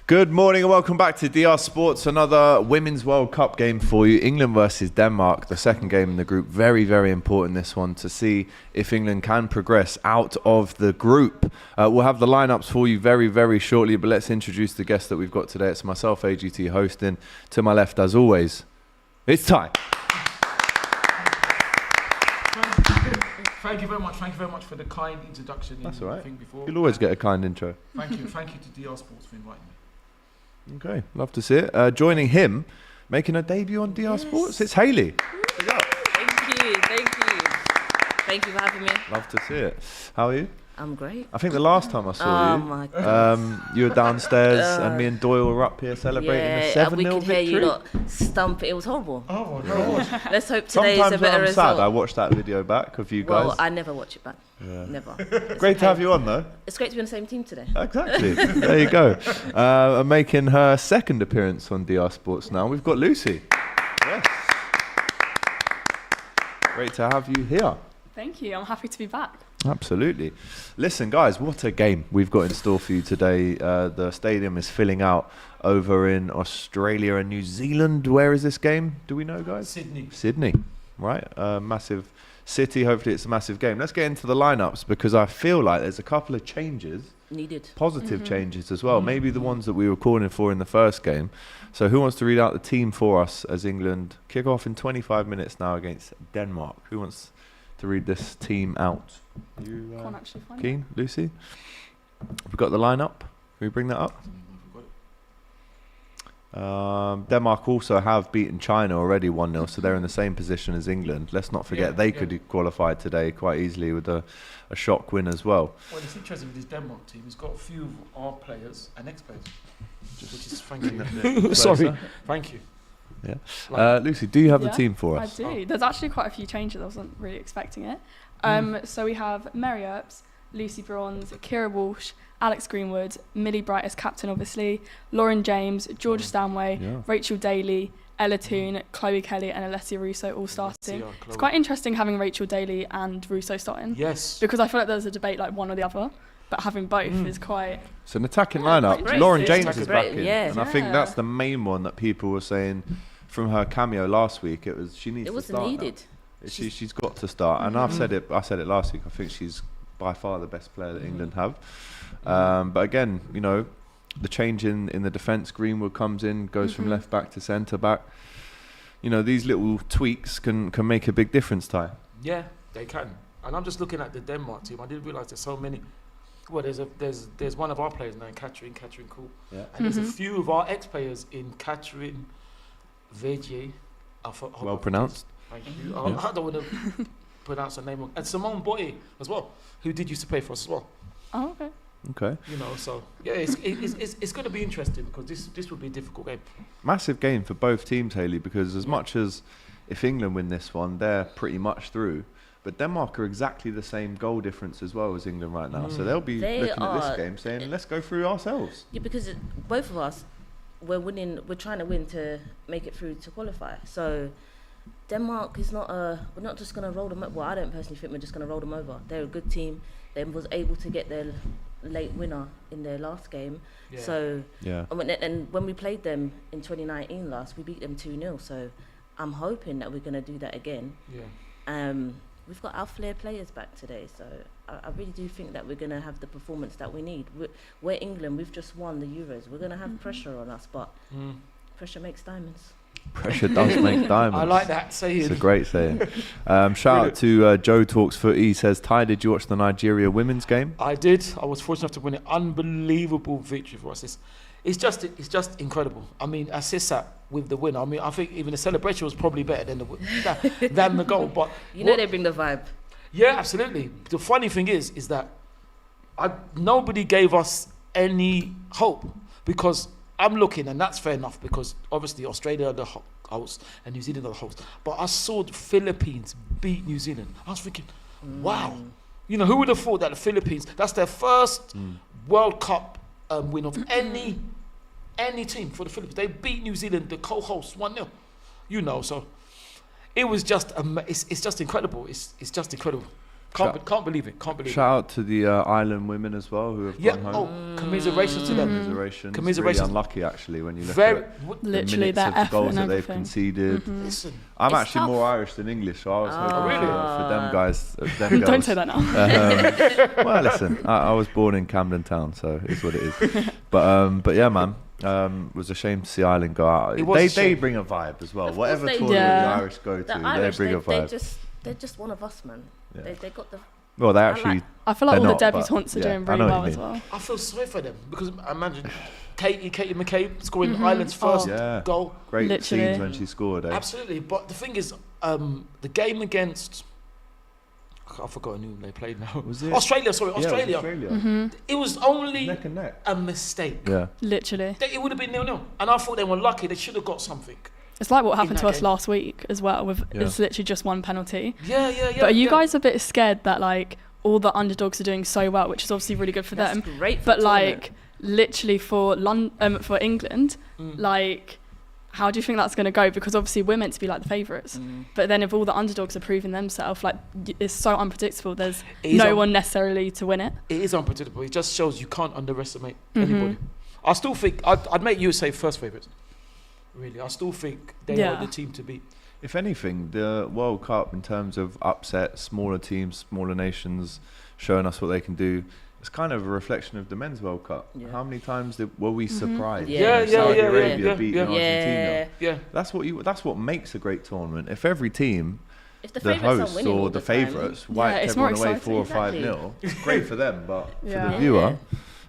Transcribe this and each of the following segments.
Good morning and welcome back to DR Sports, another Women's World Cup game for you. England versus Denmark, the second game in the group. Very, very important, this one, to see if England can progress out of the group. We'll have the lineups for you very, very shortly, but let's introduce the guest that we've got today. It's myself, AGT, hosting. To my left, as always, it's Ty. Thank you very much. Thank you very much for the kind introduction. That's all right. You'll always get a kind intro. Thank you. Thank you to DR Sports for inviting me. Okay, love to see it. Joining him, making a debut on DR Sports, it's Hayley. Thank you. Thank you for having me. Love to see it. How are you? I'm great. I think the last time I saw my God. you were downstairs and me and Doyle were up here celebrating a 7-0 victory. We could hear you lot stump. It was horrible. Oh my God. Let's hope today Sometimes is a better when I'm result. sad, I watch that video back of you guys. Well, I never watch it back. Yeah. Never. Great to have you on, though. It's great to be on the same team today. Exactly. There you go. Making her second appearance on DR Sports now, we've got Lucy. Yes. Great to have you here. Thank you. I'm happy to be back. Absolutely. Listen, guys, what a game we've got in store for you today. The stadium is filling out over in Australia and New Zealand. Where is this game? Do we know, guys? Sydney, right? Massive city. Hopefully it's a massive game. Let's get into the lineups because I feel like there's a couple of changes. Needed. Positive changes as well. Maybe the ones that we were calling for in the first game. So who wants to read out the team for us as England kick off in 25 minutes now against Denmark? Who wants to read this team out? You Can't actually find keen, Lucy? We've got the lineup. Can we bring that up? Denmark also have beaten China already 1-0, so they're in the same position as England. Let's not forget they could have qualified today quite easily with a shock win as well. Well, it's interesting with this Denmark team. It's got a few of our players and ex-players, which is thank you. Sorry, thank you. Yeah. Lucy, do you have the team for us? I do. There's actually quite a few changes. I wasn't really expecting it. So we have Mary Earps, Lucy Bronze, Kiera Walsh, Alex Greenwood, Millie Bright as captain, obviously, Lauren James, Georgia Stanway, Rachel Daly, Ella Toone, Chloe Kelly and Alessia Russo all starting. It's quite interesting having Rachel Daly and Russo starting. Yes. Because I feel like there's a debate like one or the other, but having both is quite... It's an attacking lineup. great. Lauren James is back in. Yeah. And I think that's the main one that people were saying from her cameo last week. It was she needs to start. It wasn't needed. She's got to start. And I said it last week. I think she's by far the best player that England have. But again, you know, the change in the defence, Greenwood comes in, goes from left back to centre back. You know, these little tweaks can make a big difference, Ty. Yeah, they can. And I'm just looking at the Denmark team. I didn't realise there's so many. Well, there's one of our players now in Katrin Cool. Yeah. And there's a few of our ex-players in Katrin Veje. Well pronounced. Thank you. I don't want to pronounce her name wrong. And Simone Boye as well, who did used to play for us as well. Oh, okay. Okay. You know, so yeah, it's going to be interesting because this will be a difficult game. Massive game for both teams, Hayley, because as much as if England win this one, they're pretty much through. But Denmark are exactly the same goal difference as well as England right now. So they'll be looking at this game saying, let's go through ourselves. Yeah, because both of us, we're trying to win to make it through to qualify. So Denmark is not we're not just going to roll them over. Well, I don't personally think we're just going to roll them over. They're a good team. They was able to get their late winner in their last game. Yeah. So, and when we played them in 2019 last, we beat them 2-0. So I'm hoping that we're going to do that again. Yeah. We've got our flair players back today, so I really do think that we're going to have the performance that we need. We're England, we've just won the Euros. We're going to have pressure on us, but pressure makes diamonds. Pressure does make diamonds. I like that saying. It's a great saying. Shout out to Joe Talks Footy. He says, Ty, did you watch the Nigeria women's game? I did. I was fortunate enough to win an unbelievable victory for us. It's just incredible. I mean, Assisa with the win. I mean, I think even the celebration was probably better than the goal. But they bring the vibe. Yeah, absolutely. The funny thing is that nobody gave us any hope because I'm looking, and that's fair enough because obviously Australia are the hosts and New Zealand are the hosts. But I saw the Philippines beat New Zealand. I was thinking, wow. You know, who would have thought that the Philippines, that's their first World Cup win of any team for the Philippines. They beat New Zealand, the co-hosts, 1-0. You know, so it was just it's just incredible. It's just incredible. Can't believe it. Shout out to the Island women as well who have gone home. Commiserations to them. Commiserations. Really unlucky actually when you look at literally the minutes of goals that they've everything. conceded. Listen, I'm actually more Irish than English, so I was hoping for them guys. Them Don't say that now. Well, listen, I was born in Camden Town, so it's what it is. But yeah, man. Was a shame to see Ireland go out. They bring a vibe as well. Whatever tournament the Irish go to, they bring a vibe. They're just one of us, man. Yeah. They got the. Well, they actually. I feel like all the debutantes are doing really well as well. I feel sorry for them because imagine Katie McCabe scoring Ireland's first goal. Great scenes when she scored. Absolutely, but the thing is, the game against. I forgot who they played now. Was it? Australia, sorry, Australia. It was only neck and neck. a mistake. Yeah. Literally. It would have been 0-0. And I thought they were lucky. They should have got something. It's like what happened to us last week as well. It's literally just one penalty. Yeah. But are you guys a bit scared that like all the underdogs are doing so well, which is obviously really good for them. Great for but like literally for England, like how do you think that's going to go? Because obviously we're meant to be like the favourites. But then if all the underdogs are proving themselves, like it's so unpredictable. There's no one necessarily to win it. It is unpredictable. It just shows you can't underestimate anybody. I still think I'd make USA first favourites. Really, I still think they are the team to beat. If anything, the World Cup in terms of upset, smaller teams, smaller nations, showing us what they can do, it's kind of a reflection of the men's World Cup. Yeah. How many times were we surprised? Saudi Arabia beating Argentina. Yeah. That's what makes a great tournament. If every team, the hosts or the favourites, wiped everyone away 4 or 5-0, it's great for them, but for the viewer,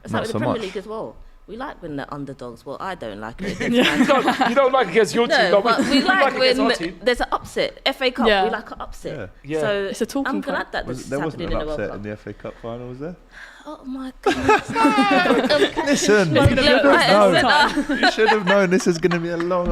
it's not like so the much. Premier League as well. We like when the underdogs. Well, I don't like it. You don't like against your team. No, but we like when there's an upset. FA Cup, we like an upset. Yeah. So it's a talking I'm glad that this is happening in the World Cup. There wasn't an upset in the FA Cup final, was there? Oh my goodness. Listen, you should have known this is going to be a long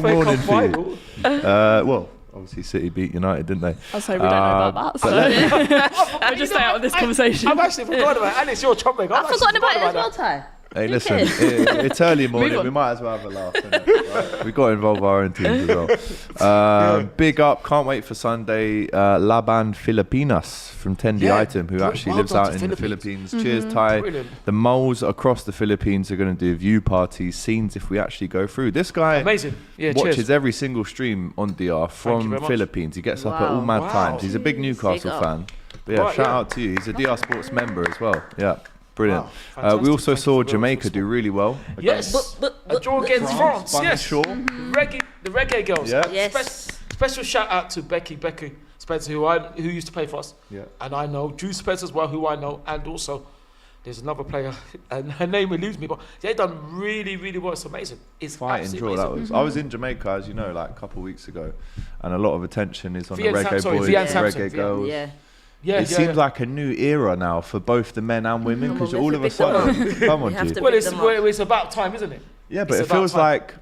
morning for you. Well, obviously City beat United, didn't they? I'll say we don't know about that. So I'll just stay out of this conversation. I've actually forgotten about it. And it's your chopping. I've forgotten about it as well, Ty. Hey, listen, it's early morning. We might as well have a laugh. Right? We've got to involve our own teams as well. Big up. Can't wait for Sunday. Laban Filipinas from Tendi Item, who actually lives out in the Philippines. Cheers, Ty. Brilliant. The moles across the Philippines are going to do view parties, scenes if we actually go through. This guy amazing. Watches every single stream on DR from Philippines. He gets up at all mad times. He's a big Newcastle fan. But shout out to you. He's a DR Sports member as well. Yeah. Brilliant. Wow, we also saw Jamaica do really well. Yes, a draw against France. Yes, the reggae girls. Yeah. Yes. Special shout out to Becky Spencer, who used to play for us. Yeah. And I know Drew Spencer as well, who I know, and also there's another player, and her name eludes me, but they done really, really well. It's amazing. It's fighting draw amazing. that was. I was in Jamaica, as you know, like a couple of weeks ago, and a lot of attention is on the reggae boys, reggae girls. Yeah. It seems like a new era now for both the men and women, because all of a sudden, come on, G. Well, it's about time, isn't it? Yeah, but it feels like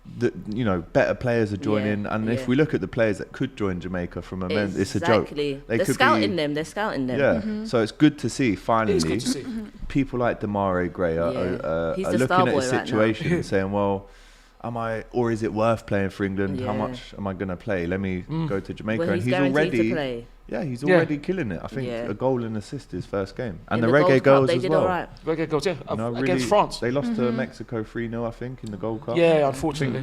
better players are joining, and if we look at the players that could join Jamaica from a men, it's a joke. They're scouting them. Yeah, so it's good to see finally people like Damare Gray are looking at the situation and saying, well, is it worth playing for England? How much am I going to play? Let me go to Jamaica. Well, and he's already he's already killing it. I think a goal and assist his first game. And the Reggae Girls as well. Reggae Girls, against France. They lost to Mexico 3-0, I think, in the Gold Cup. Yeah, unfortunately.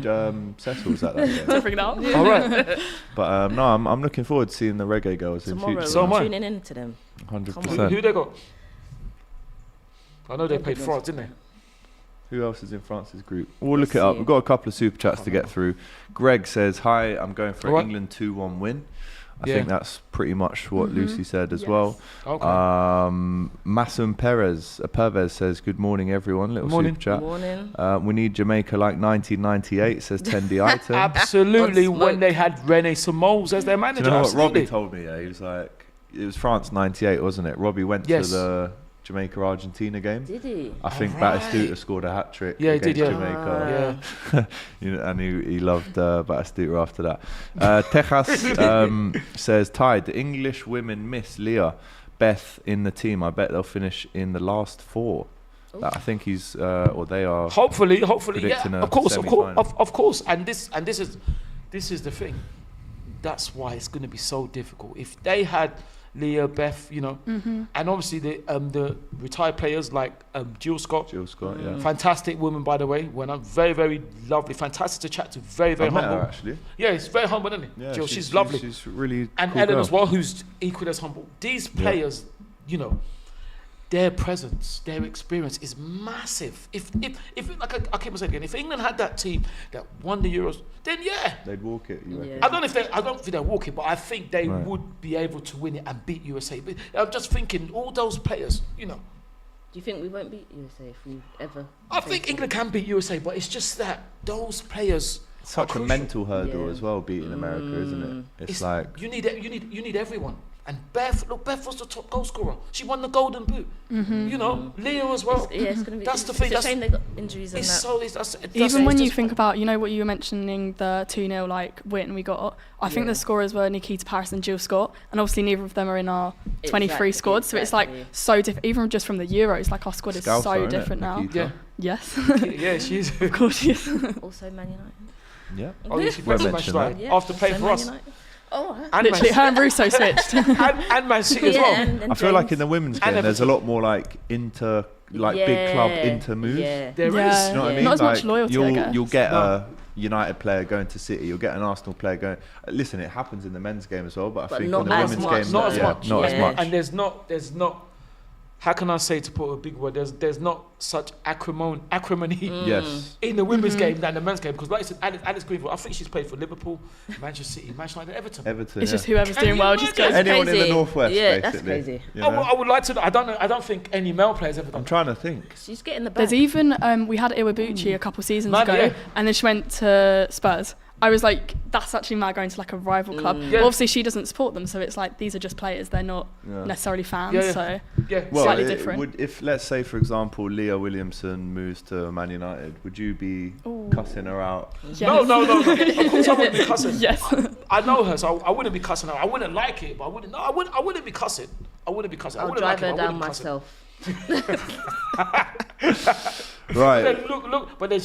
Cecil's at that game. Don't bring it up. All right. But no, I'm looking forward to seeing the Reggae Girls in future. So am I. Tuning in to them. 100%. Who they got? I know they played France, didn't they? Who else is in France's group? We'll look it up. We've got a couple of super chats to get through. Greg says, hi, I'm going for an England 2-1 win. I think that's pretty much what Lucy said as well. Okay. Massum Pervez says, good morning, everyone. Little super chat. Morning. We need Jamaica like 1998, says Tendi Item. Absolutely, when they had Rene Simoes as their manager. Do you know what Robbie told me? He was like, it was France 98, wasn't it? Robbie went to the Jamaica-Argentina game. Did he? I think Batistuta scored a hat-trick against Jamaica. And he loved Batistuta after that. Tejas says, Ty, the English women miss Leah, Beth in the team. I bet they'll finish in the last 4. I think he's, or they are. Hopefully, yeah. Of course. And this is the thing. that's why it's going to be so difficult. If they had Leah, Beth, you know, and obviously the retired players like Jill Scott. Yeah. Fantastic woman, by the way. When I'm very, very lovely, fantastic to chat to. Very, very humble. Met her, actually. Yeah, it's very humble, isn't it? Yeah, Jill, she's lovely. She's really and cool Ellen girl as well, who's equally as humble. These players, you know, their presence, their experience is massive. If like I keep saying again, if England had that team that won the Euros, then they'd walk it. I don't think they'd walk it, but I think they would be able to win it and beat USA. But I'm just thinking, all those players, you know. Do you think we won't beat USA if we ever? I think England can beat USA, but it's just that those players. It's such a mental hurdle as well, beating America, isn't it? It's like you need everyone. And Beth was the top goal scorer. She won the Golden Boot. You know, Leo as well. It's gonna be. That's the thing. It's a shame they got injuries and that. Even when you think about, you know, what you were mentioning, the 2-0 like win we got. I think the scorers were Nikita Parris and Jill Scott, and obviously neither of them are in our 23 squad. So it's like so different. Even just from the Euros, like our squad is so different now. Nikita. Yeah. Yes. Yeah, she is. Of course she is. Also Man United. Yeah. Oh, yeah, she played for Manchester United after playing for us. Oh, and literally, her and Russo switched. and Man City as well. And I feel like in the women's game, there's a lot more like big club inter moves. There is. You know what I mean? Not as much loyalty, I guess. You'll get a United player going to City. You'll get an Arsenal player going. Listen, it happens in the men's game as well, but I think in the women's game, not as much. Not as much. And there's not. How can I say, to put a big word? There's not such acrimony in the women's game than the men's game, because like I said, Alex Greenwood, I think she's played for Liverpool, Manchester City, Manchester United, Everton. It's just whoever's doing well just goes. Anyone in the northwest, yeah, basically. That's crazy. You know? I would like to. I don't think any male players ever done. I'm trying to think. She's getting the back. There's even we had Iwabuchi a couple seasons ago, and then she went to Spurs. I was like, that's actually mad, going to like a rival club. But obviously she doesn't support them, so it's like these are just players, they're not necessarily fans, so slightly different. If, let's say, for example, Leah Williamson moves to Man United, would you be cussing her out? Yes. No. Of course I wouldn't be cussing. Yes. I know her, so I wouldn't be cussing her. I wouldn't like it, but I wouldn't be cussing. I'll drive her down myself. Right. Look, but then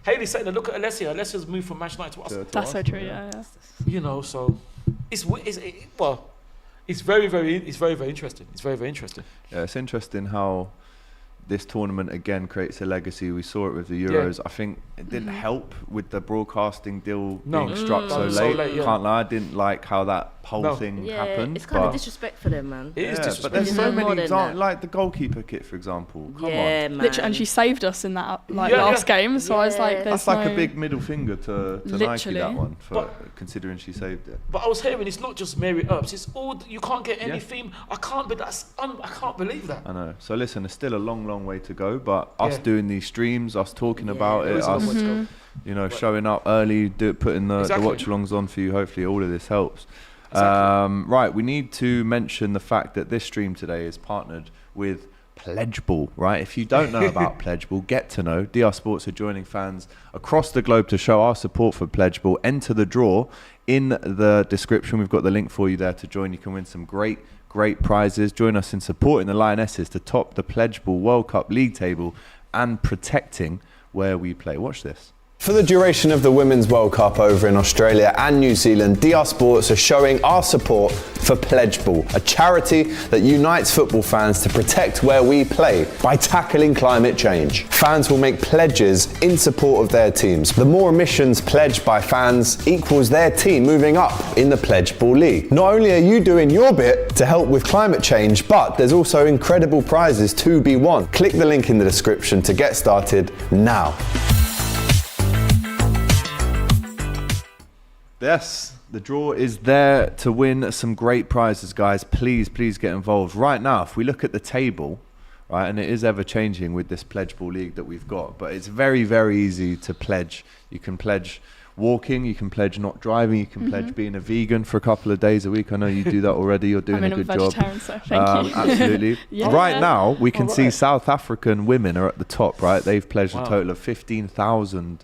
Hayley said, look at Alessia. Alessia's moved from Manchester United to us. That's so true, yeah. You know, so it's very, very interesting. It's very, very interesting. Yeah, it's interesting how this tournament again creates a legacy. We saw it with the Euros. I think it didn't help with the broadcasting deal being struck so late. Can't lie, I didn't like how that whole thing happened. It's kind of disrespect for them, man. It is disrespect. But there's so many examples, like the goalkeeper kit, for example. Come on. Man. Literally, and she saved us in that last game. So I was like, that's like a big middle finger to Nike, that one, considering she saved it. But I was hearing it's not just Mary Earps. It's all, you can't get any theme. I can't believe that. I know. So listen, there's still a long way to go, but us doing these streams, us talking about it, us showing up early, putting the watch-alongs on for you, hopefully all of this helps. Exactly. Right, we need to mention the fact that this stream today is partnered with Pledgeball, right? If you don't know about Pledgeball, get to know. DR Sports are joining fans across the globe to show our support for Pledgeball. Enter the draw in the description. We've got the link for you there to join. You can win some great prizes. Join us in supporting the Lionesses to top the Pledgeball World Cup league table and protecting where we play. Watch this. For the duration of the Women's World Cup over in Australia and New Zealand, DR Sports are showing our support for Pledgeball, a charity that unites football fans to protect where we play by tackling climate change. Fans will make pledges in support of their teams. The more emissions pledged by fans equals their team moving up in the Pledgeball League. Not only are you doing your bit to help with climate change, but there's also incredible prizes to be won. Click the link in the description to get started now. Yes, the draw is there to win some great prizes, guys. Please get involved. Right now, if we look at the table, right, and it is ever changing with this Pledgeball League that we've got, but it's very, very easy to pledge. You can pledge walking, you can pledge not driving, you can pledge being a vegan for a couple of days a week. I know you do that already. You're doing a good job. So thank you. Absolutely. Right now, we can see South African women are at the top, right? They've pledged a total of 15,000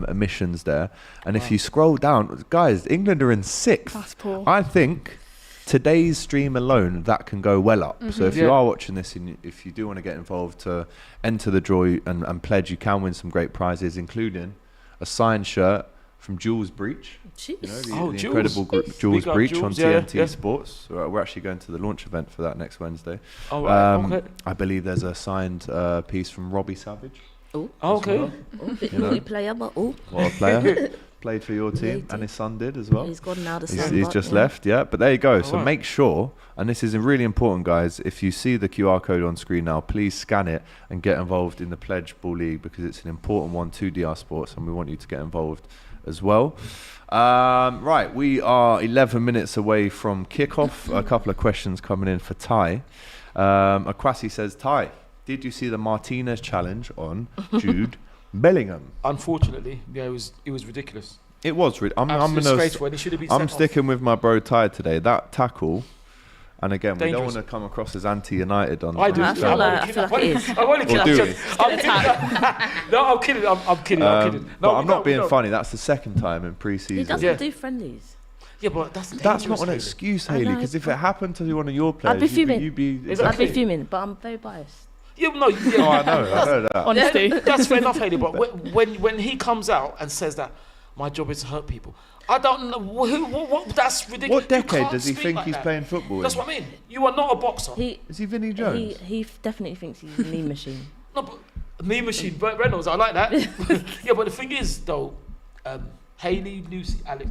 emissions there. And if you scroll down, guys, England are in 6th. That's poor. I think today's stream alone, that can go well up. So if you are watching this and if you do want to get involved to enter the draw and pledge, you can win some great prizes, including a signed shirt, from Jules Breach. Jeez. You know, the incredible Jules Breach on TNT Sports. We're actually going to the launch event for that next Wednesday. Oh, right. Okay. I believe there's a signed piece from Robbie Savage. Oh, okay. Well. Bit naughty player, but What a player. Played for your team, and his son did as well. He's gone now. He's just left, yeah. But there you go. So make sure, and this is really important, guys, if you see the QR code on screen now, please scan it and get involved in the Pledge Ball League, because it's an important one to DR Sports, and we want you to get involved as well. Right, we are 11 minutes away from kickoff. A couple of questions coming in for Ty. Akwasi says, Ty, did you see the Martinez challenge on Jude Bellingham? Unfortunately, yeah, it was ridiculous. It was. I'm sticking with my bro Ty today. That tackle, and again, we don't want to come across as anti-United on. I feel like it is. No, I'm kidding. I'm kidding. But I'm not being funny. That's the second time in pre-season. He doesn't do friendlies. Yeah, but that's not an excuse, Hayley. Because if it happened to one of your players, I'd be fuming. I'd be fuming, but I'm very biased. Yeah, no. Yeah. Oh, I know that. Honesty. That's fair enough, Hayley. But when he comes out and says that my job is to hurt people, I don't know what that's ridiculous. What decade does he think he's playing football? That's what I mean. You are not a boxer. Is he Vinnie Jones? He definitely thinks he's a mean machine. No, but mean machine. Burt Reynolds, I like that. Yeah, but the thing is, though, Hayley, Lucy, Alex,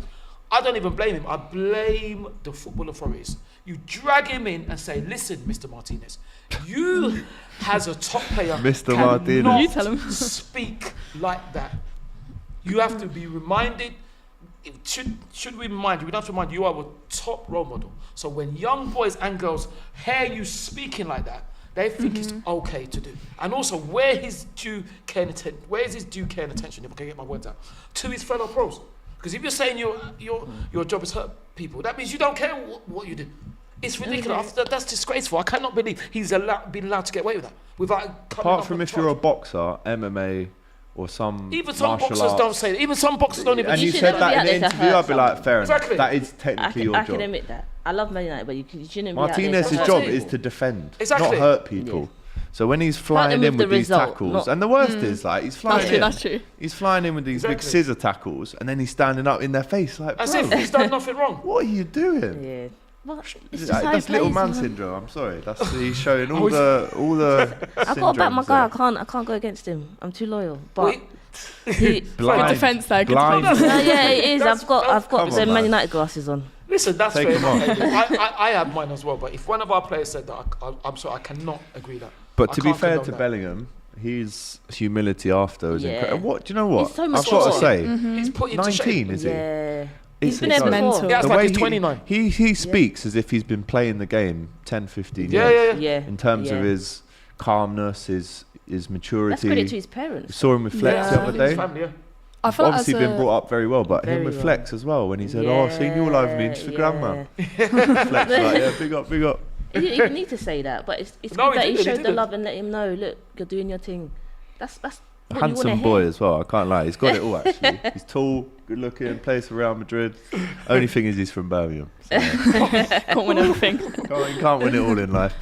I don't even blame him. I blame the football authorities. You drag him in and say, listen, Mr. Martinez, you as a top player Mr. Martinez. You tell him. Speak like that. You have to be reminded. Should we remind you? We don't have to remind you, you are a top role model. So when young boys and girls hear you speaking like that, they think it's okay to do. And also, where is his due care and attention, if I can get my words out, to his fellow pros? Because if you're saying your job is hurt people, that means you don't care what you do. It's ridiculous. That's disgraceful. I cannot believe he's been allowed to get away with that. Apart from if you're a boxer, MMA, or some even some boxers arts. Don't say that. Even some boxers don't even. And you said that in the interview, I'd be like, fair enough. That is technically your job. I can admit that. I love Man United, but you shouldn't. Martinez's job is to defend, not hurt people. Yeah. So when he's flying in with these tackles, and the worst is like he's flying in. That's true. He's flying in with these big scissor tackles, and then he's standing up in their face like, as if he's done nothing wrong. What are you doing? Yeah. Well, that's little man syndrome. I'm sorry. He's showing all the. I've got to back my guy. I can't go against him. I'm too loyal. But good defence there. Good defence. Yeah, it is. I've got the Man United glasses on. Listen, that's fair enough. I have mine as well. But if one of our players said that, I'm sorry, I cannot agree that. But to be fair to Bellingham, his humility after was incredible. What do you know? What so I've got to say, he's put 19, is he? Yeah. He's been mental. Yeah, it's like he's 29. He speaks as if he's been playing the game 10, 15 years. Yeah. In terms of his calmness, his maturity. That's credit to his parents. We saw him reflect the other day. Family, I feel obviously been brought up very well, but him reflects as well when he said, "Oh, I've seen you all over me, Instagram man." Reflects like, big up. You didn't even need to say that, but it's good that he showed the love and let him know, look, you're doing your thing. That's a handsome boy as well. I can't lie, he's got it all actually. He's tall, good looking, plays for Real Madrid. Only thing is he's from Birmingham. So. Can't win everything. Can't win it all in life.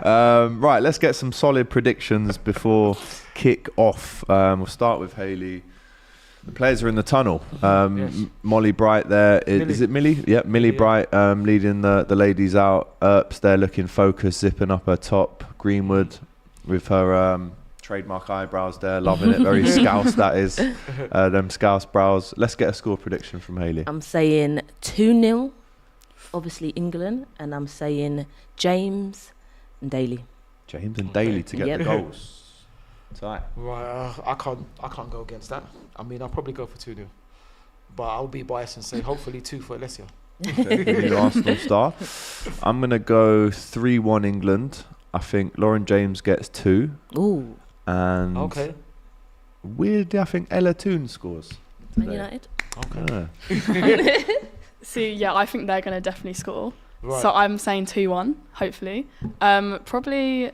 Right, let's get some solid predictions before kick off. We'll start with Hayley. The players are in the tunnel. Molly Bright there. Is it Millie? Yeah, Millie Bright leading the ladies out. Earps there looking focused, zipping up her top. Greenwood with her trademark eyebrows there, loving it. Very Scouse, that is. Them Scouse brows. Let's get a score prediction from Hayley. I'm saying 2-0, obviously England, and I'm saying James and Daly. James and Daly to get the goals. Right, I can't go against that. I mean, I'll probably go for 2-0, but I'll be biased and say hopefully 2 for Alessia. Okay, the Arsenal star. I'm gonna go 3-1 England. I think Lauren James gets 2. Ooh. And weirdly, I think Ella Toon scores. Man United. Okay. See, yeah, I think they're gonna definitely score. Right. So I'm saying 2-1. Hopefully, probably.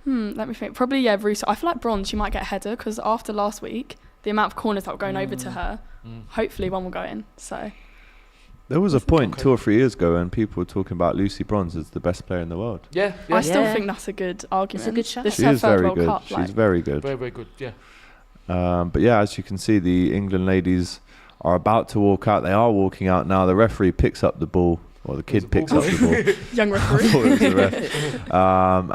Let me think. Probably, Russo. I feel like Bronze, she might get a header because after last week, the amount of corners that were going over to her, hopefully one will go in. So there was a point 2 or 3 years ago when people were talking about Lucy Bronze as the best player in the world. Yeah. I still think that's a good argument. It's a good shot. This she is her very good. Cup, She's very good. Very, very good, yeah. But yeah, as you can see, the England ladies are about to walk out. They are walking out now. The referee picks up the ball. Or the kid picks up the ball. Young referee. I thought it was the ref.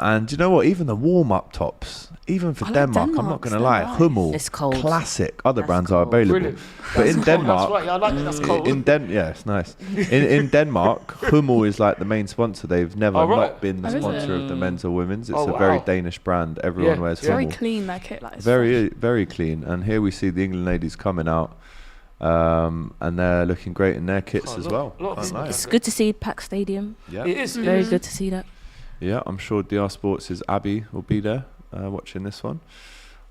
And you know what? Even the warm-up tops, even for Denmark, I'm not going to lie, nice. Hummel, It's cold. classic. Other That's brands cold. are available. Brilliant. But in Cold, Denmark, that's right. I like it. That's cold. yeah, it's nice. In Denmark, Hummel is like the main sponsor. They've never not been the Oh, is sponsor it? of the men's or women's. It's Oh, a very wow. Danish brand. Everyone wears Yeah. Hummel. Very clean, their kit. Like, Very, very clean. And here we see the England ladies coming out. And they're looking great in their kits as well. Can't lie. It's good to see Pack Stadium. Yeah. It is. Very good to see that. Yeah, I'm sure DR Sports' Abby will be there watching this one.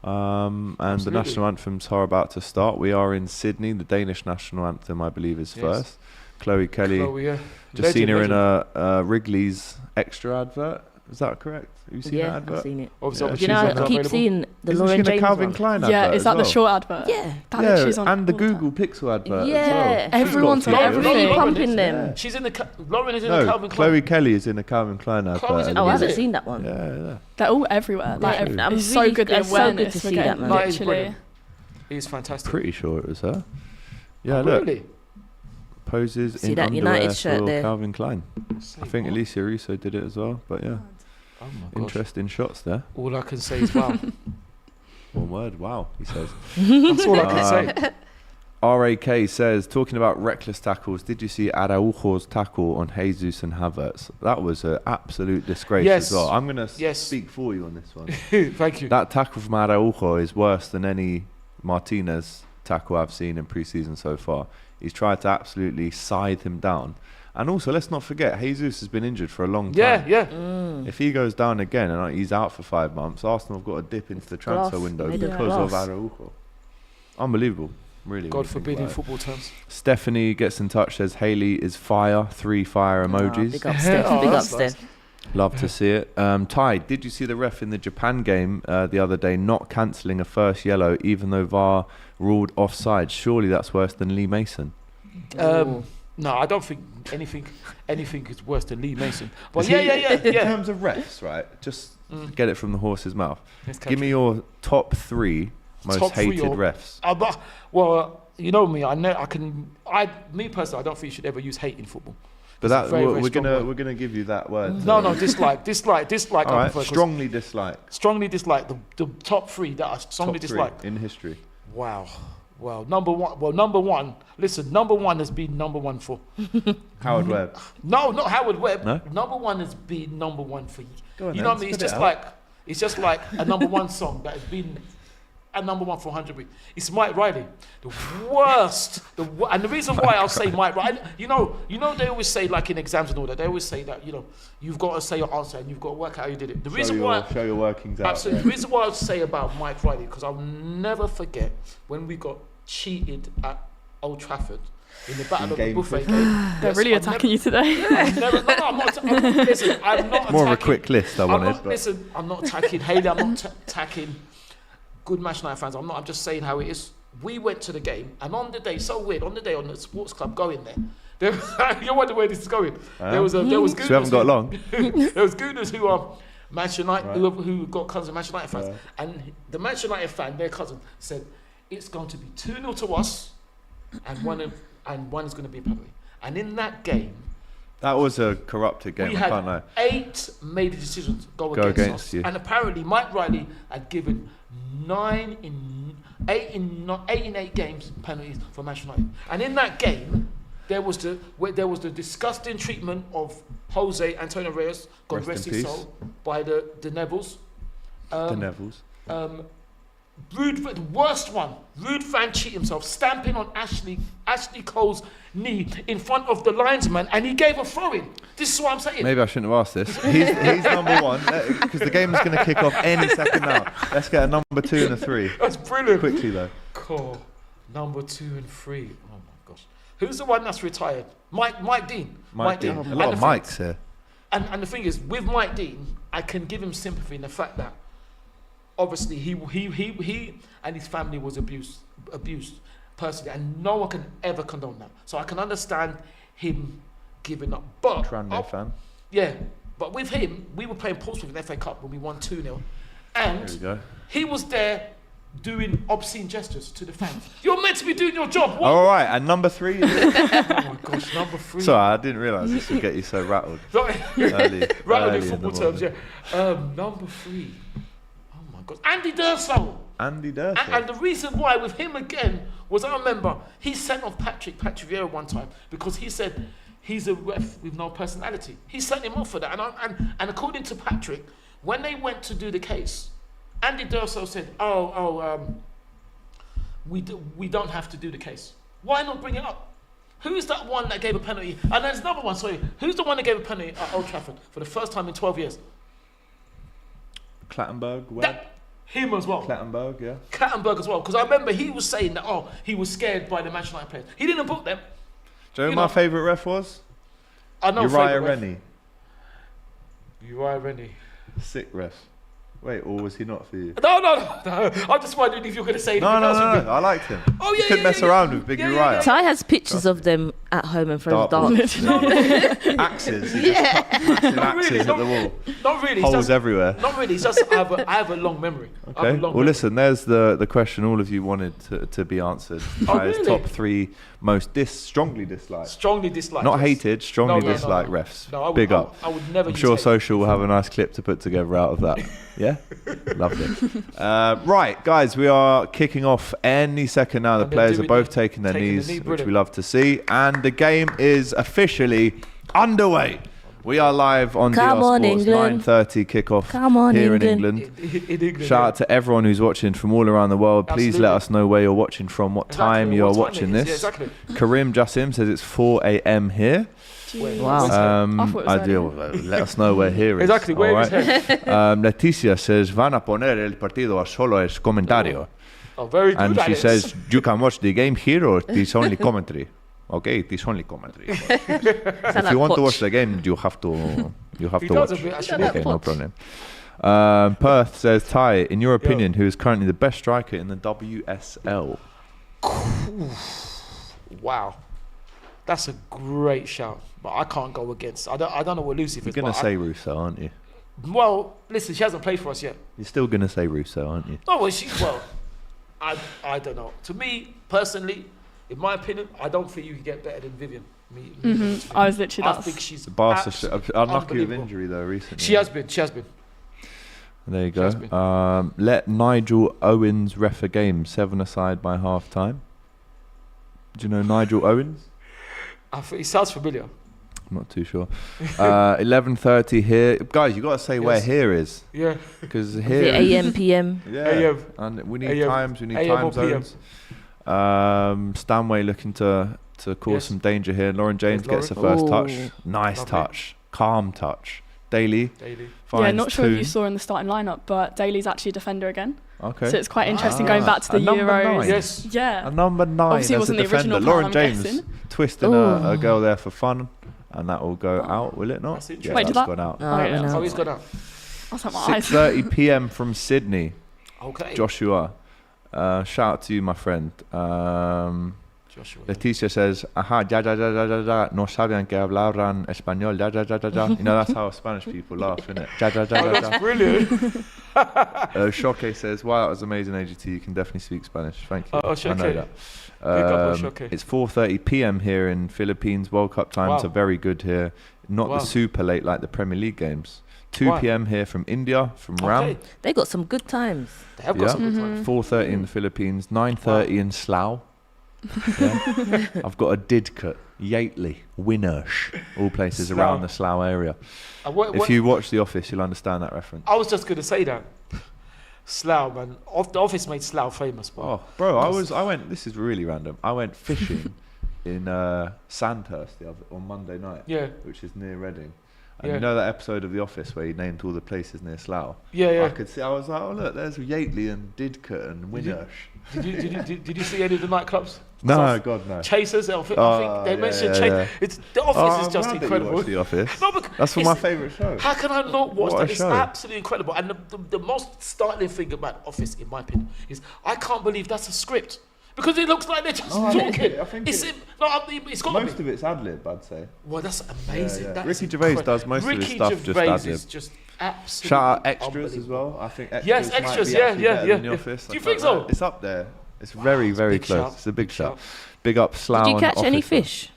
And Absolutely. the national anthems are about to start. We are in Sydney. The Danish national anthem, I believe, is first. Chloe Kelly. Just seen her in a Wrigley's extra advert. Is that correct? Have you seen that advert? I've seen it. Obviously, You know, I keep seeing the Lauren Isn't she in James a Calvin one. Klein advert? Yeah, is that the as well? short advert? Yeah. That literally's on and the all time. Google Pixel advert Yeah. as well. She's got Everyone's a few on of those. everything. Really pumping them. She's in the Lauren is in the No, Calvin Klein. Chloe Kelly is in a Calvin Klein advert. Chloe's in Oh, I Is haven't it? seen that one. Yeah. They're all everywhere. Like, I'm it's so really good. The it's so good awareness to we're see getting, that, man. That is literally. brilliant. It's fantastic. Pretty sure it was her. Yeah, Oh, look. really? Poses See in that underwear United shirt for there? Calvin Klein. Say I think what? Alicia Russo did it as well. But yeah, Oh my gosh. interesting shots there. All I can say is wow. One word, wow, he says. That's all I can say. RAK says, talking about reckless tackles, did you see Araujo's tackle on Jesus and Havertz? That was an absolute disgrace Yes. as well. I'm going to Yes. speak for you on this one. Thank you. That tackle from Araujo is worse than any Martinez tackle I've seen in pre-season so far. He's tried to absolutely scythe him down. And also, let's not forget, Jesus has been injured for a long time. Yeah. If he goes down again and he's out for 5 months, Arsenal have got to dip into the transfer Glass, window made of because of glass. Araujo. Unbelievable. Really. God when you think forbid in about it. football terms. Stephanie gets in touch, says Haley is fire, 3 fire emojis. Big up, Steph. Oh, Big up, that's nice. Steph. Love to see it. Ty, did you see the ref in the Japan game the other day not cancelling a first yellow even though VAR ruled offside? Surely that's worse than Lee Mason. No, I don't think anything is worse than Lee Mason. But Is yeah. In terms of refs, right? Just get it from the horse's mouth. Let's catch Give me it. your top 3 most Top 3 hated or- refs. Well, you know me. Me personally, I don't think you should ever use hate in football. But It's a that very, very we're strong gonna word. we're gonna give you that word. No, dislike. All I right, prefer, 'cause strongly dislike. strongly dislike. The top 3 that I strongly Top 3 dislike. in history. Wow. Number one. Listen, number 1 has been number 1 for. Howard Webb. No, not Howard Webb. No? Number 1 has been number 1 for. Go on You then, know what I mean? spit it out. It's just like a number 1 song that has been a number 1 for 100 weeks. It's Mike Riley, the worst. And the reason why I'll say Mike Riley, you know, they always say, like in exams and all that, they always say that, you've got to say your answer and you've got to work out how you did it. The reason why, Show your workings out. absolutely, the reason why I'll say about Mike Riley, because I'll never forget when we got cheated at Old Trafford in the Battle of the Game Buffet 50. game. They're really attacking you today. I'm not. Listen, I'm not More of a attacking- quick list I wanted. but- Listen, I'm not attacking Haley. I'm not attacking good Manchester United fans. I'm just saying how it is. We went to the game, and on the day, so weird. On the day, on the sports club going there, you wonder where this is going. There was Gooners. So we haven't got long. There was Gooners who are Manchester United, Right. who got cousins of Manchester United fans, Right. and the Manchester United fan, their cousin, said it's going to be 2-0 to us, and one is going to be a penalty. And in that game, That was a corrupted game. we I had can't lie. 8 major decisions go Against against us. you. And apparently Mike Riley had given 8 in 8 games penalties for Manchester United. And in that game, there was the disgusting treatment of Jose Antonio Reyes, God Rest rest in his peace. soul, by the Nevilles. The Nevilles. Rude, the worst one. Rude fan cheat himself, stamping on Ashley Cole's knee in front of the linesman, and he gave a throw-in. This is what I'm saying. Maybe I shouldn't have asked this. He's number 1 because the game is going to kick off any second now. Let's get a number 2 and a 3 That's brilliant. quickly though. Cool. Number 2 and 3. Oh my gosh. Who's the one that's retired? Mike Dean. Mike Dean. A And lot the of thing- mics here. And the thing is, with Mike Dean, I can give him sympathy in the fact that obviously he and his family was abused personally, and no one can ever condone that. So I can understand him giving up. But Tranmere fan. yeah, but with him, we were playing Portsmouth in the FA Cup when we won 2-0, There we and go. he was there doing obscene gestures to the fans. You're meant to be doing your job. What? All right, and number 3. Oh my gosh, number 3. Sorry, I didn't realise this would get you so rattled. Rattled in football terms, yeah. Number 3. Oh my God, Andy D'Urso. Andy D'Urso. And the reason why with him again was, I remember he sent off Patrick Vieira one time because he said he's a ref with no personality. He sent him off for that. And according to Patrick, when they went to do the case, Andy D'Urso said, we don't have to do the case. Why not bring it up? Who's that one that gave a penalty? And there's another one, sorry. Who's the one that gave a penalty at Old Trafford for the first time in 12 years? Clattenburg, him as well. Clattenburg, yeah. Clattenburg as well. Because I remember he was saying that, he was scared by the Manchester United players. He didn't book them. Do you know who my favourite ref was? I know Uriah Rennie. Uriah Rennie. Sick ref. Wait, or was he not for you? No. I'm just wondering if you're going to say anything else. No. I liked him. Oh, yeah, you couldn't mess around with Big Uriah. Ty has pictures of them at home and throws darts. Axes. He just massive axes at the wall. Not really. Holes everywhere. Not really. It's just I have a long memory. Okay. Listen, there's the question all of you wanted to be answered. Ty's top 3 most strongly disliked. Strongly disliked. Not hated, strongly disliked refs. Big up. I would never. I'm sure Social will have a nice clip to put together out of that. Yeah? Lovely. Right, guys, we are kicking off any second now. The players are both taking their knees, which we love to see. And the game is officially underway. We are live on DR Sports, 9:30 kickoff here in England. Shout out to everyone who's watching from all around the world. Please let us know where you're watching from, what time you are watching this. Yeah, exactly. Karim Jassim says it's 4 a.m. here. Wow. Let us know where here is. Exactly, where is here? Leticia says, van a poner el partido a solo es comentario. Oh, very good. And she says, you can watch the game here or it is only commentary. Okay, it is only commentary. If you want to watch the game, you have to watch. Okay, no problem. Perth says, Ty, in your opinion, who is currently the best striker in the WSL? Wow. That's a great shout, but I can't go against. I don't know what Lucy is. You're going to say Russo, aren't you? Well, listen, she hasn't played for us yet. You're still going to say Russo, aren't you? No, I don't know. To me, personally, in my opinion, I don't think you can get better than Vivian. I was literally I think she's unlucky with injury, though, recently. She has been. There you go. Let Nigel Owens ref a game, 7 aside by half time. Do you know Nigel Owens? He sounds familiar. I'm not too sure. 11:30 here, guys. You got to say where here is. Yeah. Because here. The AM PM. Yeah. AM. And we need times. We need AM time zones. Stanway looking to cause some danger here. Lauren James gets the first touch. Nice lovely touch. Calm touch. Daly. Yeah, not sure if you saw in the starting lineup, but Daly's actually a defender again. Okay. So it's quite interesting going back to the Euros. Yes. Yeah. A number 9 obviously as wasn't a the defender. original plan, Lauren I'm James guessing. twisting a girl there for fun, and that will go out, will it not? That's Yeah, wait, that's did that? gone out. Oh, he's gone out. I was like, my eyes. 6:30 p.m. from Sydney. Okay. Joshua. Shout out to you, my friend. Joshua. Leticia says, ajá, ya, no sabían que hablaran español, ya. You know, that's how Spanish people laugh, innit? Ja. That's brilliant. Shoke says, wow, that was amazing, AGT. You can definitely speak Spanish. Thank you. I know that. It's 4:30 p.m. here in Philippines. World Cup times are very good here. Not the super late like the Premier League games. 2 p.m. here from India, from Ram. They got some good times. They have got some good times. 4:30 in the Philippines. 9:30 in Slough. Yeah. I've got a Didcot, Yateley, Winnersh, all places around the Slough area. If you watch The Office, you'll understand that reference. I was just going to say that. Slough, man. The Office made Slough famous. Oh, bro, I went, this is really random. I went fishing in Sandhurst on Monday night, which is near Reading. And you know that episode of The Office where he named all the places near Slough? Yeah. I could see, I was like, oh look, there's Yateley and Didcot and Winnersh. Did you see any of the nightclubs? No, God, no. Chasers, I think they mentioned Chasers. The Office is just incredible. The Office. That's my favourite show. How can I not watch that? It's absolutely incredible. And the most startling thing about Office, in my opinion, is I can't believe that's a script. Because it looks like they're just talking. I think it's got most of it's ad-lib, I'd say. Well, that's amazing. Yeah. Ricky Gervais does most of his stuff just ad-lib. Absolutely. Shout out extras as well. I think extras. Yes, extras. Might be actually Yeah. better than the office. Do you think so? It's up there. It's very, very big close. shout. It's a big shout. Big up Slough. Did you catch and any Office, fish?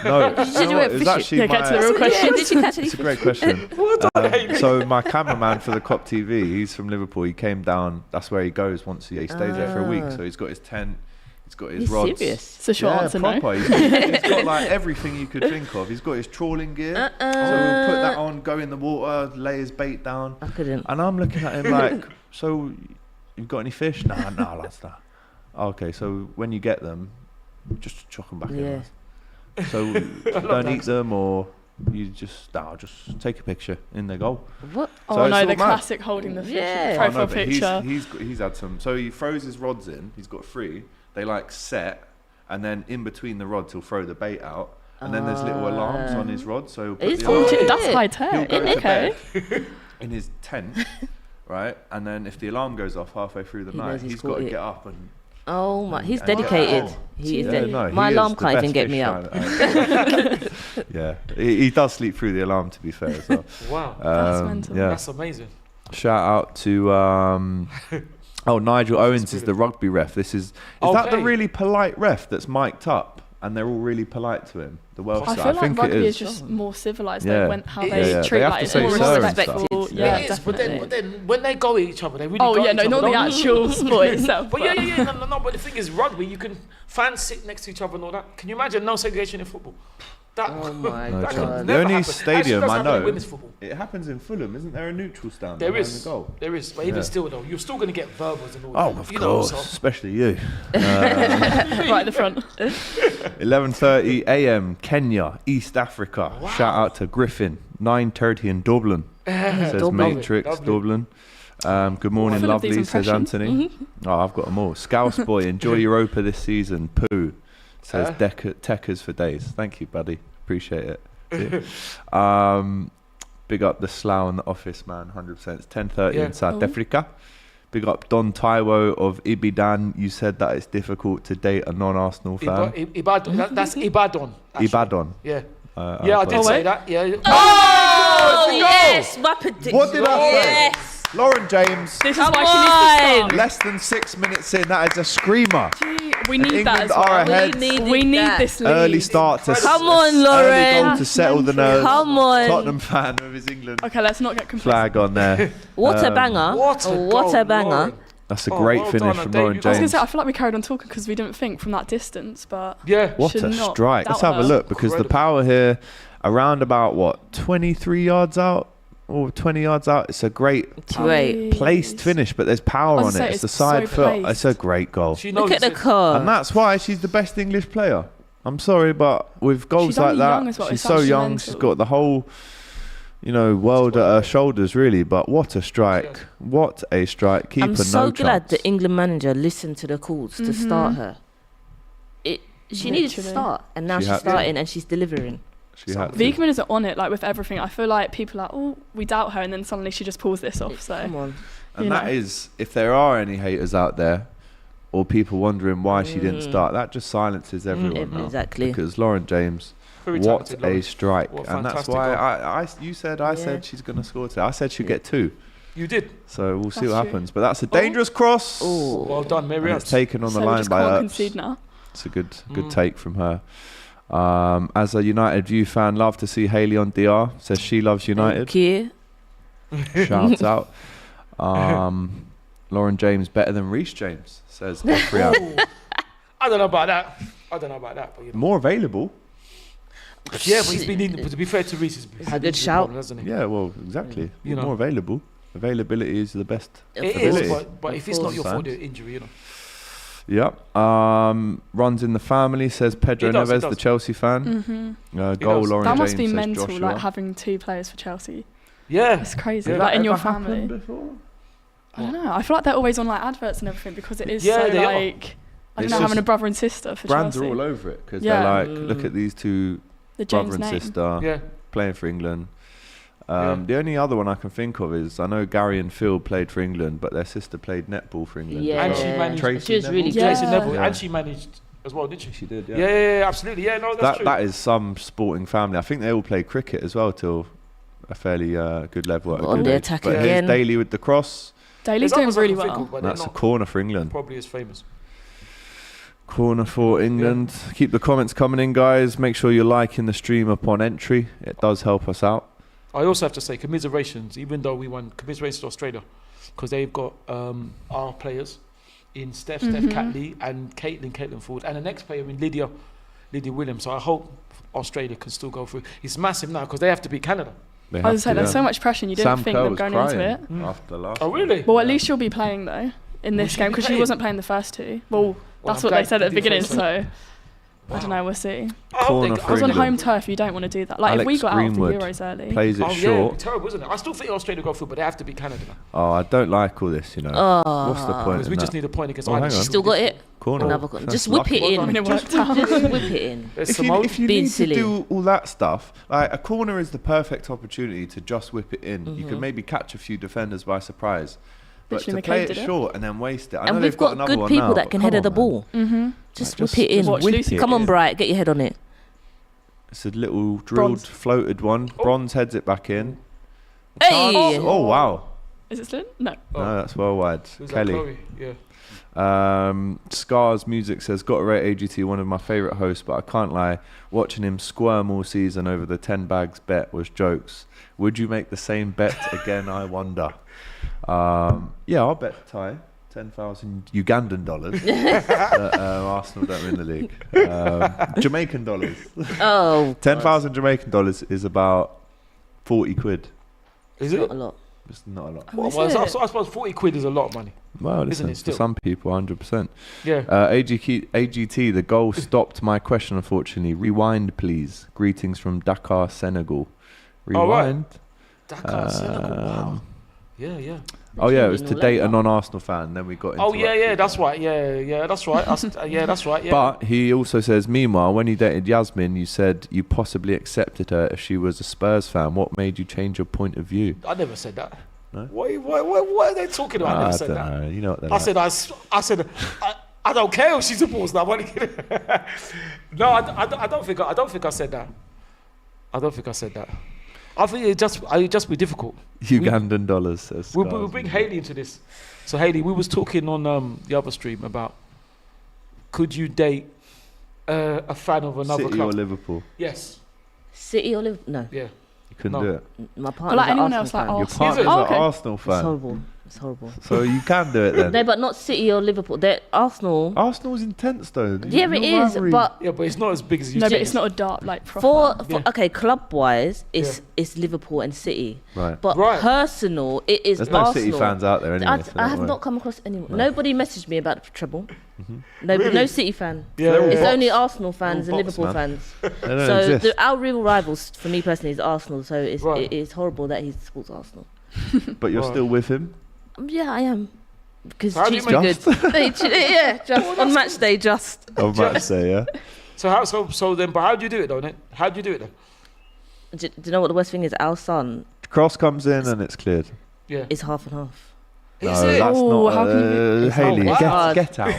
No. Did you do it It was fishing? actually Get to the real my. question. Did you catch any It's a fish? great question. So my cameraman for the Cop TV, he's from Liverpool. He came down. That's where he goes once a year. He stays there for a week. So he's got his tent. He's got his You're rods. serious? It's a short answer, no. proper. He's got like everything you could think of. He's got his trawling gear. So we'll put that on, go in the water, lay his bait down. I couldn't. And I'm looking at him like, so you've got any fish? Nah, lads, nah. Okay, so when you get them, just chuck them back in. Yeah. So don't eat them, or you just take a picture in the goal. What? So Oh it's no, all the mad. classic holding the fish Yeah. Oh, profile but picture. he's had some. So he throws his rods in. He's got 3. They like set, and then in between the rods he'll throw the bait out, and then there's little alarms on his rods. So he'll put It's the alarm. legit. That's high He'll tech. go to Okay. bed in his tent, right? And then if the alarm goes off halfway through the He night, knows he's he's got caught to it. get up and. Oh my, he's and dedicated. go. He is Yeah, dedicated. he My is alarm the can't even best get me fish out. finder. Yeah, he does sleep through the alarm, to be fair as well. Wow. That's mental. Yeah. That's amazing. Shout out to Nigel Owens is the rugby ref. Is that the Okay. really polite ref that's mic'd up and they're all really polite to him? The Welsh I guy. feel like think rugby it is is. just more civilised. Yeah. Like when how It they is. Yeah, treat they have like to it's say more sir and respectful. stuff. Yeah, It is, but definitely. then when they go at each other, they really Oh go yeah, at no, each other. not the don't actual sport itself. But yeah. No. But the thing is, rugby, you can fans sit next to each other and all that. Can you imagine no segregation in football? That, Oh my No that chance. can The never only happen. stadium Actually, it does I happen in know- women's football. It happens in Fulham, isn't there? A neutral stand There behind is, the goal. there is. But even Yeah. still, though, you're still going to get verbals and all Oh, that. of you know, course, so- especially you. Right at the front. 11:30 a.m. Kenya, East Africa. Shout out to Griffin. 9:30 in Dublin. Says Dublin. Matrix, Dublin. Dublin. Good morning, Full of these lovely, says impressions. Anthony. Oh, I've got them all. Scouse boy, enjoy Europa this season. Pooh, says Techers for days. Thank you, buddy. Appreciate it. Big up the Slough and the Office, man. 100%. It's 10:30 in South Africa. Big up Don Taiwo of Ibadan. You said that it's difficult to date a non-Arsenal fan. Ibadan. That's Ibadan. actually. Ibadan. Yeah. I Yeah, I did apologize. say that. Yeah. Oh yes, my prediction. What did I say? Yes. Lauren James, This is Come why she needs to start. less than 6 minutes in, that is a screamer. We need that England as are well. ahead. We need that. this lead. Early start to Come on, early Lauren. goal to settle the nerves. Come on. Tottenham fan with his England Okay, let's not get complacent. flag on there. What a banger. What a What goal, a banger. Lauren. That's a Oh, great well finish done, from Dave. Lauren I was I was gonna James. say I feel like we carried on talking because we didn't think from that distance, but Yeah. What should a not strike. Let's doubt have a her. look, because the Incredible. power here around about what, 23 yards out or 20 yards out. It's a great Great. placed finish, but there's power I on was it. gonna say, It's the it's so side foot. placed. It's a great goal. She knows Look at the it's- car. And that's why she's the best English player. I'm sorry, but with goals She's like only that, young as well. she's It's so actually young. mental. She's got the whole, world at her shoulders, really. But what a strike! What a strike! Keeper, I'm so no glad chance. the England manager listened to the calls to start her. She needed to Literally. start, and now She she's had to. starting and she's delivering. She had to. Wiegman is on it, like with everything. I feel like people are like, oh, we doubt her, and then suddenly she just pulls this off. So Come on. And you that know. is, if there are any haters out there, or people wondering why she didn't start, that just silences everyone now. Exactly. Because Lauren James, Very what talented, a Lauren. strike! What a And that's fantastic why goal. you said Yeah. she's gonna score today. I said she'd get 2. You did. So we'll see That's what true. happens. But that's a dangerous cross. Oh. Well done, And Mary. it's taken on so the we line just by can't Earps. concede now. It's a good take from her. As a United View fan, love to see Hayley on DR. Says she loves United. Thank you. Shouts out. Lauren James better than Reece James, says Efriat. Oh. I don't know about that. But you know. More available. Yeah, but he's been in. But to be fair to Reece, he's A good shout. hasn't he? Yeah, well, exactly. You know. More available. Availability is the best. It ability. is, but if it's not your fault, Sometimes. the injury, you know. Yep. Runs in the family, says Pedro He does, he Neves, does. the Chelsea fan. Goal, does. Lauren That James, must be says mental, Joshua. like having 2 players for Chelsea. Yeah. It's crazy. Yeah. Like in That your ever happened family. before? I don't know. I feel like they're always on like adverts and everything because it is Yeah, so they are. like I don't It's know, having just a brother and sister for Brands Chelsea. are all over it because Yeah. they're like, look at these two The brother James and name. sister Yeah. playing for England. Yeah. The only other one I can think of is I know Gary and Phil played for England, but their sister played netball for England. Yeah. And as she well. managed. Tracy She was Neville. really Yeah. Tracy Neville, Yeah. and she managed as well, didn't she? She did, Yeah, absolutely. Yeah, no, that's true. That is some sporting family. I think they all played cricket as well till a fairly good level at a On good the age. attack But again. here's Daly with the cross. Daly's There's doing others I really can think well. of, but they're That's a not corner for England. probably as famous. Corner for England. Keep the comments coming in, guys. Make sure you're liking the stream upon entry. It does help us out. I also have to say commiserations, even though we won, commiserations to Australia, because they've got our players in Steph Catley, and Caitlin Ford, and the next player in Lydia Williams. So I hope Australia can still go through. It's massive now because they have to beat Canada. I was saying there's so much pressure and you didn't Sam think Kerr them was going crying into it. after the last Oh, really? Well, at least she'll be playing though in this she game be because she playing? wasn't playing the first two. Well, that's I'm what they glad said at the they did beginning. say So I don't know. We'll see. Corner for Because on home England. turf, you don't want to do that. Like Alex if we got Greenwood out of the Euros early, plays it Oh, yeah, short. it'd be terrible, isn't it? I still think Australia go through, but they have to beat Canada now. Oh, I don't like all this, you know. What's the point? Because in we just that? need a point against Oh, hang Ireland. on. Still got it. Corner. Another corner. That's Just whip lucky. it in. I mean, it worked out. Just whip it in. There's If you, Simone. if you Being need silly. to do all that stuff, like a corner is the perfect opportunity to just whip it in. You can maybe catch a few defenders by surprise. But Literally to play McCabe it did it. short and then waste it. I know And they've we've got another good one people now, that but can come head of the on, ball. Mm-hmm. Just Like, whip it in. Watch whip Lucy. it Come on, in. Bright, get your head on it. It's a little drilled, Bronze. floated one. Bronze heads it back in. Hey! Oh, wow. Is it still? No. No, that's well wide. Who's that, Kelly. Chloe? Yeah. Scars Music says, got to rate AGT, one of my favourite hosts, but I can't lie, watching him squirm all season over the 10 bags bet was jokes. Would you make the same bet again, I wonder? Yeah, I'll bet Ty 10,000 Ugandan dollars that Arsenal don't win the league. Jamaican dollars. Oh, 10,000 Jamaican dollars is about 40 quid. Is not it? a lot. It's not a lot. Well, I suppose 40 quid is a lot of money. Well, listen, it for still? some people, 100%. Yeah. AGT, the goal stopped my question, unfortunately. Rewind, please. Greetings from Dakar, Senegal. Rewind. Dakar, Senegal. Wow. Yeah. Oh, yeah, it was to All date a over. non-Arsenal fan. Then we got into Oh, yeah, that's right. Yeah, that's right. That's right. Yeah. But he also says, meanwhile, when you dated Yasmin, you said you possibly accepted her if she was a Spurs fan. What made you change your point of view? I never said that. No? What are they talking about? I never I said don't that. know. You know what they're I like. said, I don't care if she supports now. No, I don't think I said that. I don't think I said that. I think it'd just be difficult. Ugandan dollars, says We'll Scars. bring Hayley into this. So Hayley, we was talking on the other stream about could you date a fan of another City club? or Liverpool? Yes. City or Liverpool? No. Yeah. You couldn't No. do it. My But partner's like an anyone Arsenal else, like fan. Your Arsenal. partner's Oh, an okay. Arsenal It's fan. horrible. It's horrible. So you can do it then. No, but not City or Liverpool. They're Arsenal. Arsenal's intense though. Yeah, it is. But Yeah, but it's not as big as you No, said. but it's not a dart like proper. for okay, club wise, it's Liverpool and City. Right. But Right. personal, it is There's no Arsenal. City fans out there anyway. so I don't have worry. not come across anyone. No. Nobody messaged me about the treble. No, Really? no City fan. Yeah, They're all It's bots. only Arsenal fans They're all and bots, Liverpool man. fans. They don't So exist. our real rivals for me personally is Arsenal. So Right. it is horrible that he supports Arsenal. But you're Right. still with him? Yeah, I am. Because How do you Chiefs are good. Just? Yeah, just on match day, just. I was about to say, yeah. So then, but how do you do it though, Nick? How do you do it then? Do you know what the worst thing is? Our son Cross comes in and it's cleared. Yeah. is half and half. No, Is it? that's Oh, not. how can you It's Hayley, not hard. get out.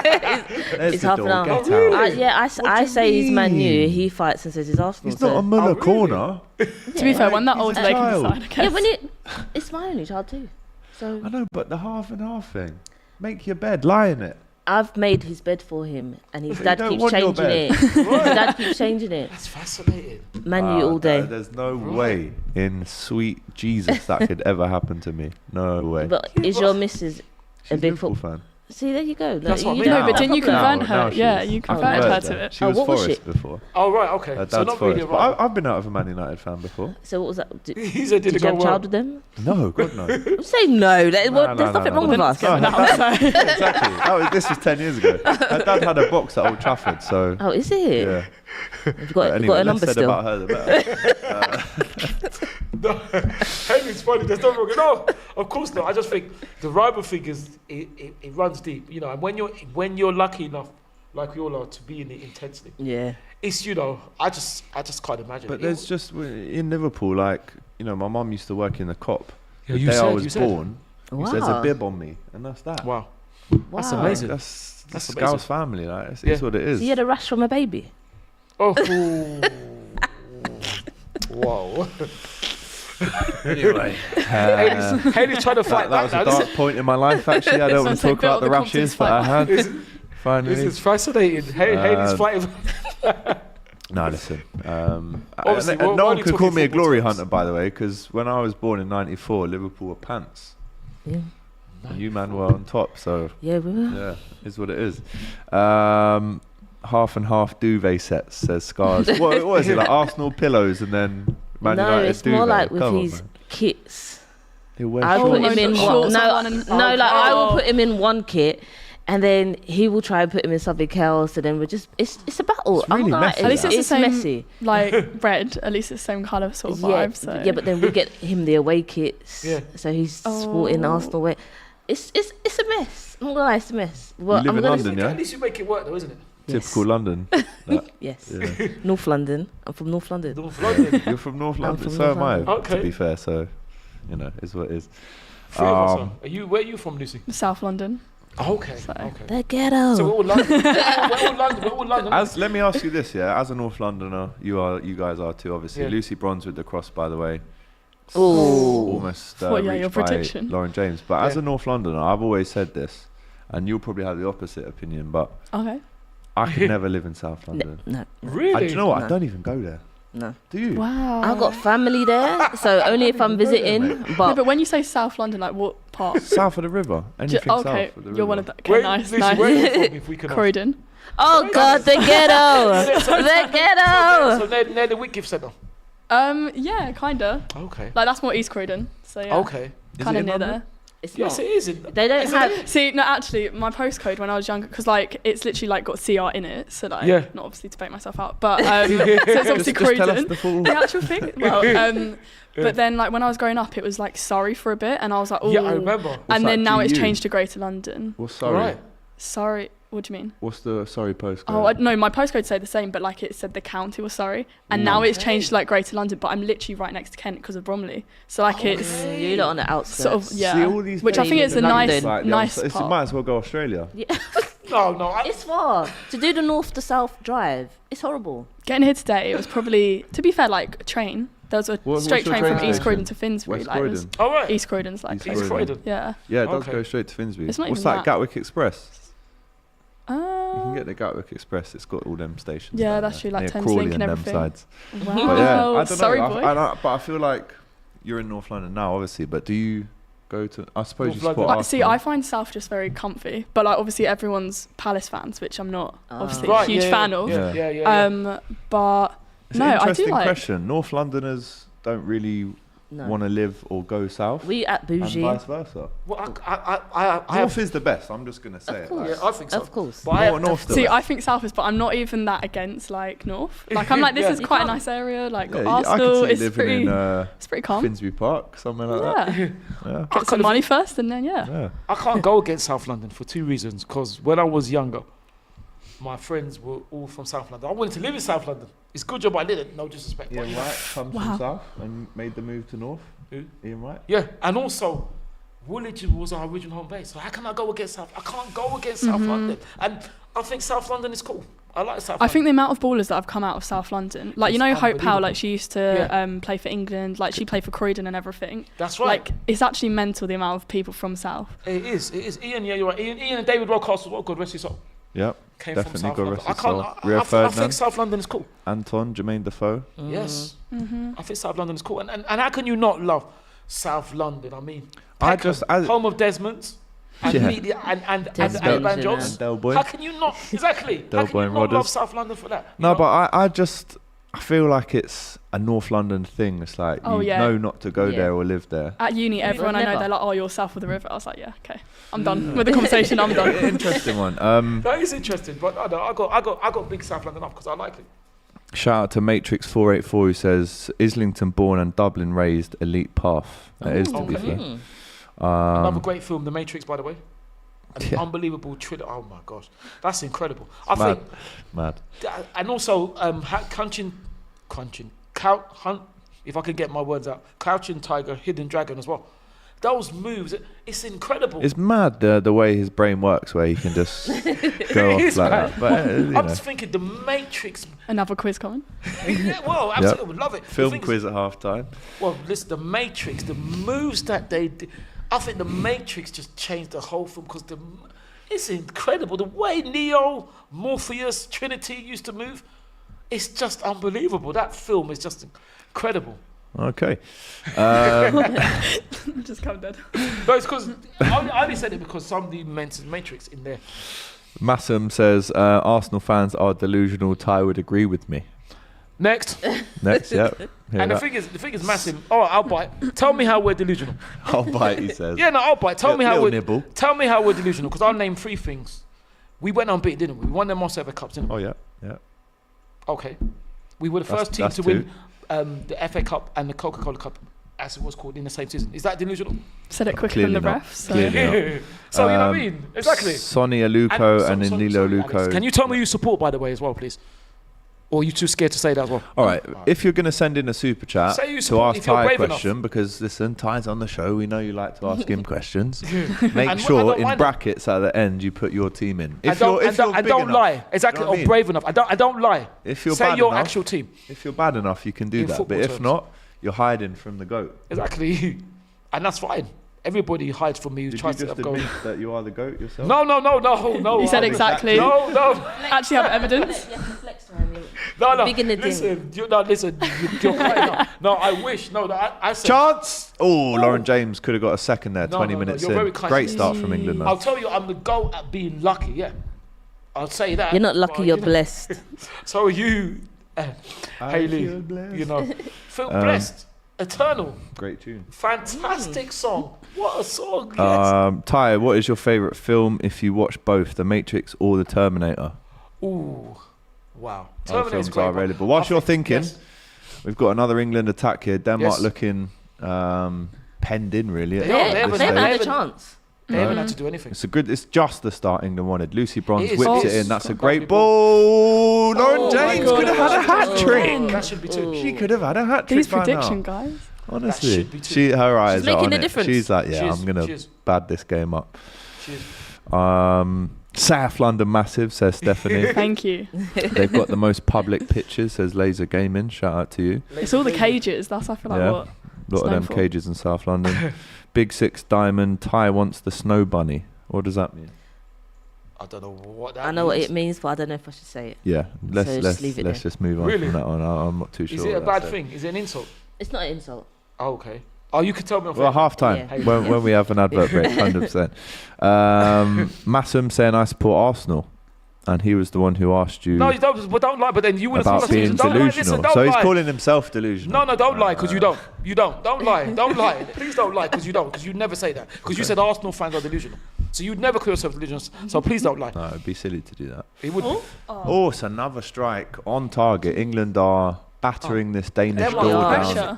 There's It's the half door. an hour. Get Oh, really? out. Yeah, I do say you he's Man U. mean? He fights and says he's Arsenal. He's not a so. Muller Oh, really? corner. To be fair, when that He's a older, they can child. decide. I guess. Yeah, when it's my only child too. So I know, but the half and half thing. Make your bed, lie in it. I've made his bed for him, and his You dad don't keeps want your changing bed. it. His dad keeps changing it. That's fascinating. Man U all day. There's no way in sweet Jesus that could ever happen to me. No way. But is your missus She's a big Liverpool football? fan. See, there you go. That's what I you mean. don't No, have but didn't you that problem. convert Now her? she Yeah, is. you I converted her converted to her. it. She Oh, was what was Forest she? before. Oh right, okay. Her So dad's not Forest. really But right. I've been out of a Man United fan before. So what was that? Did, He said, did did it you go have a child well? with them? No, God no. I'm saying no. There's no, nothing no, wrong no. with us. No, Now, so. exactly. This was 10 years ago. Her dad had a box at Old Trafford, so Oh, is it? yeah. Have you got, But you anyway, got a less number said still? about her, the better. No, Henry's funny. There's no wrong. No, of course not. I just think the rival thing is it runs deep, you know. And when you're lucky enough, like we all are, to be in it intensely, Yeah. it's I just can't imagine. But it. there's just, in Liverpool, like, you know, my mum used to work in the COP. Yeah, The you day I said- was you said. born, Wow. there's a bib on me, and that's that. Wow, that's Wow. amazing. That's That's Scouse amazing. family, like, it's Yeah. what it is. So you had a rash from a baby? Oh, wow. Anyway, Haley's trying to fight that was a dark point in my life. Actually, I don't want to talk about the rashes that I had. Finally, this is fascinating. Haley's fighting. No, listen. Obviously, no one could call me a glory hunter, by the way, because when I was born in '94, Liverpool were pants. Yeah. And you man were on top, so Yeah, we were. yeah, is what it is. Half and half duvet sets, says Scars. what is it, like Arsenal pillows and then Man No, United it's duvet? more like with Come on, his man. kits. He'll wear I put him in shorts. one. Like I will put him in one kit, and then he will try and put him in something else, and then we're just it's a battle. It's really messy. At least it's the same, messy. like red. At least it's the same kind of sort of vibe. So. Yeah, but then we get him the away kits. Yeah. So he's sporting Arsenal away. It's a mess. I'm not gonna lie, it's a mess. Well, You live in London, yeah? At least you make it work, though, isn't it? Typical London. Yes. Yeah. North London. I'm from North London. North London. You're from North London, from so North am I. London. Okay. To be fair, so is what it is. Three of us are. Where are you from, Lucy? South London. Oh, okay. So- Okay. The ghetto. So we're all London. We're all London. Let me ask you this, yeah. As a North Londoner, you guys are too, obviously. Yeah. Lucy Bronze with the cross, by the way. Ooh. Almost What, yeah, reached your by prediction? Lauren James. But as Yeah. a North Londoner, I've always said this, and you'll probably have the opposite opinion, but Okay. I could never live in South London. No. Really? Do you know what? I No. don't even go there. No. Do you? Wow. I've got family there, so only if I'm visiting. No, But but when you say South London, like what part? South of the river. Anything Okay, south of the you're river. one of the. Okay, Where, nice, Lucy, nice. where are you from, if we can ask? Croydon. oh god, the ghetto, the ghetto. So near the Whitgift Centre. Yeah, kinda. Okay. Like that's more East Croydon. So yeah. Okay. Is Kind it of in near London? there. It's Yes, not. it is. They don't Isn't have. it? See, no, actually, my postcode when I was younger, because like it's literally like got CR in it, so like Yeah. not obviously to bait myself out, but so it's obviously Just tell us Croydon. the full. The actual thing. Well, but then like when I was growing up, it was like Surrey for a bit, and I was like, oh. Yeah, I remember. What's And then that, now it's GU? changed to Greater London. What's sorry? Right. Surrey. What do you mean? What's the sorry postcode? Oh no, my postcode say the same, but like it said the county was Surrey, and now it's changed to like Greater London. But I'm literally right next to Kent because of Bromley, so like it's You're not on the outskirts. sort of yeah. See all these Which I think places is a in nice, London, like, nice it part. might as well go Australia. No. It's far to do the north to south drive. It's horrible. Getting here today, it was probably, to be fair, like a train. There was a What's straight your train train from East station? Croydon to Finsbury. West like, it was- Croydon. All right. East Croydon's like East East Croydon. yeah. Yeah, it does Okay. go straight to Finsbury. It's not What's even that? that. Gatwick Express. You can Uh, get the Gatwick Express. It's got all them stations. Yeah, down that's there, true, like near Thames Crawley Link and them everything. sides. wow. But yeah, I don't Sorry, know. boy. But I feel like you're in North London now, obviously. But do you go to? I suppose North you support London. Like, see, Arsenal. I find South just very comfy, but like obviously everyone's Palace fans, which I'm not obviously Right, a huge yeah, fan of. Yeah. But It's no, an I do interesting like. question. North Londoners don't really No. want to live or go south, We at and bougie. vice versa. Well, I North have. is the best. I'm just gonna say Of it. course. Like, Yeah, I think so. Of course. But I North, North the See, best. I think South is, but I'm not even that against like North. Like I'm like, this Yeah. is You quite a can't- nice area. Like Yeah, got I could Arsenal, see it's living pretty, in it's pretty calm. Finsbury Park, somewhere like that. Yeah, Yeah. get some money first, and then yeah. Yeah. I can't go against South London for two reasons. Because when I was younger, my friends were all from South London. I wanted to live in South London. It's a good job I didn't. No disrespect. Ian but, Wright comes Wow. from South and made the move to North. Who? Ian Wright. Yeah, and also, Woolwich was our original home base. So how can I go against South? I can't go against South London. And I think South London is cool. I like South I London. think the amount of ballers that have come out of South London, like you It's know Hope Powell, unbelievable. like she used to Yeah. play for England, like she played for Croydon and everything. That's right. Like it's actually mental the amount of people from South. It is. Ian, yeah, you're right. Ian and David Rocastle, what good rest his soul. Yep. Came Definitely from South got London. rest I his soul. can't. Rio I think Ferdinand. South London is cool. Anton, Jermaine Defoe. Yes. Mm-hmm. I think South London is cool. And how can you not love South London? I mean, I Peckham, just- as- home of Desmond's and Yeah. media and Desmond, Van yeah. Jones. And Del Boy. How can you not? Exactly. Del How can Boy you and not love Rodders. South London for that? No, You know? but I feel like it's a North London thing. It's like Oh, you yeah. know not to go Yeah. there or live there. At uni, everyone I know, never. they're like, oh, you're south of the river. I was like, yeah, okay, I'm done with the conversation. I'm done. Interesting one. That is interesting. But I got big South London up because I like it. Shout out to Matrix484 who says Islington born and Dublin raised, elite path. That is to be okay. fair. Another great film, The Matrix, by the way. An Yeah. unbelievable thriller. Oh my gosh, that's incredible. I Mad. think, Mad. and also If I can get my words out, Crouching Tiger, Hidden Dragon as well. those moves, it's incredible. It's mad the way his brain works, where he can just go off like that. But, I'm just thinking the Matrix. Another quiz coming. Yeah, well, absolutely, would love it. Film quiz at halftime. Well, listen, the Matrix, the moves that they did, I think the Matrix just changed the whole film because it's incredible. The way Neo, Morpheus, Trinity used to move, it's just unbelievable. That film is just incredible. Okay. Just come dead. No, it's because I only said it because somebody mentioned Matrix in there. Massam says Arsenal fans are delusional. Ty would agree with me. Next. Yeah. And the thing is massive. Oh, I'll bite. Tell me how we're delusional. I'll bite, he says. Yeah, no, I'll bite. Tell me how we're delusional, because I'll name 3 things. We went unbeaten, didn't we? We won the most ever cups, didn't we? Oh yeah. Okay. We were the first team to win the FA Cup and the Coca-Cola Cup, as it was called, in the same season. Is that delusional? Said it quicker than the refs. So. So you know what I mean? Exactly. Sonny Aluko and Nilo Luko. Alex, can you tell me who you support, by the way, as well, please? Or are you too scared to say that as well? All right. If you're going to send in a super chat to ask Ty a question, because listen, Ty's on the show, we know you like to ask him questions. Make sure in brackets at the end you put your team in. If don't lie. Exactly. Or brave enough. I don't lie. If you're say your actual team. If you're bad enough, you can do that. But if not, you're hiding from the GOAT. Exactly. And that's fine. Everybody hides from me who tries to go. That you are the GOAT yourself? No. You said exactly. No. Actually have evidence. No. Listen. You're right. No, I wish. No, I said. Chance. Oh, Lauren James could have got a second there. 20 minutes in. Very kind. Great start from England. Though. I'll tell you, I'm the GOAT at being lucky. Yeah, I'll say that. You're not lucky. You're blessed. So you, Hayley, feel blessed. Eternal. Great tune. Fantastic song. What a song. Yes. Ty, what is your favourite film if you watch both, The Matrix or The Terminator? Ooh. Wow. Terminator's great. Are available. Whilst you're thinking, we've got another England attack here. Denmark looking penned in, really. They haven't had a chance. They haven't had to do anything. It's just the start England wanted. Lucy Bronze whips it in. That's a great ball. Lauren James could have had a hat trick. That should be 2. She could have had a hat trick. These prediction guys. Honestly, her eyes are on it. Difference. She's like, I'm gonna bad this game up. South London massive, says Stephanie. Thank you. They've got the most public pitches, says Laser Gaming. Shout out to you. It's all the cages. That's I feel like what. A lot of them cages in South London. Big 6 Diamond. Ty wants the snow bunny. What does that mean? I don't know what that means. I know what it means, but I don't know if I should say it. Yeah, let's just move on from that one. I'm not too sure. Is it a bad thing? Is it an insult? It's not an insult. Oh, okay. Oh, you could tell me. Well, half time when we have an advert break, 100%. Massam saying I support Arsenal, and he was the one who asked you. No, you don't. But don't lie. But then you would have about being delusional. So he's calling himself delusional. No, don't lie, because you don't. You don't. Don't lie. Don't lie. Please don't lie, because you don't. Because you never say that. Because you said Arsenal fans are delusional. So you'd never call yourself delusional. So please don't lie. No, it'd be silly to do that. It would. Oh, it's another strike on target. England are battering this Danish goal down.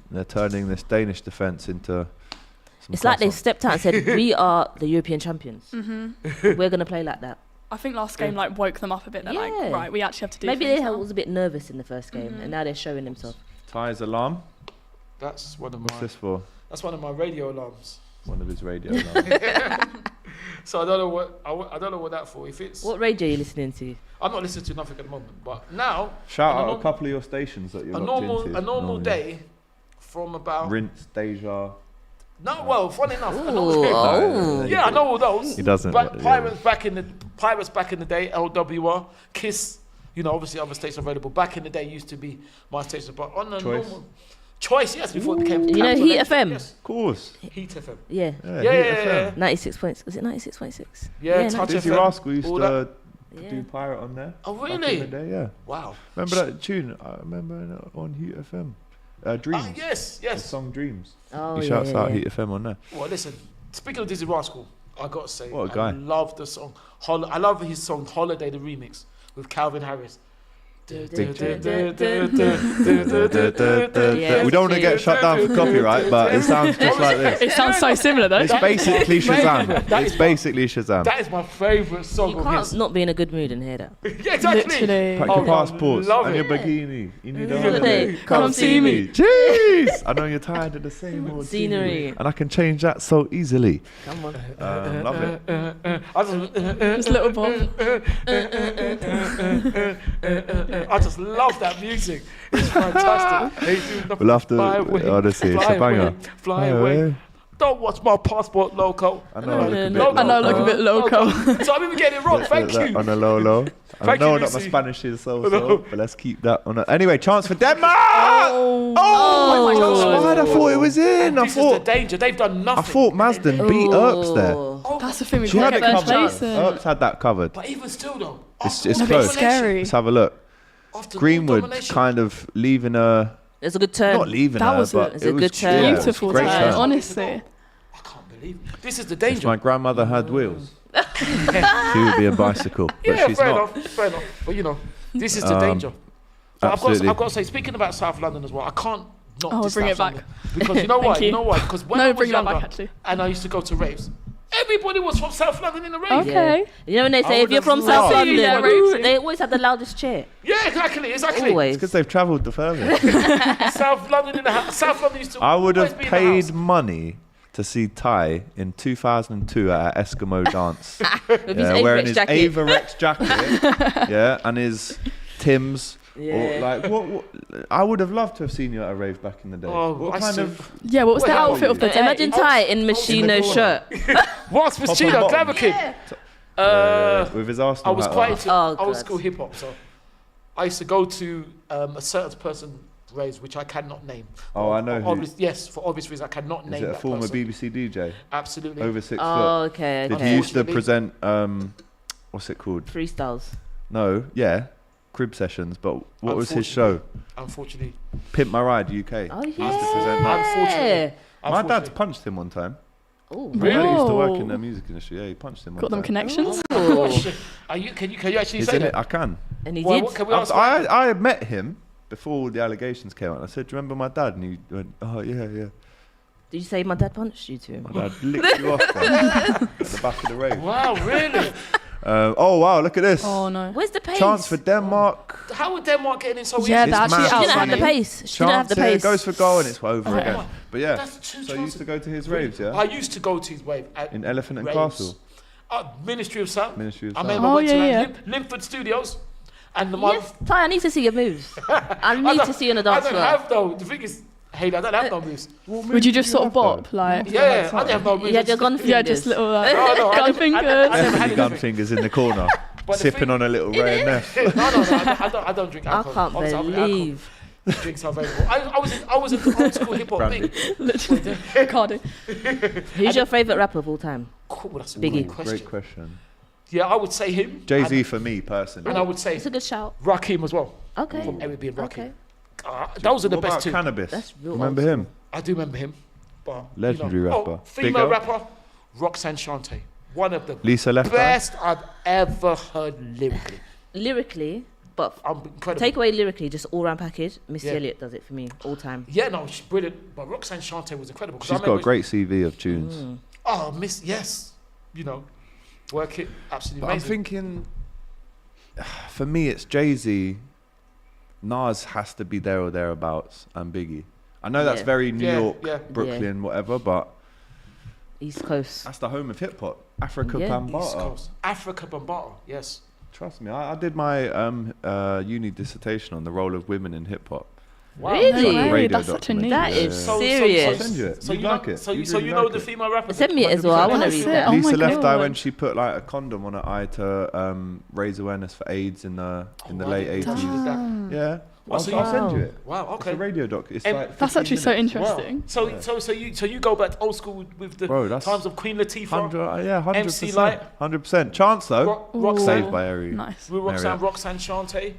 They're turning this Danish defence into. It's like they stepped out and said, "We are the European champions. We're going to play like that." I think last game woke them up a bit. They're like, right, we actually have to do. Maybe they was a bit nervous in the first game, and now they're showing themselves. Ty's alarm. That's one of my. What's this for? That's one of my radio alarms. One of his radio alarms. So I don't know what that's for. If it's what radio are you listening to? I'm not listening to nothing at the moment, but now shout out a couple of your stations that you're locked into. A normal day from about Rinse, Deja. No, well, funny enough. I know all those. He doesn't. Pirates back in the day, LWR, Kiss. Obviously other stations available. Back in the day used to be my station, but on the normal. Choice, yes, before it became. Heat FM? Yes. Of course. Heat FM. Yeah. Yeah. 96 points. Was it 96.6? Yeah, Touch Dizzy FM. Rascal used to do Pirate on there. Oh, really? Back in the day, yeah. Wow. Remember that tune? I remember on Heat FM. Dreams. Yes. The song Dreams. Oh, he shouts out Heat FM on there. Well, listen, speaking of Dizzy Rascal, I got to say, what a guy. I love the song. I love his song Holiday, the remix with Calvin Harris. We don't want to get shut down for copyright, but it sounds just like this. It sounds so similar though. It's basically Shazam. It's basically Shazam. That is my favourite song You of can't his. not be in a good mood and hear that. Yeah, exactly. Literally. Pack your passports love and it. your bikini. You need a Holiday. holiday. Come see me. Jeez! I know you're tired of the same old Scenery. and I can change that so easily. Come on. Love it. Just little Bob. I just love that music. It's fantastic. We'll have to, fly away, honestly, it's fly a banger. away, fly away. Don't watch my passport, loco. I know I look a bit loco. So I'm even getting it wrong. Thank you. On a low. I Thank know you, that my Lucy. Spanish is so, but let's keep that on. Anyway, chance for Denmark! Oh my God. I thought it was in. This is the danger. They've done nothing. I thought Masden beat Erps there. Oh, That's the thing we She had got it first covered. place. Erps had that covered. But even still, though, It's after all the close. domination, Scary. Let's have a look. after all Greenwood domination, kind of leaving her, It's a good turn. not leaving That her, was but It's it a was good turn. yeah, it was Beautiful great turn, turn. honestly. I can't believe it. This is the If danger. my grandmother had wheels, she would be a bicycle, but Yeah, she's fair not. enough, fair enough. But you know, this is the danger. But absolutely. I've got to say, speaking about South London as well, I can't not. Oh, diss bring South it back. London. Because you know why? Thank you. You know why? Because when I No, was bring that younger back actually. and I used to go to raves, everybody was from South London in the rave. Okay. You know when they I say if you're would've from South loved London, to. Yeah, ooh, right. they always have the loudest chair. Yeah, exactly. Always. Because they've travelled the furthest. South London in the house. South London used to. I would always have be in the house. paid money to see Ty in 2002 at an Eskimo dance. With his Wearing Averex his jacket. Averex jacket, yeah, and his Tim's. Yeah. Or like what? I would have loved to have seen you at a rave back in the day. Oh, what I kind see. of? Yeah, what was the Wait, outfit of the day? Imagine Ty in Machino shirt. What's Machino? bottom. Glamour Kid. With his I Arsenal was hat quite on. into Oh, old God. school hip hop, so I used to go to a certain person raves which I cannot name. Oh, I know who. Yes, for obvious reasons I cannot Is name it a that former person. BBC DJ? Absolutely. Over 6 Oh, foot. okay. Did okay. you used to Unfortunately. present? What's it called? Freestyles. No, yeah, crib sessions. But what was his show? Unfortunately. Pimp My Ride UK. Oh, He used to present yeah. that. Unfortunately. My dad's punched him one time. Oh, Really? He used to work Whoa. in the music industry. Yeah, he punched him. Got one them time. connections? Oh, shit. Can you actually He's say in it. that? I can. and he Well, did. what can we ask? what happened? I met him before all the allegations came out. I said, "Do you remember my dad?" And he went, "Oh yeah, yeah." Did you say my dad punched you too? My dad licked you off bro, at the back of the rave. Wow, really? Oh wow, look at this. Oh no. Where's the pace? Chance for Denmark. How would Denmark get in so Yeah, easy? that It's actually mad. She didn't have the outrunning. pace. She didn't have Chance the here pace. goes for goal and it's over again. my- But yeah, That's two so you used to go to his Really? raves, yeah? I used to go to his wave at In Elephant and raves. Castle. Ministry of Sound. Ministry of I Sound. remember Oh, went to yeah, Linford Studios, and the one. Yes, Ty, I need to see your moves. I need to see you on the dance I don't floor. have though. The thing is, hey, I don't have no moves. Would you just sort of bop? Like, Yeah, I don't have no moves. You had your gun fingers. yeah, just little like, No, I gun never- fingers. I never Definitely had gun anything. fingers in the corner, But the sipping thing- on a little Ray and Neff. No, I don't drink I alcohol. can't Obviously, I'm believe. Drinks are available. I was into old school hip hop. Brandy. Literally. Cardi. Who's your favourite rapper of all time? Cool, that's a Biggie. great question. Great question. Yeah, I would say him. Jay-Z for me personally. And I would say It's a good shout. Rakim as well. Okay. From Eric B and Rakim. Okay. Those are the What best about two. Cannabis? That's real Remember old him? I do remember him. But, Legendary rapper. Oh, Big female up. rapper, Roxanne Shante. One of the Lisa Left Eye? best I've ever heard lyrically. Lyrically, but Incredible. take away lyrically, just all round package. Missy Yeah. Elliott does it for me all time. Yeah, no, she's brilliant. But Roxanne Shante was incredible. 'cause I She's got a remember- great CV of tunes. Oh, yes. You know, work it. Absolutely But I'm amazing. thinking, for me, it's Jay-Z. Nas has to be there or thereabouts, and Biggie. I know that's Yeah. very New Yeah, York, yeah. Brooklyn, whatever, but East Coast. that's the home of hip hop. Africa Yeah. East Bambaataa. Coast. Africa Bambaataa, yes. Trust me, I did my uni dissertation on the role of women in hip hop. Wow. Really? No way, Radio that's such a documentary. neat. That Yeah. is So- serious. I'll send you it. So You'd you like know, it. so You'd you really know like the it. female rapper. Send me it as well. I want to That's read it. that. Oh my Lisa Left Eye God. when she put like a condom on her eye to raise awareness for AIDS in the late 80s. Yeah, Wow, so I'll you- send you it. Wow, It's a okay. radio doc. It's And like That's 15 actually so minutes. interesting. So you go back old school with the Bro, that's times of Queen Latifah, 100%. MC Light. 100%. Chance though, Roxanne, saved by Ari. Nice. Roxanne Shante.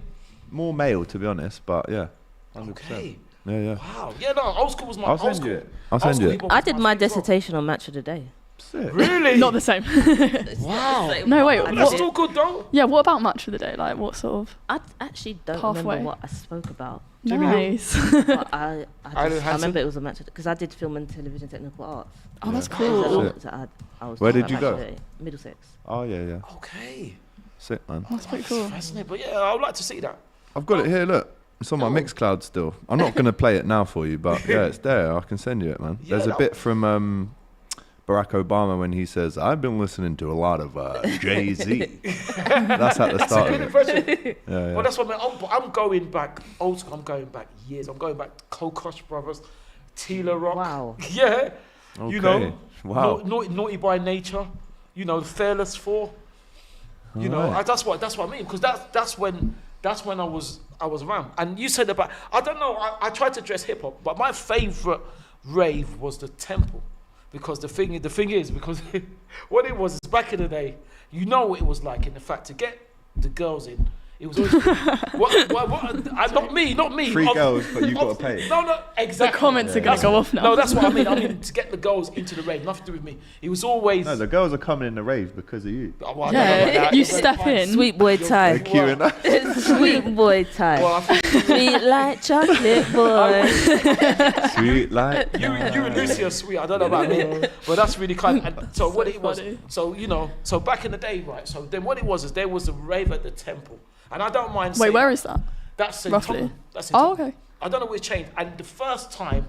More male to be honest, but yeah, 100%. Okay. Yeah, yeah. Wow. Yeah, no, old school was my I'll old send school. you it. I'll send you it. I did my dissertation on Match of the Day. Sick. Really? Not the same. Wow. No, wait. That's still good though. Yeah, what about match of the day? Like, what sort of? I actually don't Halfway. remember what I spoke about. Nice. But I remember it was a match because I did film and television technical arts. Oh, that's There's a cool. lot to add. Where did you go? Middlesex. Oh yeah. Okay. Sick, man. That's pretty cool. Fascinating. But yeah, I would like to see that. I've got it here. Look, it's on my Mixcloud still. I'm not gonna play it now for you, but yeah, it's there. I can send you it, man. Yeah, There's a bit from Barack Obama when he says, "I've been listening to a lot of Jay-Z." That's at the start. That's a good impression. Yeah. Well, that's what I mean. I'm going back old school. I'm going back years. I'm going back to Kokosch Brothers, Tila Rock. Wow. Yeah. Okay. You know. Wow. Naughty by Nature. You know, Fearless 4. You know, Right. that's what I mean. Because that's when I was around. And you said about, I don't know. I tried to dress hip hop, but my favorite rave was the Temple. Because the thing is, because what it was is back in the day, you know what it was like. In the fact, to get the girls in, it was always not me. Free girls, but you got to pay. No, exactly. The comments are going to go off now. No, that's what I mean. I mean, to get the girls into the rave, nothing to do with me. It was always. No, the girls are coming in the rave because of you. Oh, well, I don't know about Yeah, that. you step in. Sweet boy They're time. queuing up. Sweet boy time. Well, I think Sweet like chocolate boy. Sweet like. you and Lucy are sweet. I don't know about me, but that's really kind. And so what it was. funny. So you know. So back in the day, right? So then what it was is there was a rave at the Temple, and I don't mind. Wait, saying where is that? That's in roughly? Tottenham. That's in Oh, Tottenham. okay. I don't know where it's changed. And the first time,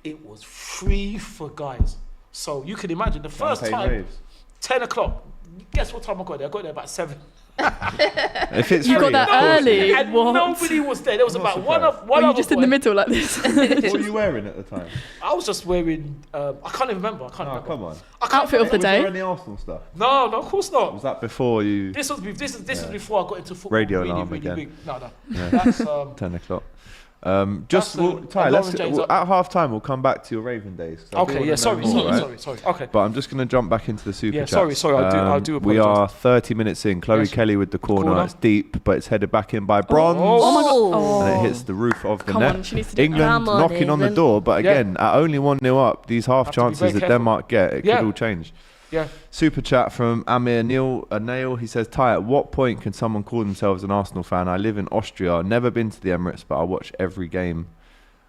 it was free for guys. So you can imagine the first Champagne time, raves. 10 o'clock. Guess what time I got there? I got there about 7. If it's You free, got that of course. early. And What? nobody was there. There was about one Were you other just in boy. the middle like this? What were you wearing at the time? I was just wearing. I can't even remember. I can't Oh, remember. come on. I can't Outfit of the Was there day. any Arsenal stuff? No, of course not. Was that before you? This was before I got into football. Radio really, alarm really again. big. No. Yeah. That's 10 o'clock. That's Just Ty, Lauren James at half time we'll come back to your Raven days. 'Cause I do okay. wanna Yeah. know Sorry. more, right? Sorry. Okay. But I'm just going to jump back into the super Yeah, chat. sorry, I do We apologise. are 30 minutes in. Chloe Yes. Kelly with the corner. Corner. It's deep, but it's headed back in by Bronze. Oh my God. Oh. And it hits the roof of the Come net. on, she needs to do England Come on, knocking on the England. door, but Yeah. again, at only 1-0 up, these half Have to be chances very that careful. Denmark get, it Yeah. could all change. Yeah. Super chat from Amir Nail. He says, Ty, at what point can someone call themselves an Arsenal fan? I live in Austria, never been to the Emirates, but I watch every game.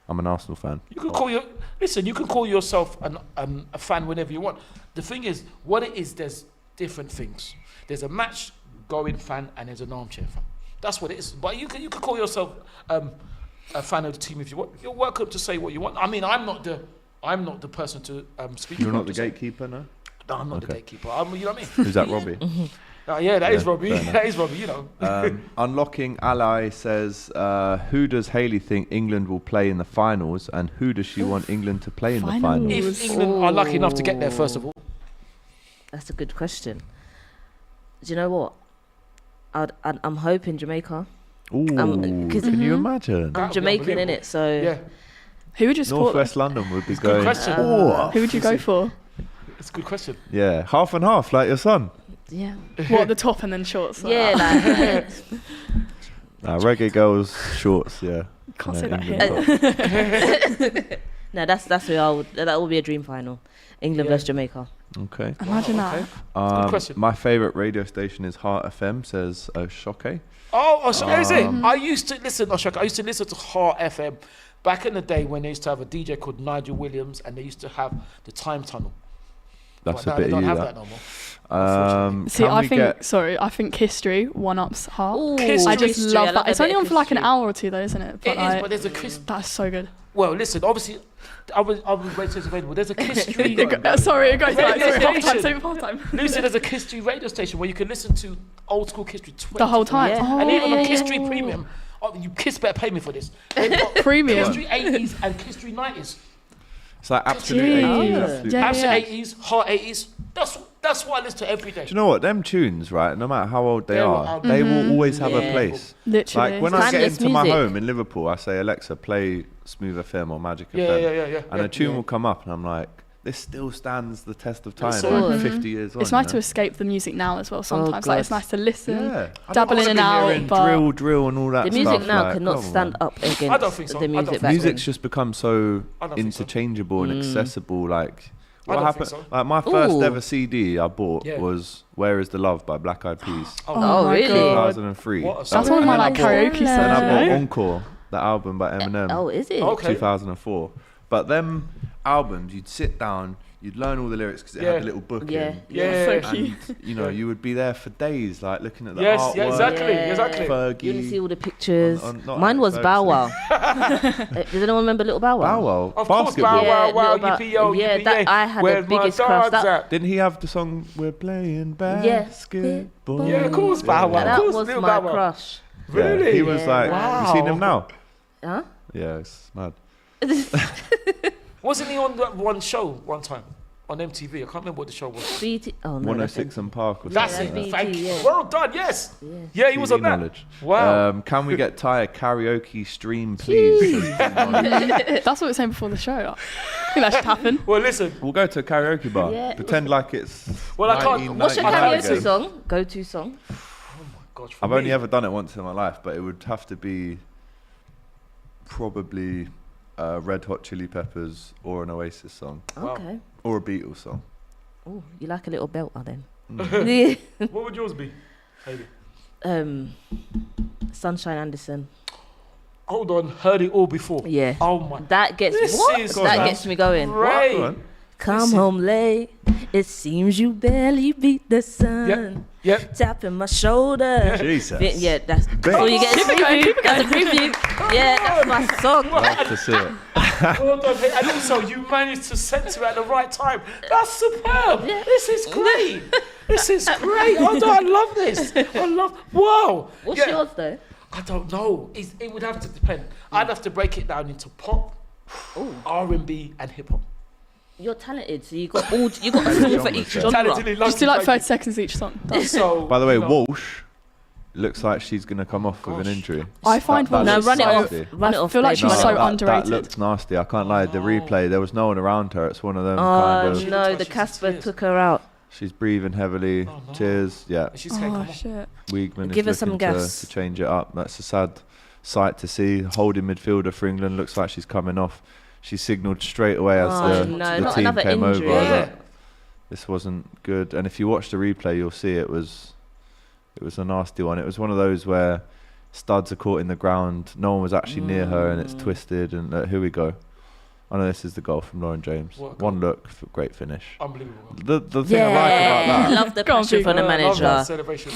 I'm an Arsenal fan. You can call you can call yourself a fan whenever you want. The thing is, what it is, there's different things. There's a match going fan and there's an armchair fan. That's what it is. But you can call yourself a fan of the team if you want. You're welcome to say what you want. I mean, I'm not the person to speak. You're not the to say- gatekeeper, no? No, I'm not the Okay. gatekeeper. You know what I mean? Who's that, Robbie? Yeah, that is Yeah, Robbie. fair enough. That is Robbie. You know. Unlocking Ally says, who does Hayley think England will play in the finals, and who does she want England to play in the Finals. finals? If England are lucky enough to get there, first of all. That's a good question. Do you know what? I'm hoping Jamaica. Ooh, 'cause- can you imagine? That'd I'm be Jamaican in unbelievable. it, so Yeah, Who would you support? Northwest London would be good going. question. Who would you go for? it's a good question. Yeah, half and half, like your son. yeah, What, the top and then shorts? yeah, like Reggae girls, shorts, yeah. Can't No, say that England here. top. no, that's who I would. That would be a dream final. England Yeah. versus Jamaica. Okay. Imagine Okay. that. Good question. My favourite radio station is Heart FM, says Oshoke. Oh, is it? I used to listen, Oshaka. I used to listen to Heart FM back in the day when they used to have a DJ called Nigel Williams, and they used to have the Time Tunnel. That's But a now bit they of don't you, have that. that no more. See, Can I we think, get- I think history one-ups Heart. Ooh, History. I just history, love I that. It's a only bit on of for like an history. hour or two though, isn't it? It is, like, but there's a Chris. that's so good. Well, listen, obviously, I was waiting to available. There's a history. Sorry, it goes back. Radio Sorry, half time, station. save half time. Lucy, there's a history radio station where you can listen to old school history 20 The whole time. Yeah. Oh, And even on yeah. History Premium, you kids better pay me for this. They've got Premium. History 80s and History 90s. It's like absolute Jeez. 80s. Oh. Absolute. Yeah. Absolute 80s, Heart 80s. That's what I listen to every day. Do you know what? Them tunes, right, no matter how old they They're are, out- they will always have Yeah. a place. Literally. Like when I get Timeless into my music. home in Liverpool, I say, Alexa, play Smooth FM or Magic Yeah, FM. yeah. And a tune will come up and I'm like, this still stands the test of time, Yes, like it 50 years on. It's nice you to know? escape the music now as well. Sometimes, like it's God. nice to listen, Yeah. I dabble don't in and wanna be out. hearing But drill and all that The stuff. music now like, cannot come stand on. up against I don't think so. the I don't music think back Music's then. just become so I don't think so. interchangeable and accessible. Like What happened? So. Like my first Ooh. ever CD I bought was "Where Is the Love" by Black Eyed Peas. Oh, my really? God. 2003. That's one of my like karaoke Then I bought songs. Encore, the album by Eminem. Oh, is it? Okay. 2004. But them albums, you'd sit down, you'd learn all the lyrics because it had a little book in. Yeah. So And cute. you know, you would be there for days, like looking at the Yes, artwork. yeah, exactly. Fergie. You want to see all the pictures. Not Mine was Ferguson. Bow Wow. Does anyone remember Little Bow Wow? Bow Wow. Of course, Basketball. Bow Wow, Little yippee-yo, yeah, yippee-yay. that I had Where's the biggest my crush. dogs That, at? Didn't he have the song "We're Playing Basketball"? Yeah, of course, Bow Wow. that Of course, was Little my Bow Wow. crush. Really? He was like, Yeah. you seen him now? Huh? Yeah, it's mad. Wasn't he on that one show one time on MTV? I can't remember what the show was. BT. Oh, no. 106 and Park or That's something it. like BT, Thank you. yeah. Well done. Yes. Yeah. Yeah, he was on that. knowledge. Wow. Can we get Ty a karaoke stream, please? That's what we were saying before the show. I think that should happen. Well, listen. We'll go to a karaoke bar. Yeah. Pretend like it's. Well, I can't- What's your 1999 karaoke again. song? Go-to song? Gosh, for I've only me- ever done it once in my life, but it would have to be probably Red Hot Chili Peppers or an Oasis song Wow. Okay. or a Beatles song. Oh, you like a little belter then? What would yours be, Hayley? Sunshine Anderson. Hold on, heard it all before. Yeah. Oh my. That gets This is that gets me going. Great. Go on. Come Listen. home late. It seems you barely beat the sun. Yep. Tapping my shoulder. Jesus. Yeah, that's all you get. Keep it going, keep it That's a preview. Yeah, that's my song. Love to see it. Well done, hey. And also, you managed to censor at the right time. That's superb. Yeah. This is great. This is great. I love this. I love. Wow. What's Yeah. yours though? I don't know. It would have to depend. I'd have to break it down into pop, R&B, and hip hop. You're talented, so you got a song for each genre. Talented, Just do like 30 seconds each song. Done. So, By the way, you know, Walsh looks like she's going to come off with an injury. I find That No, Walsh looks run it off. nasty. Run it I off. feel like babe. she's so that underrated. looked nasty. I can't lie. The replay, there was no one around her. It's one of them kind Oh of. no, like the she's Casper tears. took her out. She's breathing heavily. Oh, no. Tears. Yeah. she's saying, Oh come on. shit. Wiegman Give her is some looking gas. to change it up. That's a sad sight to see. Holding midfielder for England looks like she's coming off. She signalled straight away as Oh, the no, not team another came injury. over. Yeah. that this wasn't good. And if you watch the replay, you'll see it was a nasty one. It was one of those where studs are caught in the ground. No one was actually near her, and it's twisted. And here we go. I know this is the goal from Lauren James. What a goal. One look, great finish. Unbelievable. The thing I like about that. Love the Go on, passion Vigo. for the I love that manager. celebration.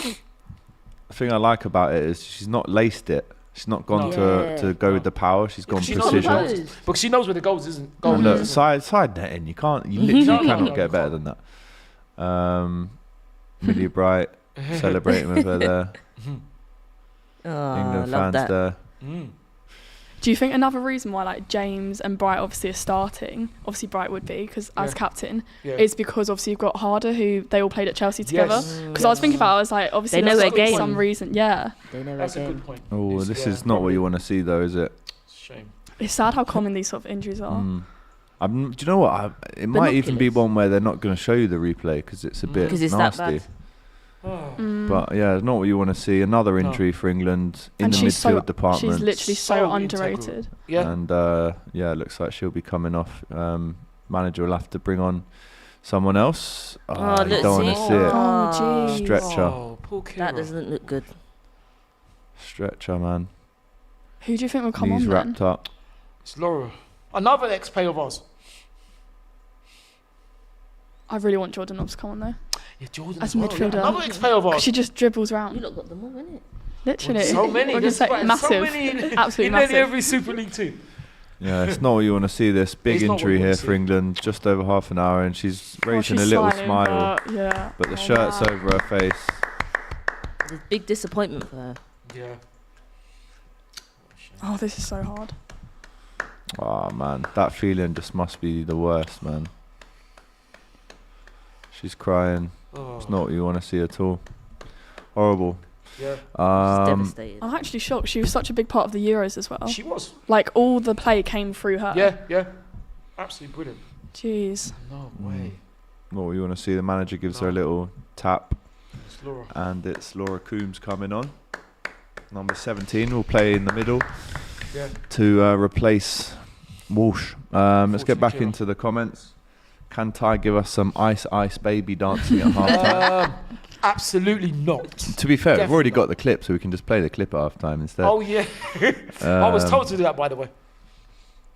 The thing I like about it is she's not laced it. She's not gone No. to go with the power. She's gone She knows precision. the goals. Because she knows where the goals isn't. And Goals look, isn't. side netting. You can't. You literally No, cannot no, get you better can't. than that. Millie Bright celebrating with her there. Oh, England love fans that. there. Mm. Do you think another reason why like James and Bright obviously are starting, obviously Bright would be because as Yeah. captain, Yeah. is because obviously you've got Harder who they all played at Chelsea together. Yes. Because I was thinking about it, I was like obviously They know there's their game. some reason. Yeah, They know That's a their good game. point. Oh, It's- this yeah, is not what probably. you want to see, though, is it? Shame. it's sad how common these sort of injuries are. Do you know what? It might even be Binoculars. one where they're not going to show you the replay because it's a bit 'Cause it's that nasty. bad. Oh. But yeah, it's not what you want to see. Another injury for England in And the she's midfield so department. she's literally so So underrated. Yeah. And yeah, it looks like she'll be coming off. Manager will have to bring on someone else. Oh, You look, don't want see? to see it. Oh, jeez. Stretcher. Oh, poor Kiera. That doesn't look good. Stretcher, man. Who do you think will come Knees on then? wrapped up. It's Laura. Another ex-player of ours. I really want Jordan Nobbs to come on though. Yeah, Jordan As as well. midfielder. Yeah. Another ex-player of 'Cause ours. she just dribbles You around. lot got them all, innit? Literally. So many. We're There's gonna say so massive. many in, Absolutely in massive. nearly every Super League team. Yeah, it's not what you want to see. This big It's not what injury you wanna here see. for England. Just over half an hour, and she's Oh, raising she's a little smiling, smile, but yeah. but the Oh, shirt's wow. over her face. It's a big disappointment for her. Yeah. Oh, this is so hard. Oh man, that feeling just must be the worst, man. She's crying. Oh. It's not what you want to see at all. Horrible. Yeah. She's devastated. I'm actually shocked. She was such a big part of the Euros as well. She was. Like all the play came through her. Yeah, yeah. Absolutely brilliant. Jeez. No way. Not what you want to see. The manager gives her a No. little tap, It's Laura. and it's Laura Coombs coming on. Number 17 will play in the middle Yeah. to replace Walsh. Let's get back Unfortunately, into the comments. Can Ty give us some Ice Ice Baby dancing at halftime? Absolutely not. To be fair, we've already got the clip, so we can just play the clip at halftime instead. Oh yeah, I was told to do that, by the way.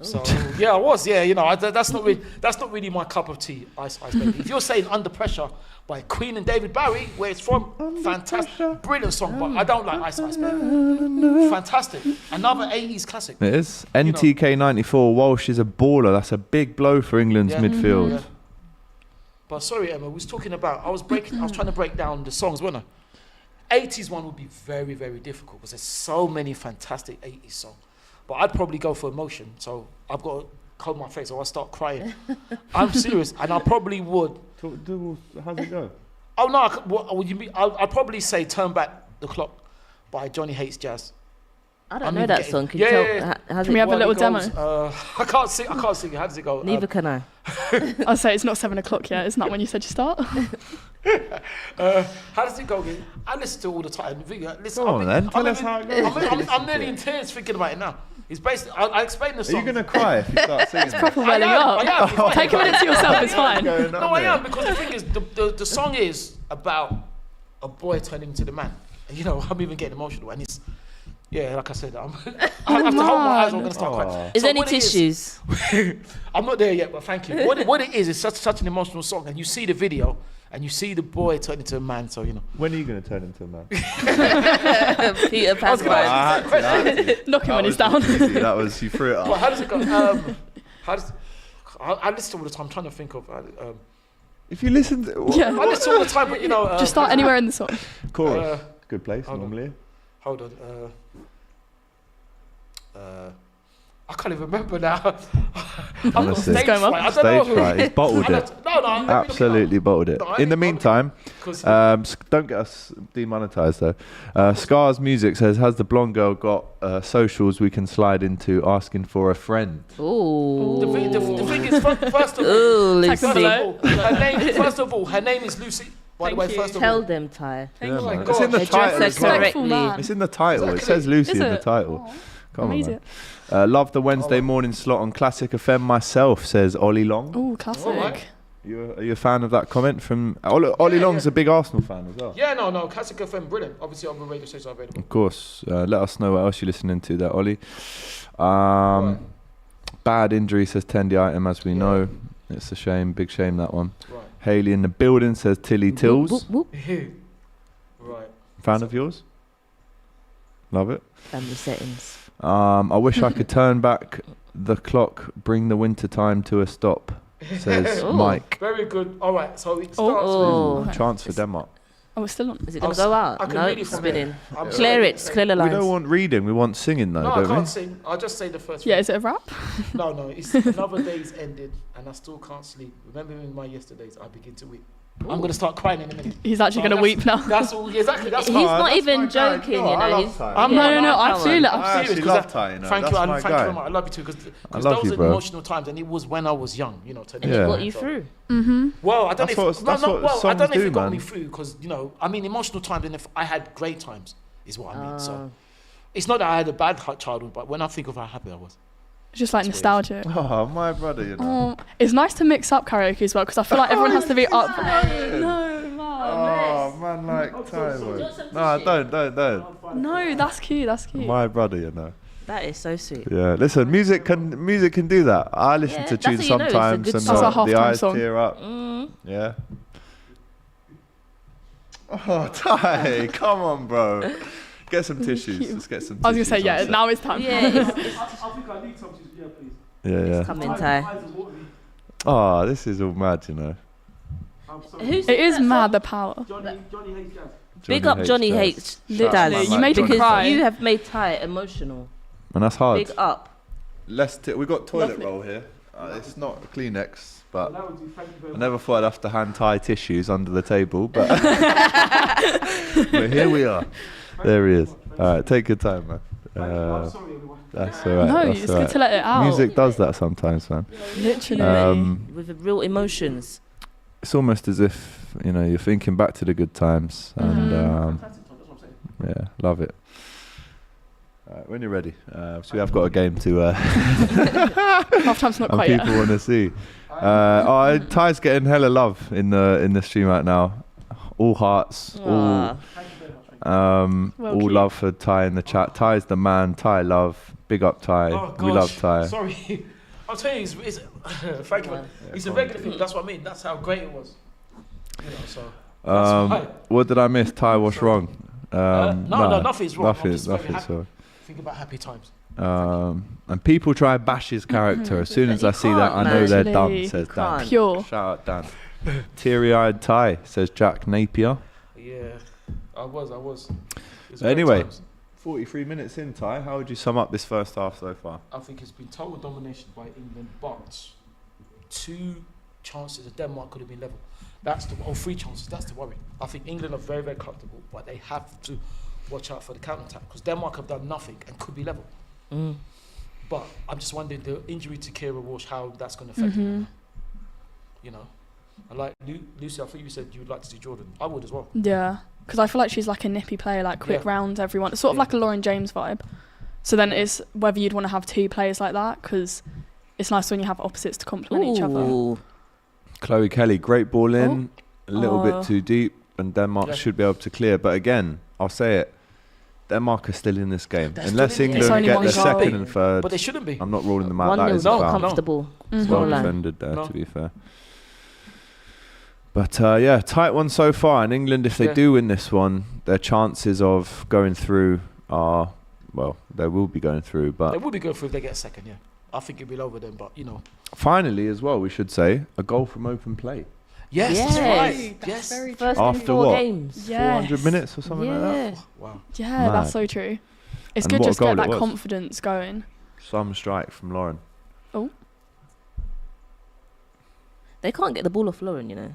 So yeah, I was. Yeah, you know, that's not really my cup of tea. Ice Ice Baby. If you're saying Under Pressure by Queen and David Bowie, where it's from, fantastic, brilliant song. But I don't like Ice Ice Baby. Fantastic, another 80s classic. It is. NTK94 Walsh is a baller. That's a big blow for England's midfield. Yeah. But sorry, Emma, we was talking about. I was trying to break down the songs, wasn't I? 80s one would be very, very difficult because there's so many fantastic 80s songs. But I'd probably go for Emotion. So I've got to cover my face or I start crying. I'm serious, and I probably would. How's it go? Oh no! What would you mean? I'd probably say "Turn Back the Clock" by Johnny Hates Jazz. I don't know that song. Can you tell? Can we have a little demo? I can't sing. How does it go? Neither can I. I'll say it's not 7 o'clock yet. Isn't that when you said you start? How does it go again? I listen to it all the time. Listen, Go on then. Tell us how it goes. I'm nearly in tears thinking about it now. It's basically. I'll explain the song. Are you going to cry if you start singing? It's proper welling up. I am. Take a minute to yourself. It's fine. No, I am, because the thing is, the song is about a boy turning into the man. You know, I'm even getting emotional, and it's. Yeah, like I said, I have to hold my eyes. I'm going to start crying. Is there any tissues? I'm not there yet, but thank you. What it is, it's such an emotional song, and you see the video, and you see the boy turn into a man. So you know. When are you going to turn into a man? Peter Pascal. Knock him when he's down. That was you threw it up. Well, how does it go? I listen all the time. I'm trying to think of. If you listen, I listen all the time, but you know. Just start anywhere in the song. Chorus. Good place normally. Hold on. I can't even remember now. Honestly, stage fright. He's bottled it. No, absolutely bottled it. In the meantime, don't get us demonetized though. Scar's Music says, has the blonde girl got socials we can slide into asking for a friend? Ooh. The thing is, first of all, her name is Lucy. By the way, first of all, tell them, Ty. It's in the title. It's in the title. It says Lucy in the title. Come on, man. Love the Wednesday morning slot on Classic FM myself, says Ollie Long. Oh, classic. Are you a fan of that comment from Ollie Long's a big Arsenal fan as well. Yeah, no, Classic FM, brilliant. Obviously, on the radio stations available. Of course. Let us know what else you're listening to there, Ollie. Bad injury, says Tendi Item, as we know. It's a shame, big shame, that one. Right. Haley in the building, says Tilly Tills. Right. Fan of yours? Love it. Family settings. I wish I could turn back the clock, bring the winter time to a stop, says Mike. Very good. All right, so it starts with... Chance for Denmark. Oh, we're still on. Is it going to go out? I can read it from spinning. Clear the lines. We don't want reading, we want singing though, don't we? No, I can't sing. I'll just say the first Yeah, is it a rap? No, it's another day's ended and I still can't sleep. Remembering my yesterdays, I begin to weep. Ooh. I'm going to start crying in a minute. He's actually going to weep now. That's all. Exactly. That's He's not even joking, you know. No, I feel it. I'm serious. Love Ty, you know. Thank you very much. I love you too, because those are emotional times, and it was when I was young, you know. And it got you through. Well, I don't know if it got me through, because you know, I mean, emotional times, and if I had great times, is what I mean. So it's not that I had a bad childhood, but when I think of how happy I was. It's just like nostalgia. Oh, my brother, you know. It's nice to mix up karaoke as well, because I feel like everyone has to be up. Oh, man, like Ty. No, don't. No, that's cute. My brother, you know. That is so sweet. Yeah, listen, music can do that. I listen to tunes sometimes and the eyes tear up. Yeah. Oh, Ty, come on, bro. Get some tissues. Let's get some tissues. I was going to say, now it's time. I think I need some tissues, please. Yeah. Come in, Ty. Oh, this is all mad, you know. It is mad, the power. Johnny hates jazz. Big up Johnny hates jazz. You made him cry. You have made Ty emotional. And that's hard. Big up. We've got toilet roll here. It's not a Kleenex, but I never thought I'd have to hand tie tissues under the table, but here we are. There he is. All right, take your time, man. That's all right. No, it's good to let it out. Music does that sometimes, man. Literally. With real emotions. It's almost as if, you know, you're thinking back to the good times, and yeah, love it. When you're ready, so we have got a game to half time's not quite people want to see. Ty's getting hella love in the stream right now. All hearts, all cute. love for Ty in the chat. Ty's the man. Ty love. Big up Ty. Oh, we love Ty. Sorry. I'll tell you, it's thank you. It's a regular thing. That's what I mean. That's how great it was. You know, so. What did I miss? Ty, what's wrong? No, nothing's wrong. Nothing's so. Think about happy times. And people try to bash his character. As soon as I see that, I know they're done, says Dan. Pure. Shout out Dan. Teary-eyed Ty, says Jack Napier. Yeah, I was. Anyway, 43 minutes in, Ty. How would you sum up this first half so far? I think it's been total domination by England, but 2 chances of Denmark could have been level. 3 chances. That's the worry. I think England are very, very comfortable, but they have to watch out for the counter-attack because Denmark have done nothing and could be level. But I'm just wondering the injury to Kiera Walsh, how that's going to affect them. You know, I like Lucy. I think you said you would like to see Jordan. I would as well. Yeah, because I feel like she's like a nippy player, like quick rounds everyone. It's sort of like a Lauren James vibe. So then it's whether you'd want to have 2 players like that because it's nice when you have opposites to complement each other. Chloe Kelly, great ball in, a little bit too deep, and Denmark should be able to clear. But again, I'll say it, Denmark are still in this game. Unless England get their second and third. But they shouldn't be. I'm not ruling them out. 1-0 That is a foul. comfortable. Well defended there, to be fair. But tight one so far. And England, if they do win this one, their chances of going through are, well, they will be going through. But they will be going through if they get second, I think it'll be over them, but, you know. Finally, as well, we should say, a goal from open play. Yes, that's right. Yes. Very true. First After in 4 what? games. 400 minutes or something like that? Wow. Yeah, Mad. that's so true. It's And good what a just to goal get it that was. confidence going. Some strike from Lauren. They can't get the ball off Lauren, you know.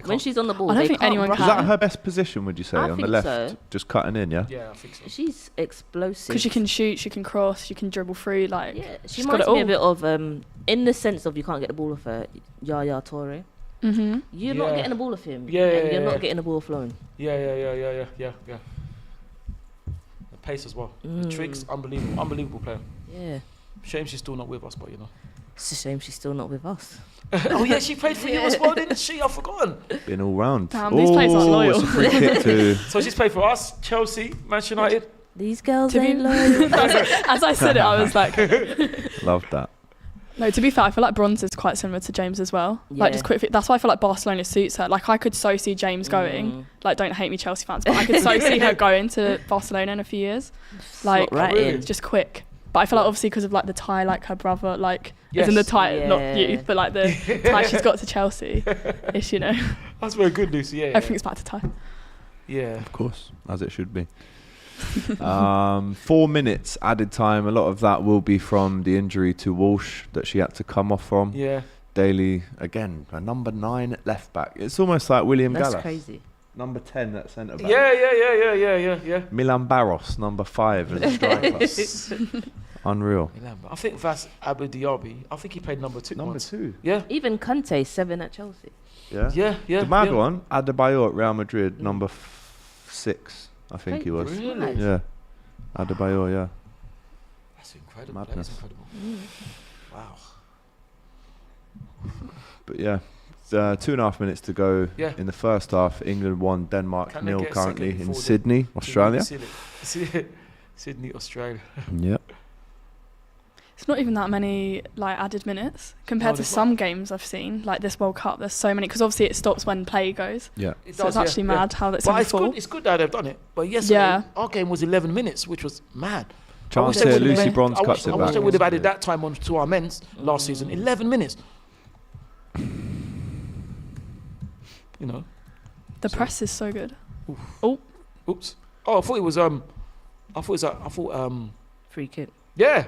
When she's on the ball, I don't they think can't anyone rush Is can. that her best position, would you say, I on the think left? so. Just cutting in, yeah? Yeah, I think so. She's explosive. Because she can shoot, she can cross, she can dribble through. Like, Yeah, she she's got it reminds me all. a bit of, in the sense of you can't get the ball off her, Yaya Toure. Mm-hmm. You're not getting the ball off him. Yeah, and you're yeah. not getting the ball off Lauren. Yeah. The pace as well. The tricks, unbelievable player. Yeah. Shame she's still not with us, but you know. It's a shame she's still not with us. Oh yeah, she played for you as well, didn't she? I've forgotten. Been all round. Damn, these players aren't loyal. It's a free kick to... So she's played for us, Chelsea, Manchester United. These girls To be- ain't loyal. As I said it, I was like, Love that. no, to be fair, I feel like Bronze is quite similar to James as well. Like, just quick, that's why I feel like Barcelona suits her. Like, I could so see James going. Like, don't hate me, Chelsea fans, but I could so see her going to Barcelona in a few years. Like, right in. just quick. But I feel like obviously because of like the tie, like her brother, like is in the tie, not you, but like the tie she's got to Chelsea, ish, you know. That's very good, Lucy. Yeah. Everything's back to tie. Yeah. Of course, as it should be. 4 minutes added time. A lot of that will be from the injury to Walsh that she had to come off from. Yeah. Daly, again, a number 9 at left back. It's almost like William That's Gallas. crazy. Number 10 at centre back. Yeah. Milan Barros, number 5 as a striker. Unreal. I think Vas Abu Diaby. I think he played number 2. Number once. 2. Yeah. Even Conte, 7 at Chelsea. Yeah. Yeah. The mad one, Adebayor at Real Madrid, number 6, I think he was. Really? Yeah. Adebayor, yeah. That's incredible. Madness. That is incredible. Wow. But yeah, 2.5 minutes to go Yeah. in the first half. England 1, Denmark Can they 0 get currently second in before Sydney, Australia. Sydney, Australia. Yep. It's not even that many like added minutes compared to there's some games I've seen. Like this World Cup, there's so many because obviously it stops when play goes. Yeah. So it's actually mad how that's But in full. it's good that they've done it. But yesterday, our game was 11 minutes, which was mad. Chance I wish they here, would've Lucy made- Bronze I cuts wish it I wish back. they would have added that time on to our men's last season. 11 minutes. You know. The press is so good. Oops. Oh, I thought it was Free kick. yeah.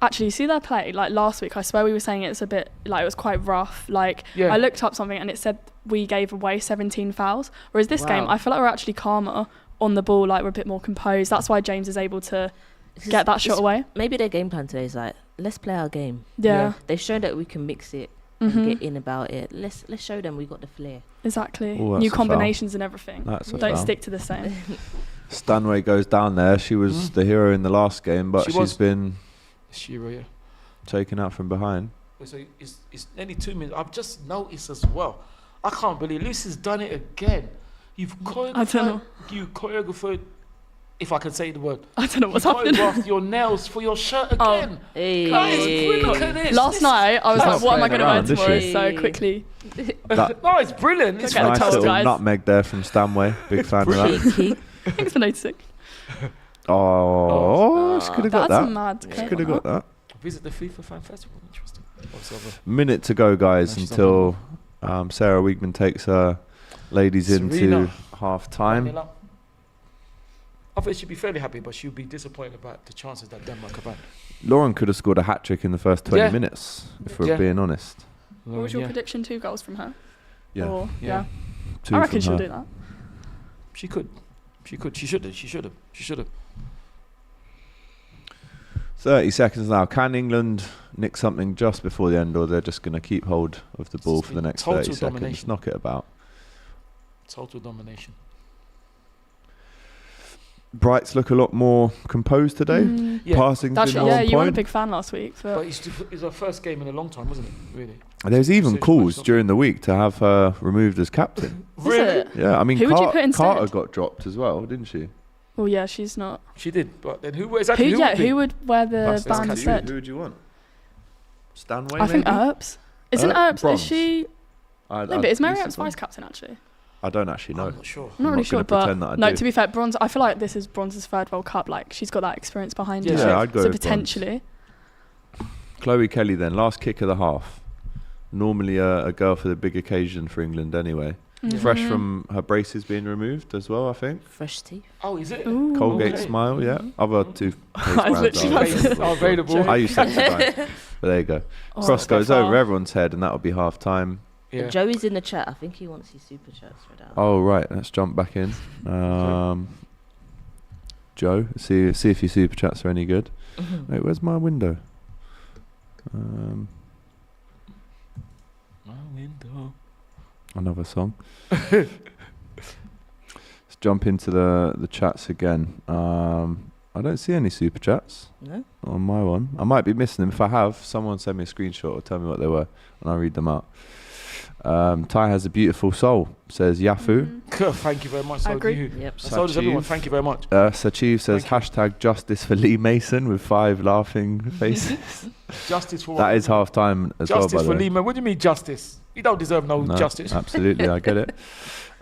Actually, you see their play like last week. I swear we were saying it's a bit like it was quite rough. Like Yeah. I looked up something and it said we gave away 17 fouls. Whereas this game, I feel like we're actually calmer on the ball. Like we're a bit more composed. That's why James is able to get that shot away. Maybe their game plan today is like, let's play our game. Yeah. They've shown that we can mix it and get in about it. Let's show them we got the flair. Exactly. Oh, that's New a foul. combinations and everything. That's a Don't foul. stick to the same. Stanway goes down there. She was the hero in the last game, but She she's was. been Shiro, yeah. taken out from behind. So it's nearly 2 minutes. I've just noticed as well. I can't believe Lucy's done it again. You've choreographed. If I can say the word. I don't know what's happening. Choreographed your nails for your shirt again. Hey. Guys, look at this. Last night, I was like, what am I going to wear around, is tomorrow? she? So quickly. No, it's brilliant. It's Okay. Nice Tell us, little guys. nutmeg there from Stanway. Big fan of that. Thanks for noticing. Oh, she could have got That's that. mad. She could have got that. Visit the FIFA Fan Festival. Interesting. Minute to go, guys, Nice until Sarah Wiegman takes her ladies into Serena. half time. I think she'd be fairly happy, but she'll be disappointed about the chances that Denmark have had. Lauren could have scored a hat trick in the first 20 Yeah. minutes, if we're Yeah. being honest. What was your prediction? 2 goals from her? Yeah. Or, Yeah. Two I reckon from she'll her. do that. She could. She should have. 30 seconds now. Can England nick something just before the end, or they're just going to keep hold of the ball It's for the been next total 30 seconds? domination. Knock it about. Total domination. Brights look a lot more composed today. Yeah. Passing's That's, been yeah, on you weren't a point. big fan last week. But But it's our first game in a long time, wasn't it? Really. There's even So she calls might during the week to have her removed as captain. Is it? Yeah, I mean, Who would you put instead? Carter got dropped as well, didn't she? Well, yeah, she's not. She did, but then who exactly? Who, Who would be? who would wear the That's band you. instead? Who would you want? Stanway, I think maybe? Earps. Isn't Earps? Bronze. Is she? No, No, but is Mary Earps vice captain actually? I don't actually know. I'm not sure. I'm not really not sure, gonna but pretend that I no. do. To be fair, Bronze. I feel like this is Bronze's third World Cup. Like she's got that experience behind Yeah, her. Yeah, I'd go so with potentially. Chloe Kelly then, last kick of the half. Normally a girl for the big occasion for England anyway. Mhm. Fresh from her braces being removed as well, I think. Fresh teeth. Oh, is it? Ooh. Colgate Okay. Smile, yeah. Other toothpaste I was brands literally are about to- available. Available. I use Sensodyne, but there you go. Oh, Cross goes so far. over everyone's head, and that'll be half time. Yeah. Joey's in the chat. I think he wants his super chats read out. Oh right, let's jump back in. Joe, see if your super chats are any good. Wait, where's my window? My window. Another song. Let's jump into the chats again. I don't see any super chats No? on my one. I might be missing them. If I have, someone send me a screenshot or tell me what they were, and I'll read them out. Ty has a beautiful soul, says Yafu. Thank you very much. So I do agree. you. Yep. So does everyone. Thank you very much. Sachiv says Thank hashtag justice for Lee Mason with 5 laughing faces. Justice for That what? is half time as Justice well, by for the way. Lehman. What do you mean justice? You don't deserve no justice. Absolutely, I get it.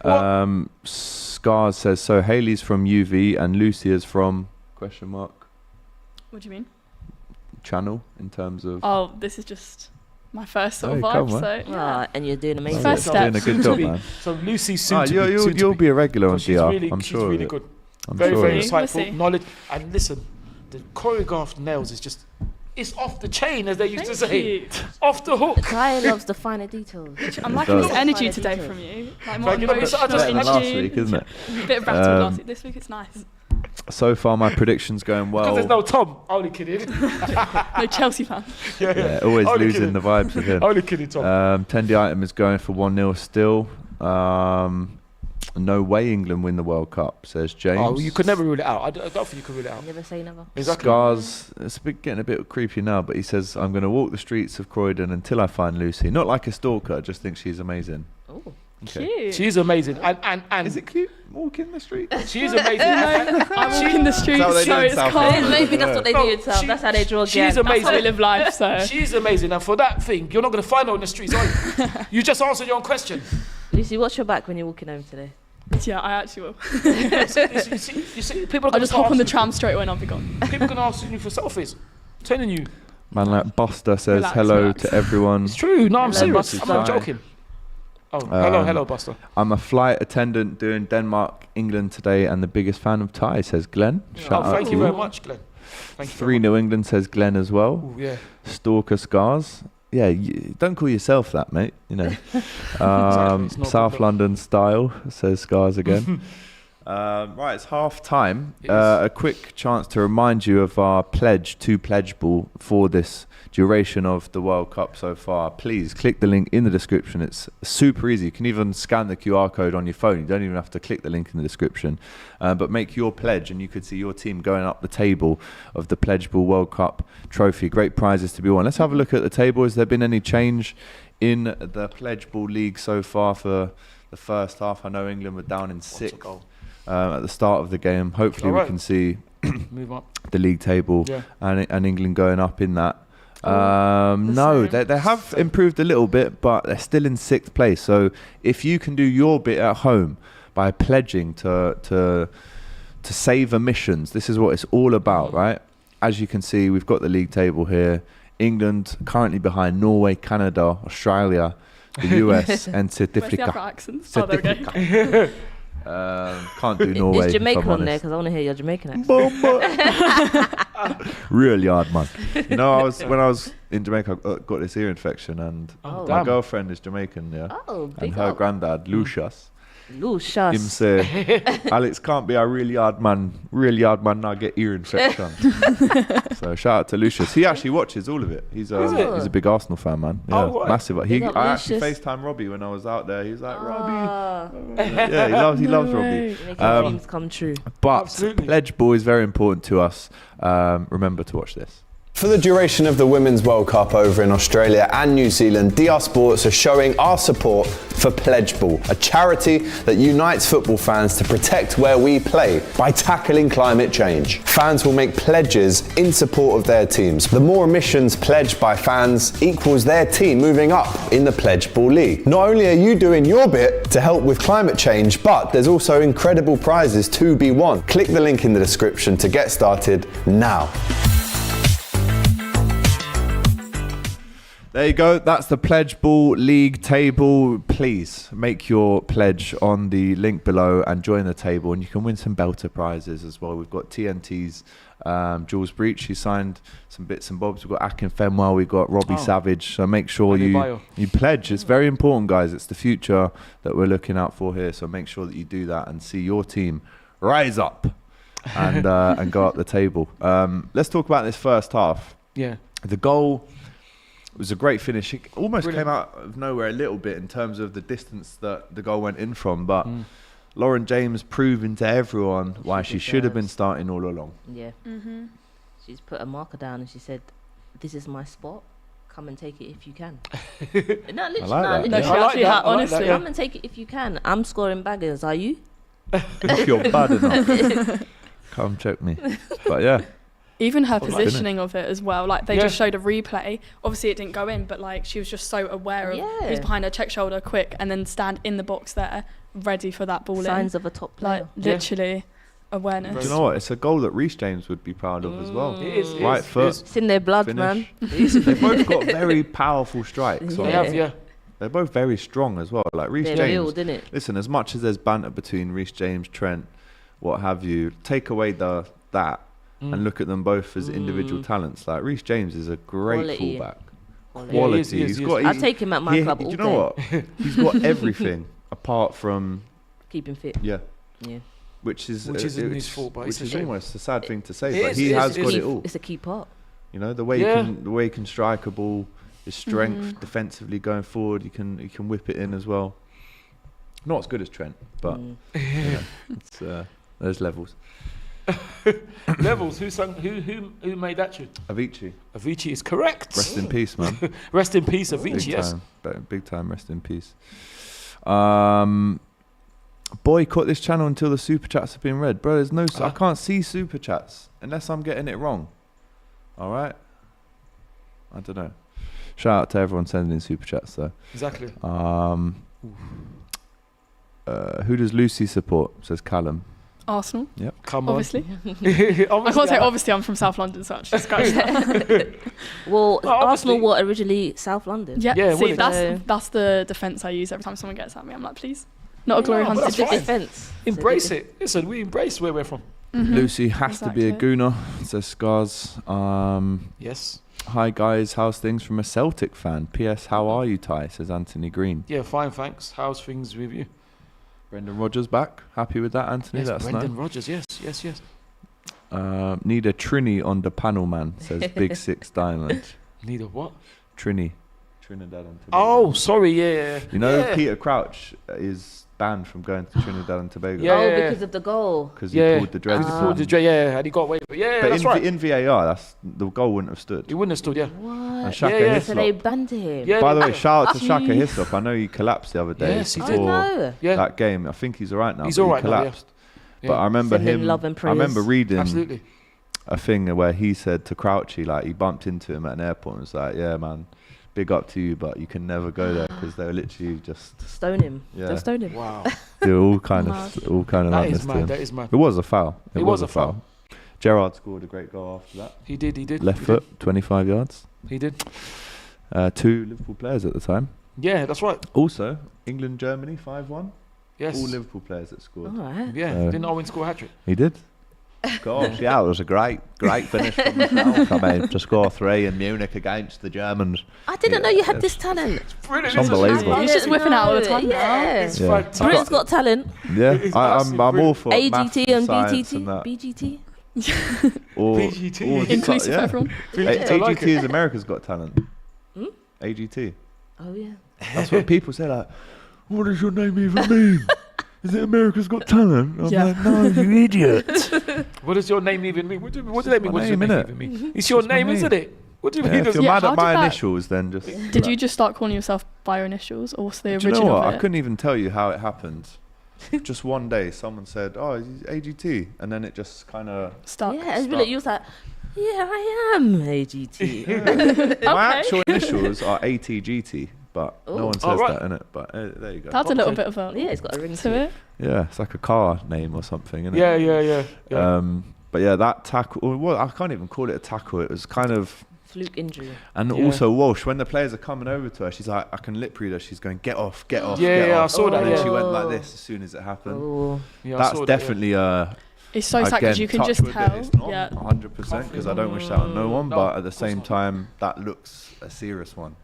What? Scars says, so Hayley's from UV and Lucia's from question mark What do you mean? channel in terms of Oh, this is just my first sort of Hey, come vibe. on. So Ah, and you're doing amazing. First doing a step. good job, man. So Lucy's soon to be. You'll, soon to you'll be a regular on Because she's DR, really, I'm she's sure really of it. good. I'm Very, sure very of it. We'll insightful see. knowledge. And listen, the choreographed nails is just, it's off the chain, as they used to Thank say. you. Off the hook. Kai loves the finer details. I'm liking does. this energy Finer today details. from you. Like more Thank you. I emotional, just- Better in than last tune. week, isn't it? A bit of rattle last week. This week it's nice. So far, my prediction's going Because there's well. no Tom. Only kidding. No Chelsea fan. Yeah, always Only losing kidding. the vibes with him. Only kidding, Tom. Tendi Item is going for 1-0 still. No way England win the World Cup, says James. Oh, you could never rule it out. I don't think you could rule it out. Never say never. Exactly. Scars, it's getting a bit creepy now, but he says, I'm going to walk the streets of Croydon until I find Lucy. Not like a stalker, I just think she's amazing. Oh. Okay. Cute. She's amazing. And Is it cute walking the street? she's amazing. I walk in the streets, Is that what they so do in it's South cold. London? Maybe that's what they No, do in South. she- That's how they draw she's gangs. amazing. That's how we live life. So She's amazing. And for that thing, you're not going to find her on the streets, are you? You just answered your own question. Lucy, watch your back when you're walking home today. yeah, I actually will. you see, people are I'll going just hop on the tram straight away and I'll be gone. People are going to ask you for selfies. I'm telling you. Man like Buster says Relax, hello relax. to everyone. It's true. No, I'm Hello, serious. I'm Buster. not joking. Oh, hello, Buster. I'm a flight attendant doing Denmark, England today, and the biggest fan of Thai, says Glenn. Shout out Thank to you very much, Glenn. Thank you. 3-0 England, says Glenn as well. Ooh, yeah. Stalker Scars. Yeah, don't call yourself that, mate. You know. Exactly, it's not South good. London style, says Scars again. Right, it's half time. A quick chance to remind you of our pledge to Pledge Ball for this duration of the World Cup so far. Please click the link in the description. It's super easy. You can even scan the QR code on your phone. You don't even have to click the link in the description. But make your pledge and you could see your team going up the table of the Pledge Ball World Cup trophy. Great prizes to be won. Let's have a look at the table. Has there been any change in the Pledge Ball League so far for the first half? I know England were down in 6th at the start of the game. Hopefully we can see move up the league table and England going up in that. No, they have improved a little bit, but they're still in 6th place. So if you can do your bit at home by pledging to save emissions, this is what it's all about, right? As you can see, we've got the league table here. England currently behind Norway, Canada, Australia, the US, and Certifica. Accents? Oh, there we go. Can't do Norway. Is Jamaica on there? Because I want to hear your Jamaican accent. Really hard, man. You know, when I was in Jamaica, I got this ear infection, and my girlfriend is Jamaican, and her granddad, Lucius. Him say, Alex can't be a really hard man now get ear infection. So shout out to Lucius. He actually watches all of it. He's a big Arsenal fan, man. Yeah, massive. I actually FaceTime Robbie when I was out there. He's like, Robbie. Yeah, he loves Robbie. Making dreams come true. But Pledge Ball is very important to us. Remember to watch this. For the duration of the Women's World Cup over in Australia and New Zealand, DR Sports are showing our support for Pledge Ball, a charity that unites football fans to protect where we play by tackling climate change. Fans will make pledges in support of their teams. The more emissions pledged by fans equals their team moving up in the Pledge Ball League. Not only are you doing your bit to help with climate change, but there's also incredible prizes to be won. Click the link in the description to get started now. There you go. That's the Pledge Ball League table. Please make your pledge on the link below and join the table, and you can win some belter prizes as well. We've got TNT's Jules Breach. He signed some bits and bobs. We've got Akin Fenwell. We've got Robbie Savage. So make sure you pledge. It's very important, guys. It's the future that we're looking out for here. So make sure that you do that and see your team rise up and go up the table. Let's talk about this first half. Yeah. The goal was a great finish. It almost came out of nowhere a little bit in terms of the distance that the goal went in from, but Lauren James proving to everyone why she should have been starting all along. Yeah. Mm-hmm. She's put a marker down and she said, "This is my spot. Come and take it if you can." No, literally, honestly, come and take it if you can. I'm scoring baggers. Are you? If you're bad enough, come check me. But yeah. Even her positioning of it as well, like they just showed a replay. Obviously it didn't go in, but like she was just so aware of who's behind her, check shoulder quick, and then stand in the box there, ready for that ball in. Signs of a top player. Like literally awareness. Do you know what? It's a goal that Reece James would be proud of as well. It is. Right foot. It's in their blood, finish. man. They've both got very powerful strikes. Yeah. They're both very strong as well. Like Reece James. Real, didn't it? Listen, as much as there's banter between Reece James, Trent, what have you, take away that. And look at them both as individual talents. Like Reece James is a great fullback. Quality. Yeah, I'll take him at my club all day. Do you know what? He's got everything apart from keeping fit. Yeah. Which isn't his fault, but which is almost a sad thing to say. But he has got it all. It's a key part. You know the way he can strike a ball, his strength defensively going forward. He can whip it in as well. Not as good as Trent, but it's there's levels. Levels. Who made that tune? Avicii. Avicii is correct. Rest in peace, man. Rest in peace, Avicii. Yes. Big time. Rest in peace. Boycott this channel until the super chats have been read, bro. There's no. I can't see super chats unless I'm getting it wrong. All right. I don't know. Shout out to everyone sending in super chats though. Exactly. Who does Lucy support? Says Callum. Arsenal. Yep. Come on. Obviously. I can't say obviously. I'm from South London, so just go. Well, Arsenal were originally South London. Yeah. See, that's the defence I use every time someone gets at me. I'm like, please, not a glory hunter. It's a defence. Embrace it. Listen, we embrace where we're from. Mm-hmm. Lucy has to be a gooner. Says Scars. Yes. Hi guys, how's things from a Celtic fan? P.S. How are you, Ty? Says Anthony Green. Yeah, fine, thanks. How's things with you? Brendan Rodgers back. Happy with that, Anthony? Yes, That's Brendan nice. Rodgers. Yes. Need a Trini on the panel, man, says Big Six Diamond. Need a what? Trinidad and Tobago. Oh, sorry, yeah. You know, Peter Crouch is banned from going to Trinidad and Tobago. Yeah. Oh, because of the goal. Because he pulled the dreads. Because he pulled the dread, and he got away with it. Yeah, But that's right. in VAR, the goal wouldn't have stood. He wouldn't have stood, yeah. What? Shaka Yeah. So they Hislop. banned him. Yeah. By the way, shout out to Shaka Jeez. Hislop. I know he collapsed the other day Yes, he I did. before know. Yeah. that game. I think he's all right now. He's but all he right now, yeah. collapsed. But Yeah. I remember Send him him. love and I remember prayers. reading Absolutely. a thing where he said to Crouchy, like he bumped into him at an airport and was like, "Yeah, man, big up to you, but you can never go there because they were literally just Stone him. Yeah. They'll stone him. Wow. do all kind Mad. of madness That is to mad. him. That is mad. It was a foul. It was a foul. Gerrard scored a great goal after that. He did. Left foot, 25 yards. He did. 2 Liverpool players at the time. Yeah, that's right. Also, England Germany 5-1. Yes. All Liverpool players that scored. All right. Yeah. Didn't Owen score a hat trick? He did. Gosh, yeah, it was a great finish from myself. I mean, to score 3 in Munich against the Germans. I didn't know you had this talent. Brilliant. It's unbelievable. He's just whipping out all the time now. Yeah. It's Yeah. fantastic. Britain's got talent. Yeah, It's I'm all for AGT maths, and science BTT. and that. BGT. Or, BGT. or Inclusive yeah. for everyone. I like AGT it. is America's Got Talent. Hmm? AGT. Oh, yeah. That's what people say, like, what does your name even mean? Is it America's Got Talent? I'm Yeah. like, no, you idiot. What does your name even mean? What does that mean? my What does your name, name innit? even mean? It's your It's my name, name. isn't it? What do you Yeah, mean? if you're Yeah, mad how at my did that- initials, then just... Did you just start calling yourself by your initials, or what's the Do you original know what? of I it? couldn't even tell you how it happened. Just one day, someone said, "Oh, he's AGT," and then it just kind of. Stuck. Yeah, and really, you was like, yeah, I am AGT. My actual initials are ATGT, but no Ooh. one says Oh, right. that in it. But there you go. That's a little Okay. bit of a Yeah, it's got a ring to it. Yeah, it's like a car name or something, isn't it? Yeah. But yeah, that tackle. Well, I can't even call it a tackle. It was kind of. Fluke injury. And Yeah. also Walsh, when the players are coming over to her, she's like, I can lip read her. She's going, get off, get off, Yeah, get yeah, I off. saw that, And then yeah. she went like this as soon as it happened. Oh. Yeah, I That's saw that, yeah. definitely It's so sad because you can touch just wood that tell. it's not Yeah. 100% because I don't wish that on no one, No, but at the of course same not. time, that looks a serious one.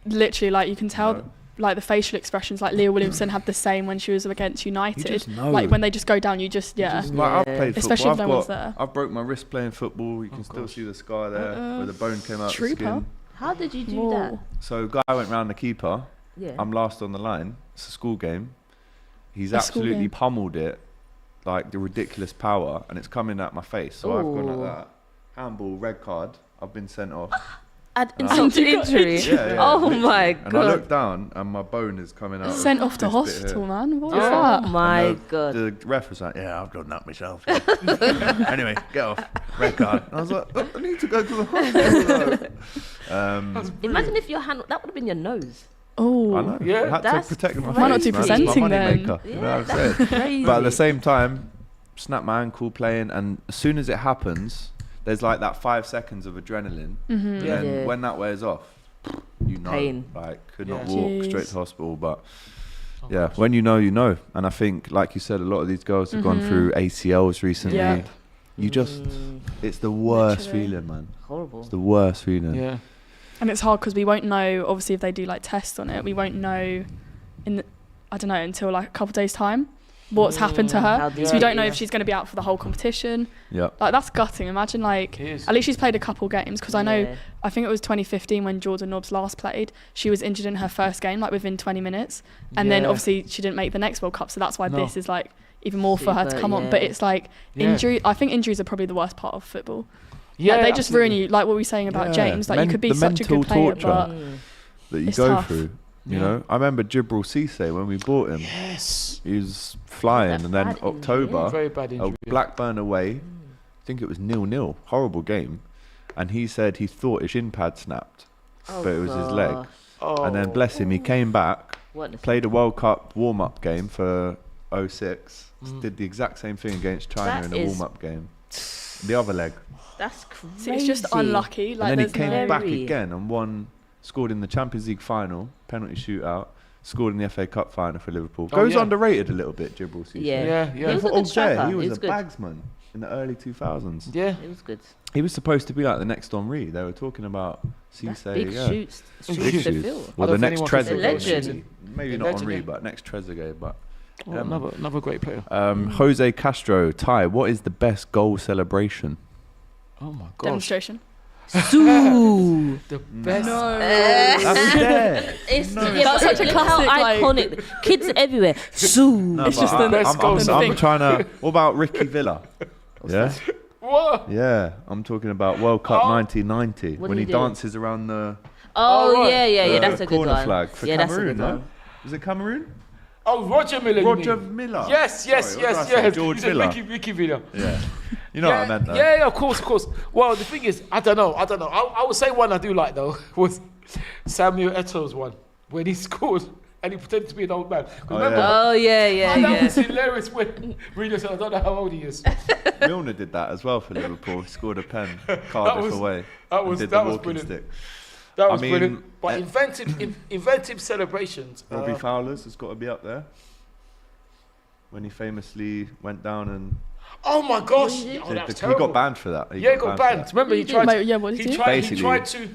Literally, like you can tell, No. like the facial expressions. Like Leah Williamson had the same when she was against United. just know. Like when they just go down, you just Like, I've played Especially if football. no one's there. I've broke my wrist playing football. You can still see the scar there where the bone came out the Trooper. skin. How did you do Whoa. that? So guy went round the keeper. Yeah. I'm last on the line. It's a school game. He's A school absolutely game. pummeled it, like the ridiculous power, and it's coming at my face. So I've gone Ooh. like that. Handball, red card. I've been sent off. Add And insult to you got injury. Yeah, Oh literally. my And I god. look down, and my bone is coming out. Sent of off to this bit hospital, here. man. What was Oh that? my And god. The ref was like, "Yeah, I've done that myself." Anyway, get off. Red card. And I was like, "Oh, I need to go to the hospital." Imagine if your hand, that would have been your nose. Oh, I know. Yeah. I had That's to protect my Why not face, do man. It's my presenting money then? maker, you know Yeah, what I'm saying? Crazy. But at the same time, snap my ankle playing, and as soon as it happens, there's like that 5 seconds of adrenaline. And Yeah. then Yeah. when that wears off, you know, Pain. like could not Yeah. walk Jeez. straight to hospital. But Oh, yeah, gosh. when you know, you know. And I think, like you said, a lot of these girls have gone through ACLs recently. Yeah. You just, it's the worst Literally. feeling, man. Horrible. It's the worst feeling. Yeah. and it's hard because we won't know. Obviously, if they do like tests on it, we won't know I don't know, until like a couple of days time what's happened to How her. deep So we don't it know is. if she's going to be out for the whole competition. Yeah. Like that's gutting. Imagine like It is. at least she's played a couple games because I know Yeah. I think it was 2015 when Jordan Nobbs last played. She was injured in her first game, like within 20 minutes, and then Yeah. obviously she didn't make the next World Cup. So that's why No. this is like even more for her to Super, come on. But yeah. it's like Yeah. injury. I think injuries are probably the worst part of football. Yeah, Like, they just ruin absolutely. you. Like what we were saying about Yeah. James. Like you could be The such a good mental player, torture. but That you It's go tough. through. You Yeah. know, I remember Jibril Cisse when we bought him. Yes. He was flying, That and then bad injury, October, Very bad injury. Blackburn away. I think it was 0-0. Horrible game. And he said he thought his shin pad snapped, Oh, but it was his leg. God. Oh. And then bless him, he came back, What the played a World Cup warm-up game for 06. Mm. Did the exact same thing against China That in a is- warm-up game. The other leg. That's crazy. see, it's just unlucky. Like And then he there's came no. back Very. again and won, scored in the Champions League final, penalty shootout, scored in the FA Cup final for Liverpool. Oh, Goes yeah. underrated a little bit, Jibril Cisse. Yeah. Yeah, He yeah. was a For good Auxerre, striker. he was a good. bagsman in the early 2000s. Yeah. It was good. He was supposed to be like the next Henri. They were talking about That's Cisse. big yeah. shoots. Big Shoots to shoes. fill. Well, I the don't next think anyone can say Trezeguet. legend. Maybe The not legend, Henri, yeah. but next Trezeguet. But Another great player. Jose Castro, Ty, what is the best goal celebration? Oh my gosh. Demonstration. Sue. The best. No. That's dead. That's such a classic, How like- iconic. Kids everywhere. Sue. No, It's but just the best goal I'm trying to. What about Ricky Villa? Yeah, What? yeah. I'm talking about World Cup Oh. 1990 What when do he you do? dances around the Oh, right. yeah, that's a good corner one. flag for Yeah, that's a Cameroon. good No? one. Was it Cameroon? Oh, Roger Miller. you Roger mean? Miller. Yes. Sorry, what did I say? George You said Miller. Ricky Villa. Yeah. You know what I meant, though. Yeah, of course. Well, the thing is, I don't know. I would say one I do like though was Samuel Eto'o's one when he scored and he pretended to be an old man. 'Cause Oh, remember, yeah. Oh, yeah. that was hilarious when Mourinho said, "I don't know how old he is." Milner did that as well for Liverpool. He scored a pen, Cardiff was- away. that and was- did that the was walking brilliant. stick. That was I mean, brilliant. But inventive celebrations. Robbie Fowler's has got to be up there. When he famously went down and Oh my gosh! What did he do? Oh, that was he terrible. got banned for that. He got banned. for Remember, he What tried. did he do? Yeah, what did he do? He Basically, tried to. that.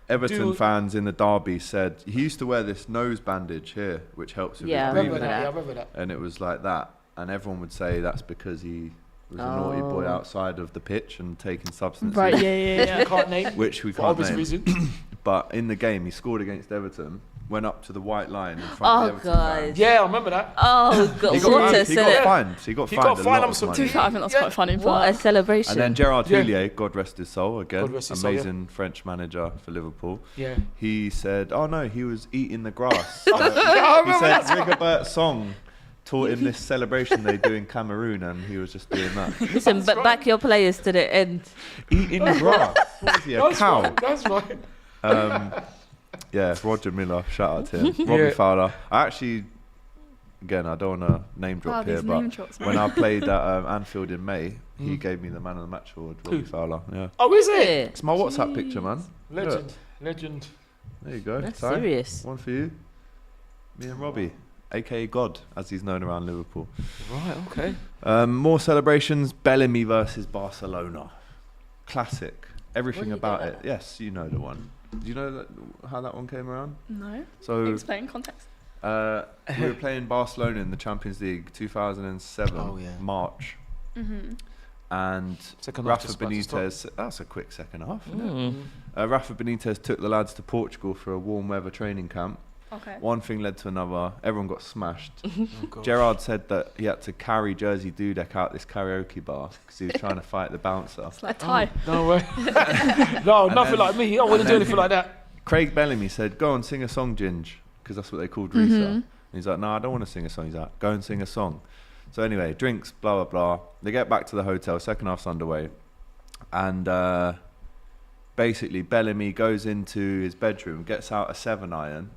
Everton Do- fans in the derby said he used to wear this nose bandage here, which helps with Yeah, his I Remember breathing. that? that. Yeah, I remember that. And it was like that. And everyone would say that's because he was a naughty boy Oh. outside of the pitch and taking substances. Right, yeah. We can't name. Which we For can't obvious name. reasons. But in the game, he scored against Everton, went up to the white line in front Oh, of the Everton fans. God. Yeah, I remember that. Oh, God. He What got, a fined. He got cele- fined. He got He fined got a fined, lot I'm of so- To be money. fair, I think that's Yeah. quite funny. What a But celebration. And then Gerard Yeah. Houllier, God rest his soul, again, God rest his soul, yeah. amazing French manager for Liverpool. Yeah. He said, "Oh no, he was eating the grass." I he remember said that. Rigobert Song taught him this celebration they do in Cameroon, and he was just doing that. Listen, but back your players to the end. Eating the grass. What is he, a That's cow? right. That's right. Yeah, Roger Miller, shout out to him. Robbie Yeah. Fowler. I actually, again, I don't want to name drop Wow, here, these but name drops, when man. I played at Anfield in May, he Mm. gave me the man of the match award, Robbie Fowler. Yeah, Oh, is it? Yeah. it's my WhatsApp picture, man. Legend. There you go. That's Ty. serious. One for you. Me and Robbie, aka God, as he's known around Liverpool. Right. Okay. More celebrations. Bellamy versus Barcelona. Classic. Everything you about get it. Yes, you know the one. Do you know how that one came around? no. So Explain context. we were playing Barcelona in the Champions League 2007 Oh, yeah. March, and Second half Rafa just about to stop. Benitez. That's a quick second half. Isn't Mm. it? Rafa Benitez took the lads to Portugal for a warm weather training camp. Okay. One thing led to another. Everyone got smashed. Oh, gosh. Gerard said that he had to carry Jersey Dudek out this karaoke bar because he was trying to fight the bouncer. It's like Ty. No way. No, nothing then- like me. I wouldn't do anything like that. Craig Bellamy said, "Go and sing a song, Ginge," because that's what they called Risa. And he's like, "No, I don't want to sing a song." He's like, "Go and sing a song." So anyway, drinks, blah blah blah. They get back to the hotel. Second half's underway, and basically Bellamy goes into his bedroom, gets out a 7-iron,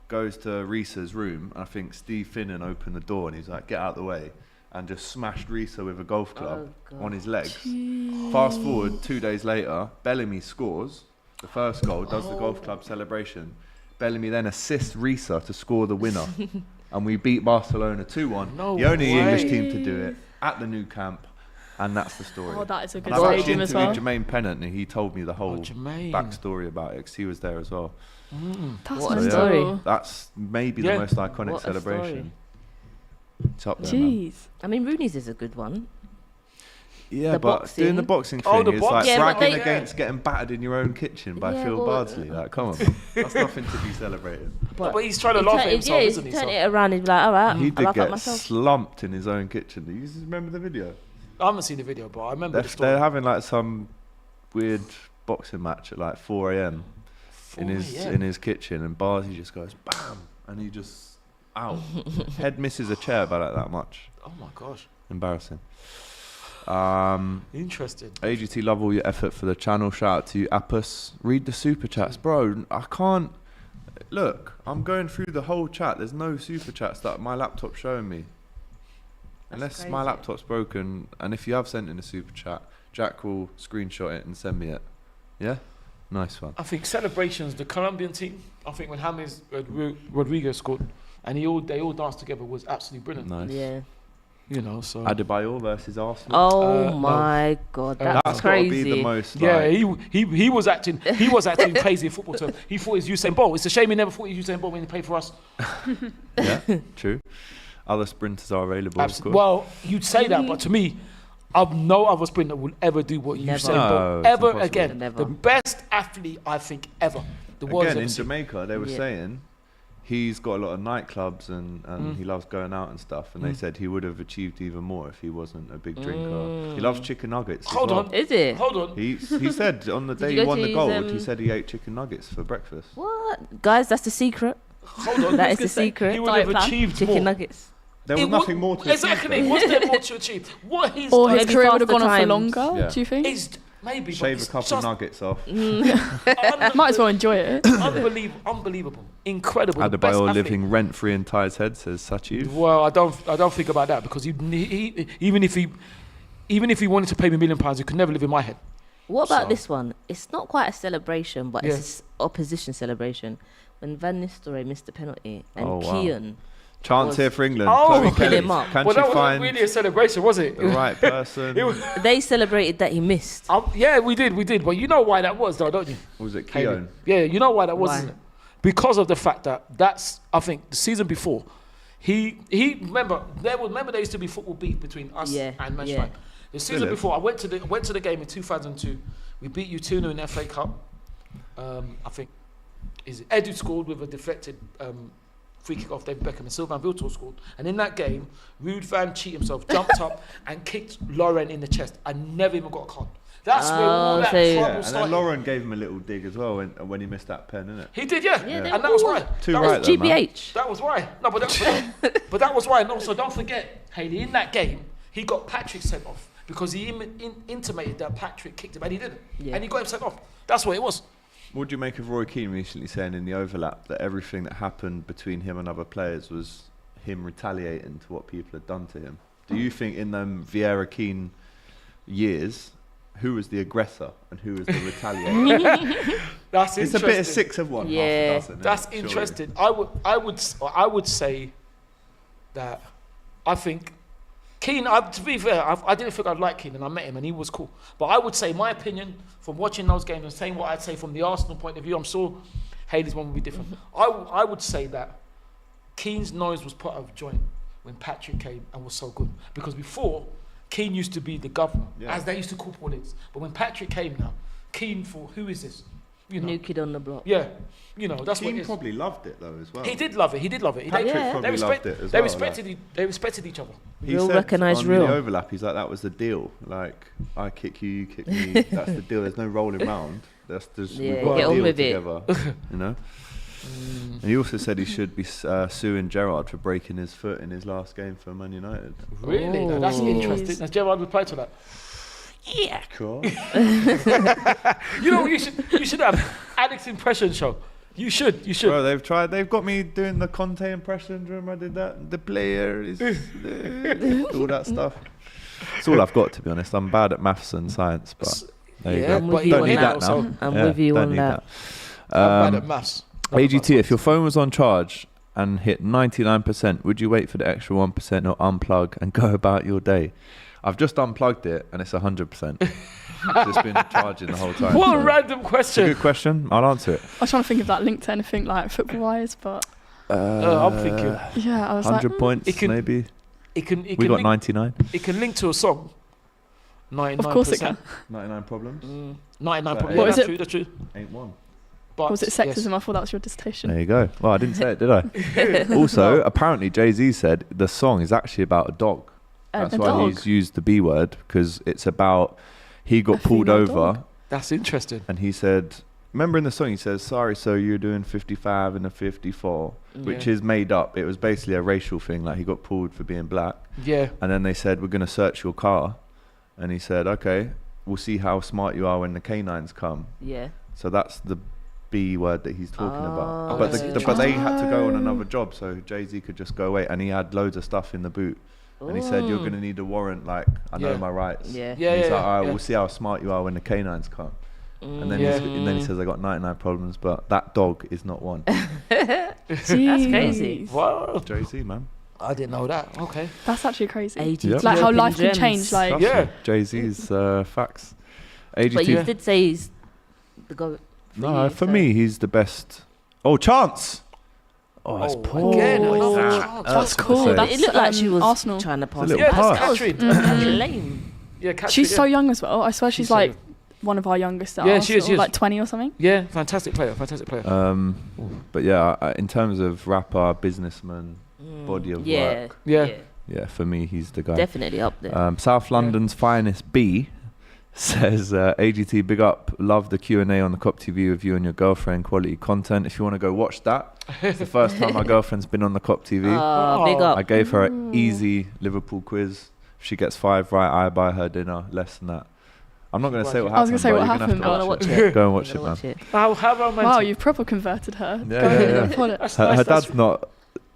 goes to Risa's room. And I think Steve Finnan opened the door, and he's like, "Get out the way," and just smashed Risa with a golf club God. on his legs. Fast forward 2 days later, Bellamy scores the first goal, does the golf club celebration. Bellamy then assists Risa to score the winner, and we beat Barcelona 2-1. No the only way. English team to do it at the new camp, and that's the story. Oh, that is a good and I've actually stadium as interviewed well. Jermaine Pennant, and he told me the whole Jermaine. backstory about it, 'cause he was there as well. That's What a mental. story. That's maybe Yeah. the most iconic What a celebration. It's up there, man. Jeez. I mean, Rooney's is a good one. Yeah, The but doing the boxing thing the is box- like Yeah, but bragging they- against getting battered in your own kitchen by Yeah, Phil well, Bardsley. Like, come on, man. That's nothing to be celebrated. But he's trying to laugh at himself, yeah, isn't he? he's turning So- it around. He's like, all right, He I did laugh at get myself. slumped in his own kitchen. Do you remember the video? I haven't seen the video, but I remember the They're story. having like some weird boxing match at like 4 a.m. in his kitchen, and Bardsley just goes bam, and he just out. Head misses a chair by like that much. Oh my gosh. Embarrassing. Interesting. AGT, love all your effort for the channel. Shout out to you, Apus. Read the super chats, bro. I can't look. I'm going through the whole chat. There's no super chats that my laptop's showing me. Unless my crazy. laptop's broken, and if you have sent in a super chat, Jack will screenshot it and send me it. Yeah, nice one. I think celebrations, the Colombian team, I think when James Rodriguez scored and they all danced together was absolutely brilliant. Nice. Yeah. You know, so Adebayor versus Arsenal. Oh no. my God, that's That's got to crazy. be the most. yeah, Like, he was acting crazy in football terms. He thought he was Usain Bolt. It's a shame he never thought he was Usain Bolt when he played for us. yeah, true. other sprinters are available. Of course. Well, you'd say that, but to me, I've no other sprinter will ever do what you said. No, ever impossible. again. Never. The best athlete I think ever. The world's Again, ever in seen. Jamaica, they were saying he's got a lot of nightclubs and he loves going out and stuff. And they said he would have achieved even more if he wasn't a big drinker. He loves chicken nuggets. Hold on. Is it? Hold on. He said on the day you he go won to the his, gold, he said he ate chicken nuggets for breakfast. What? Guys, that's the secret. Hold on. That is the gonna say, secret. He would Diet have plan. achieved Chicken more. nuggets. There was nothing more to Exactly. achieve, What's there more to achieve? What he's Or done his Maybe career would have faster gone on for times. longer, Yeah. do you think? is maybe though. but Shave a it's couple just nuggets off. Might as well enjoy it. unbelievable, incredible. the best Adebayor athlete. living rent free in Ty's head, says Sachiv. Well, I don't think about that because he even if he wanted to pay me £1 million, he could never live in my head. What about So- this one? It's not quite a celebration, but Yeah. it's opposition celebration. When Van Nistelrooy missed the penalty and Oh, wow. Kean, Chance was- here for England. Oh, Chloe propping Kelly. him up. Can Well, she that wasn't find really a celebration, was it? the right person? It was, they celebrated that he missed. yeah, we did. But you know why that was, though, don't you? Was it Hayley? Keown? Yeah, you know why that was, Why? isn't it? Because of the fact that's I think the season before, he remember there used to be football beef between us Yeah, and Manchester. yeah. United. The season Really? before, I went to the game in 2002. We beat you 2-0 in the FA Cup. I think Edu scored with a deflected free kick off David Beckham, and Sylvain Wiltord scored. And in that game, Ruud van cheated himself, jumped up and kicked Lauren in the chest, and never even got a card. That's where all that so- Yeah, trouble and started. then Lauren gave him a little dig as well when he missed that pen, innit? He did, yeah. Yeah, they And that was were why. Too That right was, though, man. GBH. that was why. No, but that was why. And also, don't forget, Hayley, in that game, he got Patrick sent off because he intimated that Patrick kicked him, and he didn't. Yeah. And he got him sent off. That's what it was. What do you make of Roy Keane recently saying in the overlap that everything that happened between him and other players was him retaliating to what people had done to him? Do you think in them Vieira Keane years, who was the aggressor and who was the retaliator? That's It's interesting. a bit of 6 of 1. Yeah. half a dozen, That's innit? Surely. interesting. I would say that I think Keane. To be fair, I didn't think I'd like Keane, and I met him, and he was cool. But I would say my opinion from watching those games and saying what I'd say from the Arsenal point of view. I'm sure Haley's one would be different. I would say that Keane's nose was put out of joint when Patrick came and was so good, because before Keane used to be the governor, as they used to call politics. But when Patrick came now, Keane thought, who is this? You know, New kid on the block. yeah, you know that's what Keane it is. probably loved it though as well. He did love it. Patrick Yeah. probably loved it as They well. respected. They respected each other. He Real said recognise on real. the overlap, he's like, that was the deal. Like, I kick you, you kick me. That's the deal. There's no rolling round. That's just Yeah, we've got get a on deal with it. together. You know. And he also said he should be suing Gerrard for breaking his foot in his last game for Man United. Really? Now, that's Oh. interesting. Has Gerrard replied to that? Yeah. Cool. You know, you should have Alex impression show. You should. Bro, they've got me doing the Conte impression. Do you remember I did that? The player is all that stuff. It's all I've got, to be honest. I'm bad at maths and science, but there you Yeah, go. but Don't you need on that that. now. I'm with you don't on need that. I'm bad at maths. AGT, if your phone was on charge and hit 99%, would you wait for the extra 1% or unplug and go about your day? I've just unplugged it and it's 100%. It's just been charging the whole time. What so a random it's a question. good question. I'll answer it. I was trying to think of that link to anything like football-wise, but I'm thinking yeah, I was 100 like, points, It can- maybe. it can We got link, 99. it can link to a song. 99%. of course it can. 99 problems. 99%. What Yeah, is that's it? true. That's true. Ain't one. But Was it sexism? yes. I thought that was your dissertation. There you go. Well, I didn't say it, did I? Also, apparently Jay-Z said the song is actually about a dog. That's A why dog? he's used the B word, because it's about he got A pulled female over dog? That's interesting. and he said, remember in the song he says, sorry, so you're doing 55 and a 54, which Yeah. is made up. It was basically a racial thing, like he got pulled for being black. Yeah. And then they said, we're going to search your car. And he said, okay, we'll see how smart you are when the canines come. Yeah. So that's the B word that he's talking about. Oh, But, that's but they had to go on another job, so Jay-Z could just go away. And he had loads of stuff in the boot. And he said, you're going to need a warrant, like, I know Yeah. my rights. Yeah. Yeah, And he's yeah, like, all right, yeah. we'll see how smart you are when the canines come. And then, Yeah. and then he says, I got 99 problems, but that dog is not one. That's crazy. Wow. Jay-Z, man. I didn't know that. Okay. That's actually crazy. AGT. Yep. Like how dropping life can gems. change. Like Trust Yeah. me, Jay-Z's facts. But AGT. you did say he's the go. No, you, for so- me, he's the best. Oh, Chance! Oh, that's poor. Again, that's cool. It looked like she was Arsenal. trying to pass. Yeah, that's Catherine. Catherine. Lame. Yeah, Catherine, She's so young as well. I swear she's like one of our youngest at Arsenal, she is. like 20 or something. Yeah, fantastic player. But yeah, in terms of rapper, businessman, body of work. Yeah, for me, he's the guy. Definitely up there. South London's finest B says, AGT, big up, love the Q&A on the COP TV with you and your girlfriend, quality content. If you want to go watch that, it's the first time my girlfriend's been on the COP TV. Big up. I gave her an easy Liverpool quiz. If she gets 5 right, I buy her dinner. Less than that. I'm not going to say what happened. I was going to say what happened. I want to watch it. Go and watch it, man. How romantic. Wow, you've proper converted her. Yeah. Her dad's not...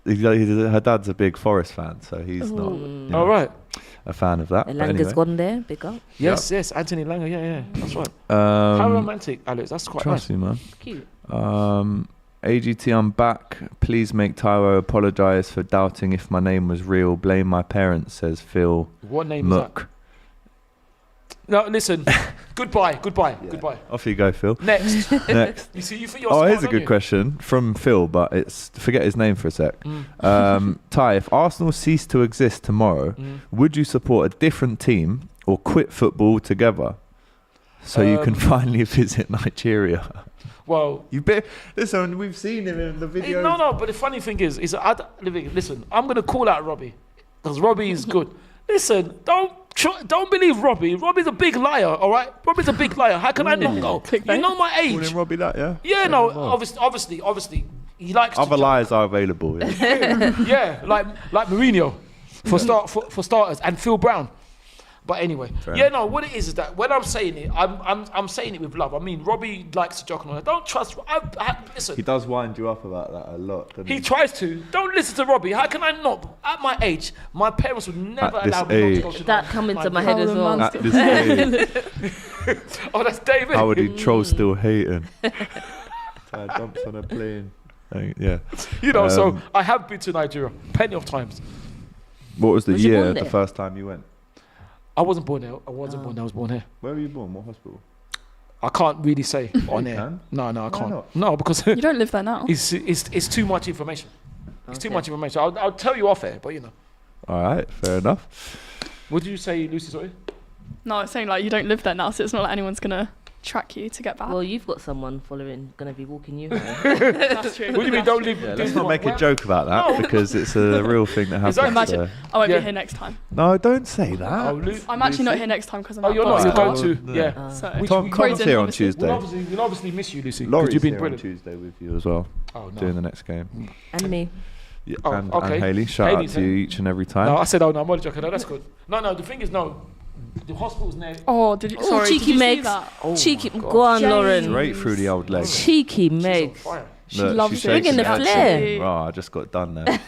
Her dad's a big Forest fan, so he's not right. a fan of that. Elanga's gone there, big up. Yes, Anthony Langer, yeah, that's right. How romantic, Alex, that's quite trust nice. me, man. Cute. AGT, I'm back. Please make Tyro apologise for doubting if my name was real. Blame my parents, says Phil. What name Mook. is that? No, listen. Goodbye. Off you go, Phil. Next. You see, you think you're smart, here's a don't good you? question from Phil, but forget his name for a sec. Ty, if Arsenal ceased to exist tomorrow, would you support a different team or quit football together so you can finally visit Nigeria? Well, listen, we've seen him in the video. No, but the funny thing is listen, I'm going to call out Robbie because Robbie is good. Listen, don't believe Robbie. Robbie's a big liar, all right? Robbie's a big liar. How can I not go? You know my age. Calling Robbie that, yeah? Yeah, no, obviously, he likes other lies are available. Yeah, yeah, like Mourinho for starters, and Phil Brown. But anyway, what it is that when I'm saying it, I'm saying it with love. I mean, Robbie likes to joke on it. Don't trust. Listen. He does wind you up about that a lot. He tries to. Don't listen to Robbie. How can I not? At my age, my parents would never allow me not to go to that come into my head as well. At this age. Oh, that's David. How would he troll still hating? Ty jumps on a plane. Yeah. So I have been to Nigeria plenty of times. What was the year the first time you went? I wasn't born there. I was born here. Where were you born? What hospital? I can't really say on air. No, I can't. Not? No, because you don't live there now. It's too much information. It's too much information. I'll tell you off air, but All right, fair enough. What did you say, Lucy? Sorry. No, I was saying like you don't live there now, so it's not like anyone's gonna track you to get back. Well, you've got someone following, gonna be walking you home. That's true. What do you mean don't live? Yeah, let's not make a joke about that because it's a real thing that happens. Imagine I won't be here next time. No, don't say that. I'm actually not here next time because I'm. Oh, you're not. You're going to. Yeah. So Tom's here on Tuesday. We'll obviously miss you, Lucy. Laurie's you've been here brilliant. on Tuesday with you as well. Oh, no. Doing the next game. And me. Yeah, and Hayley. Shout out to you each and every time. No, I said, no, I'm only joking. No, that's good. No, the thing is, the hospital's near. Oh, did you? Sorry, cheeky did you Meg. see that? Cheeky. Go on, Lauren. Straight through the old leg. Cheeky Meg. She loves it. Bringing the flair. Oh, I just got done there.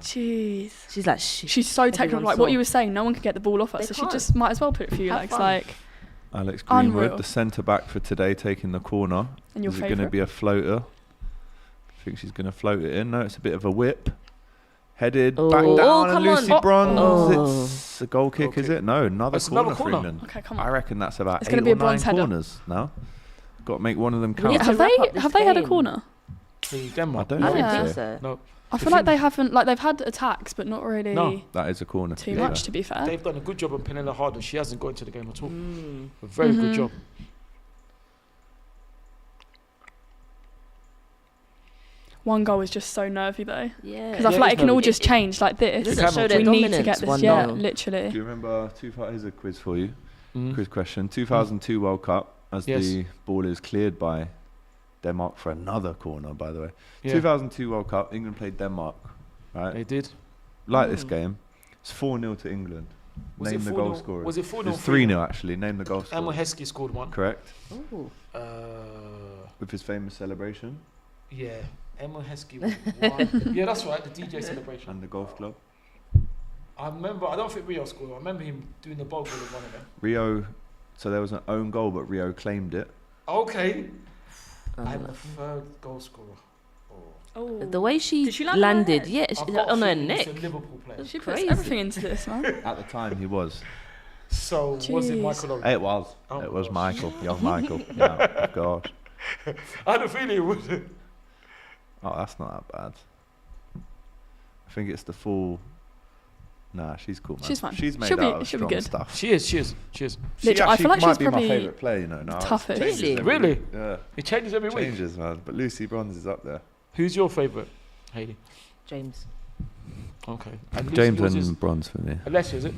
Jeez. She's like, she's so technical. Like what you were saying, no one could get the ball off her, so she just might as well put it a few legs. Like Alex Greenwood, the centre back for today, taking the corner. And your Is it going to be a floater? I think she's going to float it in. No, it's a bit of a whip. Headed back down, and Lucy Bronze. It's a goal kick, is it? No, another corner for England. Okay, come on. I reckon that's about it's 8 or 9 header. corners now. Got to make one of them count. Yeah, have they had a corner? Denmark. I don't think so. No. I feel like they haven't. Like they've had attacks, but not really. No, that is a corner. Too much, to be fair. They've done a good job on Penella Harden. She hasn't got into the game at all. A very good job. One goal is just so nervy though. Yeah. Because I feel like it can all just change like this. We need to get this. Yeah, literally. Do you remember? Here's a quiz for you. Quiz question. 2002 World Cup, as the ball is cleared by Denmark for another corner, by the way. 2002 World Cup, England played Denmark, right? They did. Like this game, it's 4-0 to England. Name the goal scorer. Was it 4-0? It's 3-0 actually. Name the goal scorer. Emil Heskey scored one. Correct. Ooh. With his famous celebration. Yeah. Emil Heskey won. Yeah, that's right. The DJ celebration. And the golf club. I remember. I don't think Rio scored. I remember him doing the ball goal in one of them. Rio. So there was an own goal, but Rio claimed it. Okay. I'm the third goal scorer. Oh. The way she landed, on her neck. She puts everything into this, man. At the time, he was. So was it Michael Owen? It was. It was Michael, young Michael. Yeah, of course. I had a feeling it would. Oh, that's not that bad. I think it's the full. Nah, she's cool, man. She's fine. She's made She'll out of be strong good. stuff. She is. She Literally, I feel like might she's be probably my favourite player, you know. Now toughest. It changes Really? every Really? week. Yeah. It changes every week. Changes, man. But Lucy Bronze is up there. Who's your favourite, Hayley? James. Okay. And Lucy, James yours is and Bronze for me. Alessia, is it?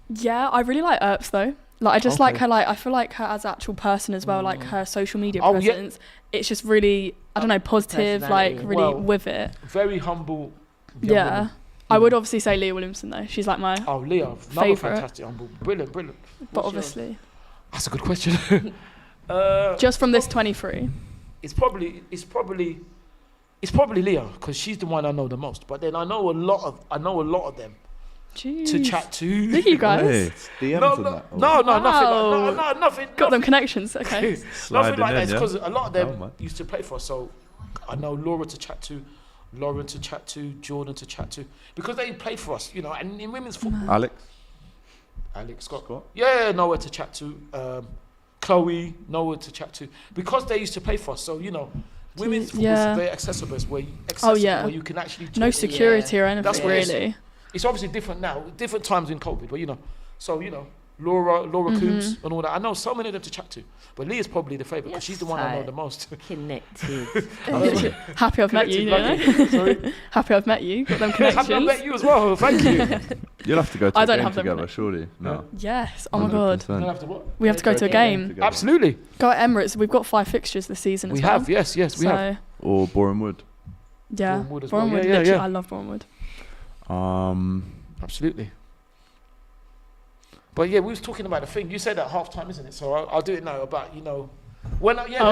Yeah, I really like Earps though. Like I just Okay. like her. Like I feel like her as an actual person as well. Like her social media Oh, yeah. presence. It's just really, I don't know, positive. Like Personality. really Well, with it. Very humble. young Yeah. woman. I would obviously say Leah Williamson though. She's like my, Oh, Leah, another Favourite. fantastic humble. Brilliant. but What's yours? obviously That's a good question. just from this 23. It's probably Leah because she's the one I know the most. But then I know a lot of them Jeez. to chat to. Look at you guys. DMs No, and no, that. no, Wow. nothing. No, nothing. Got them connections. Okay. Nothing Sliding like that. in, It's yeah. because a lot of Oh, them man. used to play for us. So I know Laura to chat to, Lauren to chat to, Jordan to chat to, because they played for us, you know. And in women's football, Alex. Alex Scott, Scott. yeah, nowhere to chat to. Chloe, nowhere to chat to, because they used to play for us. So you know, women's football Yeah. is very accessible. It's where where you can actually talk. No security or That's anything what it is. really. It's obviously different now, different times in COVID, but you know, so you know, Laura Coombs and all that. I know so many of them to chat to, but Leah's probably the favourite because she's the one I know Yes, the most. Connected. Happy I've met you. You know? Sorry. Happy I've met you. Got them Happy I connections. met you as well. Thank you. You'll have to go to I a don't game have them together, connected. surely. No. Yes. Oh my god. 100%. Don't have to what? We have to go to a game. Together. Absolutely. Go at Emirates. We've got 5 fixtures this season We as well. have. Yes, we so, have. Or Boreham Wood. Yeah. Boreham Wood as well. Boreham Wood. Yeah, Literally, yeah. I love Boreham Wood. Absolutely. But yeah, we was talking about the thing. You said at half time, isn't it? So I'll do it now about, you know, when I, Oh.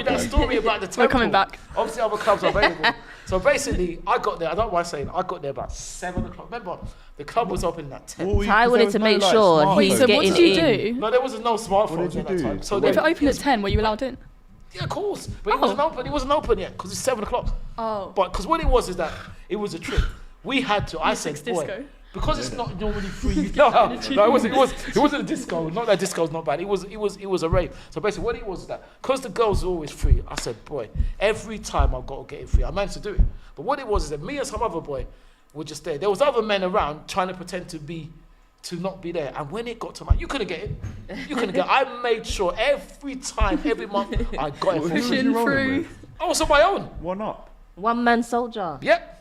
that story about the temple. We're coming back. Obviously, other clubs are available. So basically, I got there. I don't mind saying I got there about 7 o'clock. Remember, the club was open at 10. Ty wanted to make sure Wait, he's so getting what did you in. do? No, there was no smartphones What did you at that do? time. So If it then, opened at 10, were you allowed in? yeah, of course. But it wasn't open. It wasn't open yet because it's 7 o'clock. Oh. But because what it was is that it was a trick. We had to. I said, boy, disco. because it's not normally free. No, it wasn't a disco. Not that disco's not bad. It was a rave. So basically, what it was is that because the girls are always free, I said, boy, every time I've got to get it free. I managed to do it. But what it was is that me and some other boy were just there. There was other men around trying to pretend to not be there. And when it got to you couldn't get it. You couldn't get it. I made sure every time, every month, I got it for free. Pushing through. I was on my own. One up. One man soldier. Yep.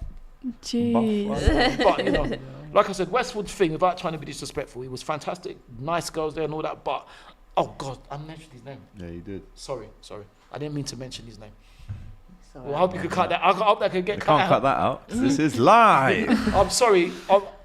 Jeez. But you know, like I said, Westwood's thing, without trying to be disrespectful, it was fantastic, nice girls there and all that. But oh God, I mentioned his name. Yeah, you did. Sorry, I didn't mean to mention his name. So, Well, I hope you could cut that. I hope that could get You cut can't cut out. that out. This is live. I'm sorry.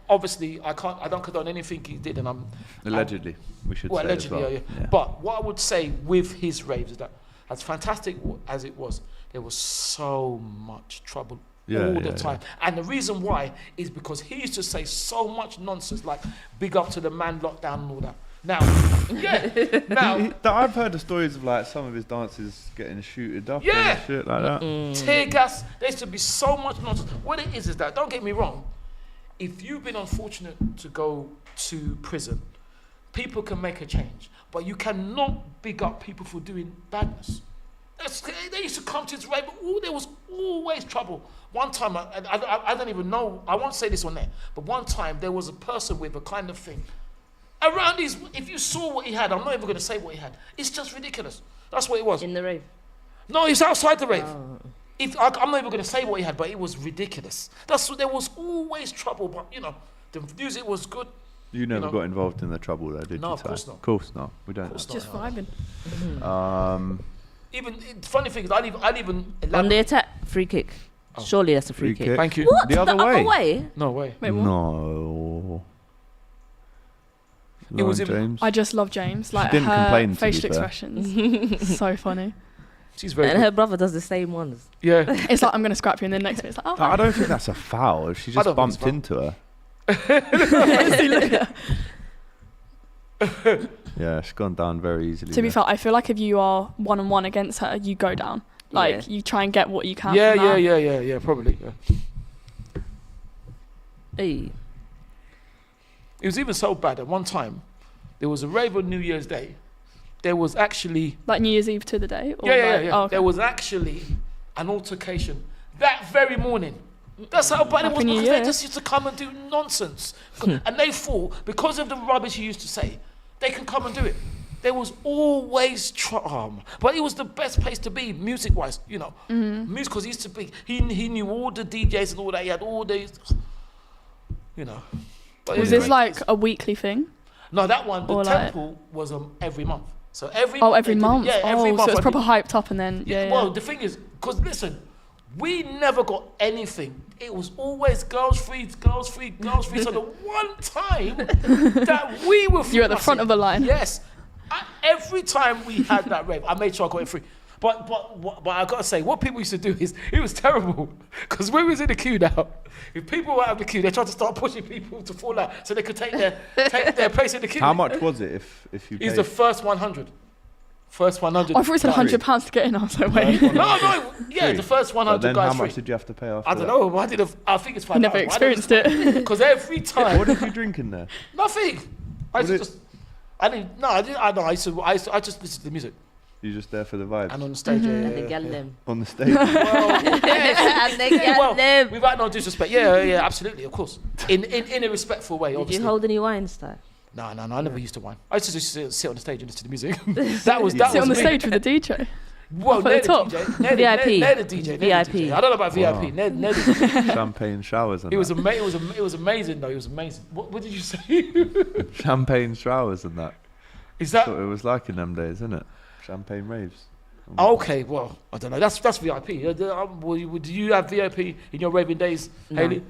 Obviously, I don't condone anything he did, and I'm Allegedly, we should well, say allegedly, as well. yeah. But what I would say with his raves is that, as fantastic as it was, there was so much trouble all the time. And the reason why is because he used to say so much nonsense, like big up to the man lockdown and all that. Now, I've heard the stories of like some of his dances getting shooted up Yeah. and shit like that. tear gas, there used to be so much nonsense. What it is that, don't get me wrong, if you've been unfortunate to go to prison, people can make a change, but you cannot big up people for doing badness. They used to come to his rave, but there was always trouble. One time, I don't even know, I won't say this on there, but one time there was a person with a kind of thing. Around his, if you saw what he had, I'm not even going to say what he had. It's just ridiculous. That's what it was. in the rave. No, he's outside the rave. Oh. I'm not even going to say what he had, but it was ridiculous. There was always trouble, but you know, the music was good. You never know. got involved in the trouble there, did No, you? of course Ty? not. Of course not. We don't. course Just vibing. Even funny thing is, I'd even On the attack, free kick. Surely that's a free kick. Thank you. What? The other way? No way. Wait, what? No. It was Lauren in- James. I just love James. Like didn't complain, her to be facial fair. expressions. So funny. She's very And good. her brother does the same ones. Yeah. It's like I'm gonna scrap you, and then next minute it's like, oh, I don't think that's a foul. If she I just don't think bumped it's into her. Yeah, she's gone down very easily. To be there. fair, I feel like if you are 1-on-1 against her, you go down. Like Yeah. you try and get what you can. Yeah, from that. yeah, probably. Yeah. Hey. It was even so bad at one time. There was a rave on New Year's Day. There was actually Like New Year's Eve to the day. Or yeah. like, oh, okay. There was actually an altercation that very morning. That's how bad it was, because they just used to come and do nonsense. And they thought, because of the rubbish he used to say, they can come and do it. There was always but it was the best place to be, music-wise, you know. Music, because he used to be, he knew all the DJs and all that. He had all these, you know. Was this like a weekly thing? No, that one, the temple was every month. So every month. Yeah, every month. So it's proper hyped up, and then Well, the thing is, because listen, we never got anything. It was always girls free. So the one time that we were free, you're at the front of the line. Yes. Every time we had that rave, I made sure I got it free. But I gotta say, what people used to do is, it was terrible. Because when we was in the queue now, if people were out of the queue, they tried to start pushing people to fall out so they could take their place in the queue. How much was it if you paid? It's the first 100. First 100. I thought it said £100 to get in. I was like, wait. No, yeah, the first 100 then guys how much free. did you have to pay after I don't know. I think it's £5. I never experienced it. Because every time. What did you drink in there? Nothing. I just listened to the music. You're just there for the vibes. And on the stage, And they get them. On the stage. And they get them. Without no disrespect. Yeah, absolutely, of course. In a respectful way, obviously. Did you hold any wines, though? No, I never used to wine. I used to just sit on the stage and listen to the music. That was Sit on the me. stage with the DJ. Well, Up at the top. VIP. VIP. The DJ. I don't know about VIP. Near the DJ. Champagne showers and It was that. it was amazing though. It was amazing. What did you say? Champagne showers and that. Is that? That's what it was like in them days, isn't it? Champagne raves. Okay, well, I don't know. That's VIP. Do you have VIP in your raving days, No. Hayley?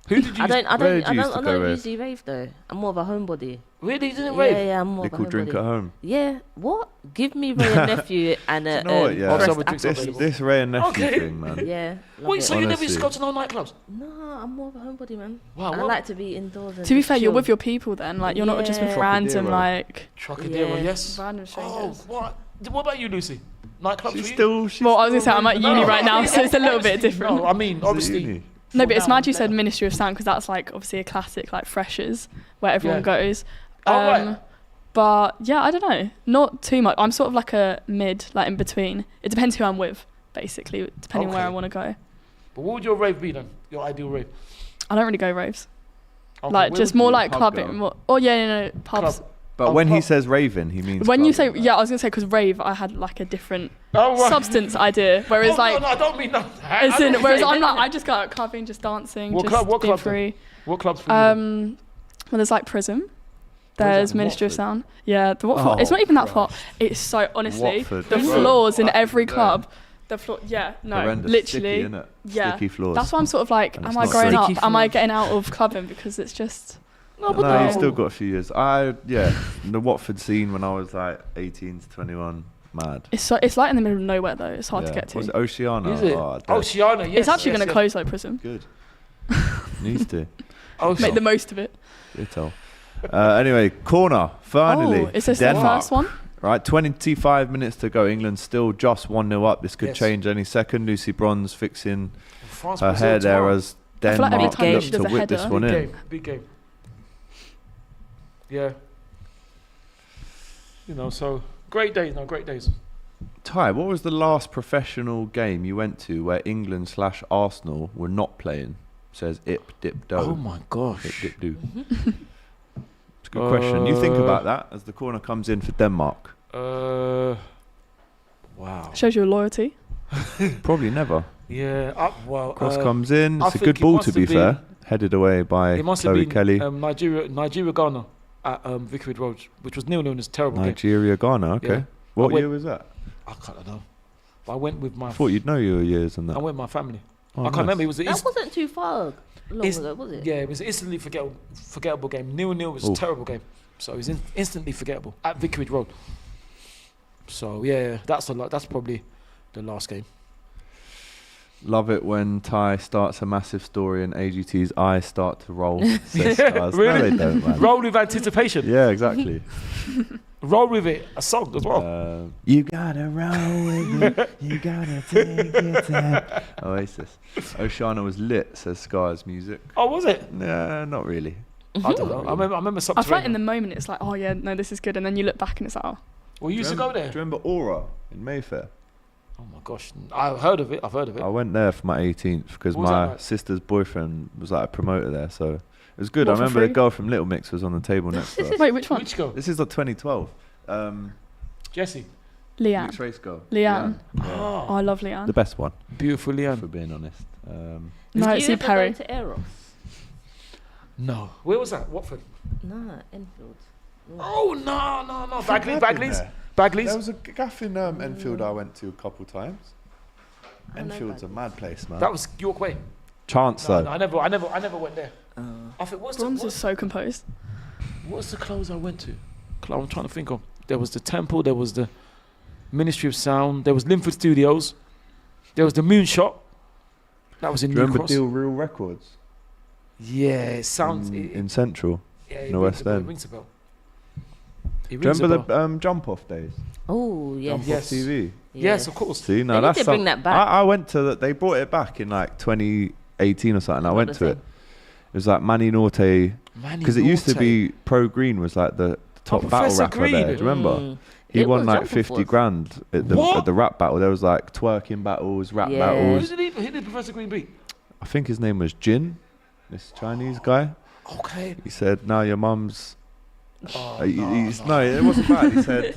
Who did you? I don't rave? usually rave though. I'm more of a homebody. Really? You didn't rave? Yeah, I'm more Little of a drink homebody. at home. Yeah, what? Give me Ray and Nephew and you know what, yeah? Someone pressed drinks apple, up This, available. this Ray and Nephew Okay. thing, man. Yeah. love Wait, it. so you never used to Honestly. go to no nightclubs? No, I'm more of a homebody, man. Wow, I what? like to be indoors. And To be just fair, you're chill. with your people then. Like, you're not just with Yeah. random, Trocadero. like, Trocadero, Yeah. yes. random Oh, strangers. what about you, Lucy? Nightclubs She's for you? still. Well, I was going to say, I'm at uni right now, so it's a little bit Obviously, different. No, I mean, obviously. Uni? No, but it's now, mad you said now. Ministry of Sound, because that's like obviously a classic, like freshers, where everyone Yeah. goes. Oh, right. But yeah, I don't know, not too much. I'm sort of like a mid, like in between. It depends who I'm with, basically, depending where I Okay. want to go. But what would your rave be then? Your ideal rave? I don't really go raves, Okay, like where just would more you- like pub clubbing. girl? More, oh yeah, pubs. Club. But Oh, when he pub. says raving, he means. When you say clubbing, yeah, I was gonna say because rave, I had like a different Oh, right. substance idea, whereas Oh, like no, I don't mean that. as in, whereas I'm like I just go out clubbing, just dancing, What just club- what being club then? free. What clubs for you? Well, there's like Prism. There's in Ministry of Watford? Sound. Yeah, the Watford. It's Oh, not even that far. It's so honestly Watford. the Bro, floors in back every in the day. club. The floor. Yeah, no, Horrendous. literally. Sticky, innit? Yeah. Sticky floors. That's why I'm sort of like, And am it's I not growing great. up? Sticky Am I floors. getting out of clubbing because it's just. No, but No, no. you still got a few years. The Watford scene when I was like 18 to 21, mad. It's like in the middle of nowhere though. It's hard to Yeah. get to. Was it Oceana? Is it? Oh, dead. Oceana, yes. It's actually yes, going to yes. close like Prism. Good. Needs to. Oceana. Make the most of it. Little. Anyway, corner. Finally. Oh, is this Denmark. the first one? Right, 25 minutes to go. England still just 1-0 up. This could Yes. change any second. Lucy Bronze fixing France, her Brazil hair there tomorrow. as I feel like every Denmark time look she to does a whip this header- one Big in. game, big game. Yeah. You know, so great days, great days. Ty, what was the last professional game you went to where England/Arsenal were not playing? Says Ip Dip Do. Oh my Ip gosh. Dip Do. It's a good question. You think about that as the corner comes in for Denmark. Wow. Shows your loyalty. Probably never. Yeah. Well. Cross comes in. I It's a think good it ball must to have be fair. Headed away by It must have Chloe been Kelly. Nigeria Ghana at Vicarage Road, which was 0-0 and it's a terrible game. Nigeria, Ghana. Okay. Yeah. What I went- year was that? I can't know. But I went with my. I thought you'd know your years and that. I went with my family. Oh, I can't nice. remember. It was. That wasn't too far long It's- ago, was it? Yeah, it was an instantly forgettable game. 0-0 was Oof. a terrible game. So it was instantly forgettable at Vicarage Road. So yeah, that's probably the last game. Love it when Ty starts a massive story and AGT's eyes start to roll. Says stars. Really? No, they don't, man. Roll with anticipation. Yeah, exactly. Roll with it. A song as well. You gotta roll with it. You gotta take your time. Oasis. Oceana was lit, says Scar's music. Oh, was it? Nah, not really. I don't know. I remember I feel like in Subterranean. the moment it's like, oh yeah, no, this is good, and then you look back and it's like, oh, Well, you used to go there. Do you remember Aura in Mayfair? Oh my gosh, I've heard of it. I went there for my 18th because my sister's boyfriend was like a promoter there, so it was good. I remember the girl from Little Mix was on the table next to us. Wait, which one? Which girl? This is like 2012. Jessie. Leanne. Mixed race girl. Leanne. Yeah. Oh, I love Leanne. The best one. Beautiful Leanne. For being honest. No, Did see you ever Perry. go to Eros? No. Where was that? Watford? Nah, Enfield. Oh, no. Bagley's. There was a gaff in Enfield I went to a couple times. Enfield's a mad place, man. That was York Way. Chance though. No, I never went there. I think Bronze is so composed. What's the clothes I went to? I'm trying to think of. There was the Temple. There was the Ministry of Sound. There was Linford Studios. There was the Moonshot. That was in New Remember Cross. Deal Real Records? Yeah, it sounds in Central. Yeah, in the West End. It rings a bell. Do you remember the jump off days? Oh, yes. Jump off TV. Yes, of course. See, no, They need that's to bring that back. I went to that. They brought it back in like 2018 or something. I went to it. It was like Manny Norte, because it used to be Pro Green was like the top battle Professor rapper Green. there. Do you remember? He It won was like Jump Off 50 was. grand at the rap battle. There was like twerking battles, rap Yeah. battles. Who did Professor Green beat? I think his name was Jin, this Chinese guy. Okay. He said, "Now your mum's." Oh, No, it wasn't bad. He said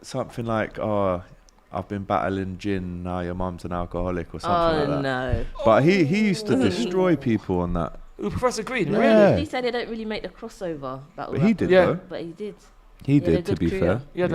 something like, "Oh, I've been battling gin. Now your mum's an alcoholic," or something like that. No. But he used to destroy people on that. Who, Professor Green? Yeah. Really? He said they don't really make the crossover battle. But he did Yeah. though. But he did. He Yeah, they're did, to good be crew, fair. yeah.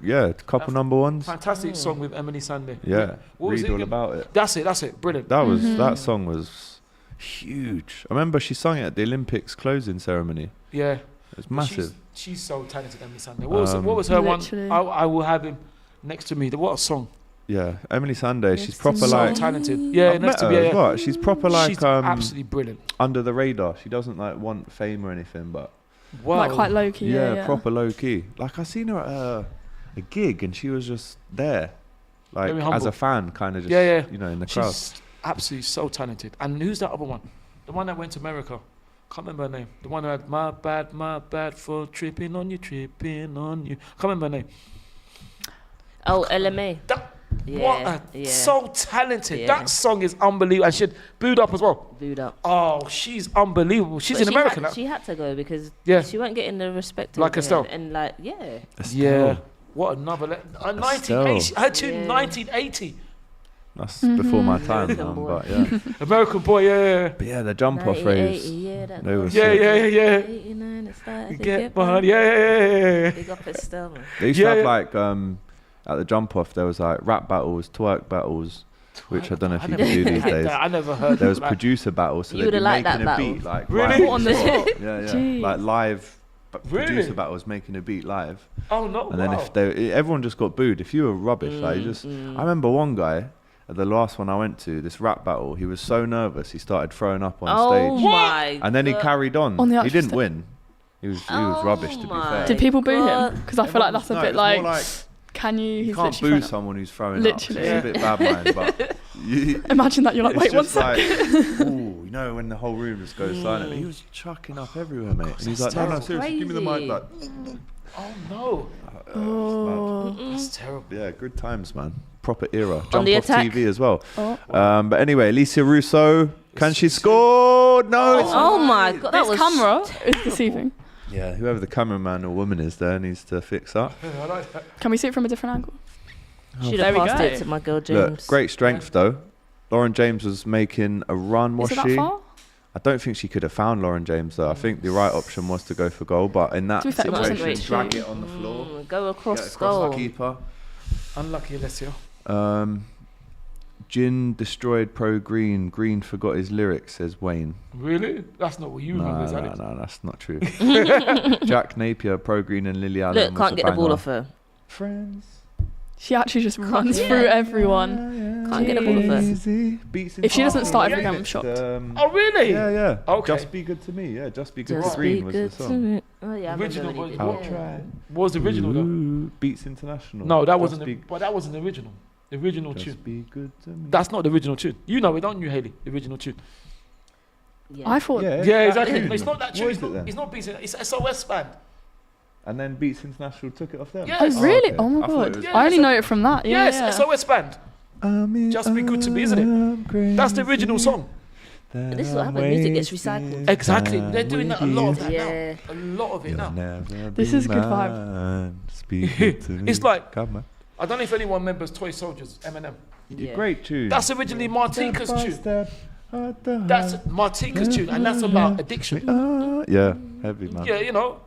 He had a couple number ones. Fantastic song with Emily Sandé. Yeah, What was read it all again? about it. That's it. Brilliant. That was that song was huge. I remember she sung it at the Olympics closing ceremony. Yeah. It was massive. She's so talented, Emily Sandé. What was her Literally. one? I will have him next to me. What a song. Yeah, Emily Sandé. She's Next to proper me. So like. talented. Yeah, I've next met to her me. as well. She's proper like She's absolutely brilliant. under the radar. She doesn't like want fame or anything, but Wow. Like quite low key. Yeah. proper low key. Like I seen her at a gig and she was just there, like Very humble. as a fan, kind of just you know, in the crowd. She's absolutely so talented. And who's that other one? The one that went to America. Can't remember her name. The one that had my bad for tripping on you. Can't remember her name. Oh, LMA. So talented. Yeah. That song is unbelievable. And she had booed up as well. Booed up. Oh, she's unbelievable. She's But in America now. She had to go because Yeah. she wasn't getting the respect. Like over Estelle. here. And like, yeah. Yeah. What another 1980. Her tune Yeah. 1980. That's before my time, American man, boy. but yeah. American boy, yeah. But yeah, the jump off 98, raves. Yeah, that They were was- sick. Yeah. 89, it started to Get behind. behind. Yeah. Big up Estelle, man. They used to Yeah, have yeah. like at the jump off there was like rap battles, twerk battles, which I don't know if you can do these days. I never heard There was that. producer battles, so You they'd be would've liked making that a beat battle. like Really? right On the spot. Yeah, Jeez. like live. Really? Producer battles making a beat live, Oh no! and then wow. if everyone just got booed. If you were rubbish, like you just. I remember one guy at the last one I went to, this rap battle. He was so nervous he started throwing up on Oh stage, my. and then he God. carried on. On the He actual didn't stage? win. He was rubbish, to be my fair. Did people boo him? God. Because I feel like that's a No, bit it's more like, can you? you He's can't literally boo thrown up. someone who's throwing Literally. up. It's a bit bad mind, but you, Imagine that you're like, it's wait, one just second. like, ooh, you know, when the whole room just goes silent. He was chucking up everywhere, mate. And he's like, no, that's seriously, give me the mic. crazy. Like, Oh no! Oh. That's terrible. yeah, good times, man. Proper era. On Jump the off attack. TV as well. Oh. But anyway, Alicia Russo, can she score? No. Oh my God, that This was camera is deceiving. Yeah, whoever the cameraman or woman is there needs to fix that. I like that. Can we see it from a different angle? Should There have we passed go. it to my girl James. Look, great strength though. Lauren James was making a run, was Is it that she? far? I don't think she could have found Lauren James though. I think the right option was to go for goal, but in that To be fair, it wasn't situation, great drag shoot. it on the floor, Go get across across goal. the keeper. Unlucky, Alessio. Gin destroyed pro Green. Green forgot his lyrics, says Wayne. Really? That's not what you remember, is that? No, that's not true. Jack Napier, pro Green, and Lily Allen. Look, was can't a get the ball banger. off her. Friends. She actually just runs through everyone. Can't get the ball off her. Easy. Beats If she doesn't start every Yeah. game, I'm shocked. Oh really? Yeah. Okay. Just be good to me. Yeah, just be good Just to Green be was good the to song. me. Oh yeah, I Original remember when he was- did I'll it. try. What was the original though? Ooh, Beats International. No, that Just wasn't. be, But that wasn't the original. The original just tune. be good to me. That's not the original tune. You know it, don't you, Haley? The original tune. Yeah. I thought yeah, Yeah, that exactly. tune. It's not that tune. What It's is it not, then? it's not Beats. It's SOS band. And then Beats International took it off them. Yes. Oh, really? okay. Oh my I thought it god. was- I only know it from that. Yeah. Yes, yeah. SOS Band. Just Be Good to Me, isn't it? That's the original song. But this is what happens. Music gets recycled. Exactly. They're doing that a lot of that Yeah. now. A lot of it now. This is good vibe. It's like, Come on. I don't know if anyone remembers Toy Soldiers, Eminem. Yeah. Great tune. That's originally Martika's tune. tune. That's Martika's tune, and that's about addiction. Yeah, heavy man. Yeah, you know.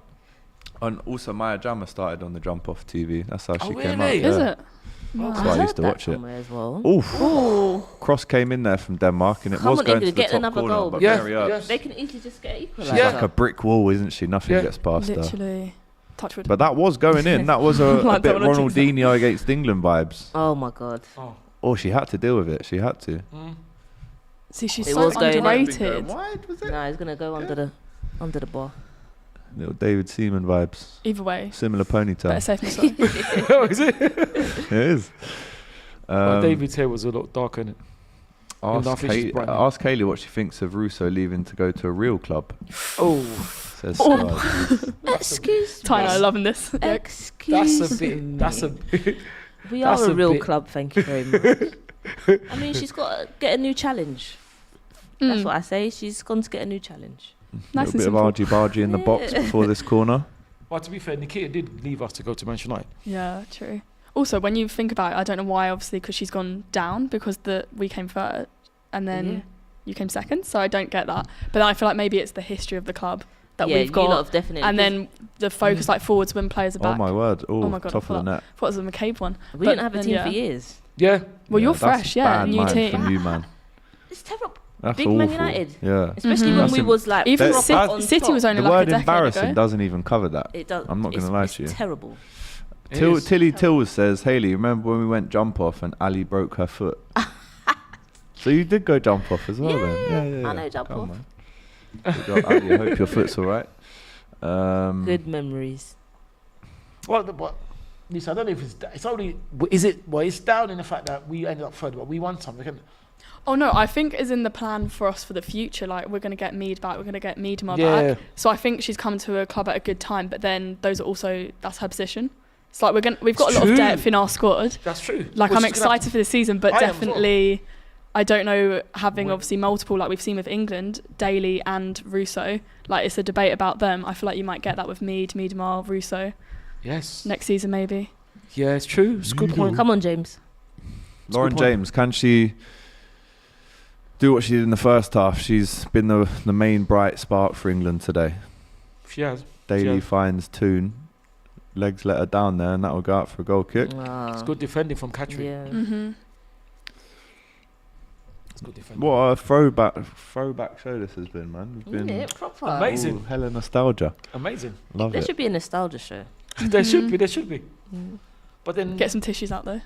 And also Maya Jama started on the Jump Off TV. That's how she Oh, came out. really? Yeah. Is it? That's I why I heard used to that watch it. somewhere as well. Oof. Ooh. Cross came in there from Denmark and it Come was on, going to England, the get top another corner, goal. but Yeah, Mary Earps. yes. They can easily just get equalised. She's like a brick wall, isn't she? Nothing Yeah. gets past her. Literally. Touch wood. But that was going in. That was a Like bit that one on Ronaldinho against England vibes. Oh my god. Oh. Oh, she had to deal with it. She had to. See, she's It so was going in. underrated. Wide, was it? Nah, he's gonna go under the bar. Little David Seaman vibes. Either way. Similar Better ponytail. safe than sorry. Oh, is it? It is. David's hair was a lot darker, innit? Ask, I think she's bright now. ask Kaylee what she thinks of Russo leaving to go to a real club. Oh, Says Oh. Sky. Excuse me. Tyler, loving this. Excuse that's a bit. me. That's a bit. We that's are a a real bit- club, thank you very much. I mean, she's got to get a new challenge. That's what I say. She's gone to get a new challenge. Nice A little and bit of simple. argy-bargy in the box Yeah. before this corner. Well, to be fair, Nikita did leave us to go to Manchester United. Yeah, true. Also, when you think about it, I don't know why, obviously, because she's gone down because we came third and then Yeah. you came second. So I don't get that. But then I feel like maybe it's the history of the club that Yeah, we've you lot got. have definitely. And then the focus like forwards when players are Oh back. my word. Oh Oh, my God, top I thought of the net. I thought it was a McCabe one. we but didn't have a then, team yeah. for years. Yeah. Well, you're that's fresh, yeah, bad new mind team. from you, man. It's terrible. That's Big awful. Man United. Yeah. Especially when That's we im- was like Even That- proper that- on City top. was only The like word a decade embarrassing ago. doesn't even cover that. It does. I'm not gonna lie to you. It's terrible. It is. Tilly Tills says, Hayley, remember when we went jump off and Ali broke her foot? So you did go jump off as well then? Yeah. I know jump Come off. on. Good job, Ali. I hope your foot's all right. Good memories. Well, but Lisa, I don't know if it's only. Is it? Well, it's down in the fact that we ended up third, but we won something. Oh no, I think is in the plan for us for the future. Like we're gonna get Mead back, we're gonna get Meadma Yeah. back. So I think she's come to a club at a good time. But then those are also that's her position. It's like we've got It's a lot true. of depth in our squad. That's true. Like Well, I'm she's gonna excited for the season, but I am as well. definitely I don't know having Well- obviously multiple like we've seen with England, Daly and Russo. Like it's a debate about them. I feel like you might get that with Meadma, Russo Yes. next season maybe. Yeah, it's true. It's a good point. Come on, James. Lauren good point. James, can she do what she did in the first half? She's been the main bright spark for England today. She has. Daly Yeah. finds Toon. Legs let her down there, and that will go out for a goal kick. It's good defending from Katri. Yeah. Mm-hmm. It's good defending. What a throwback show this has been, man. It's been Yeah, proper. Amazing. all hella nostalgia. Amazing. Love There it. should be a nostalgia show. There should be. There should be. But then Get some tissues out there.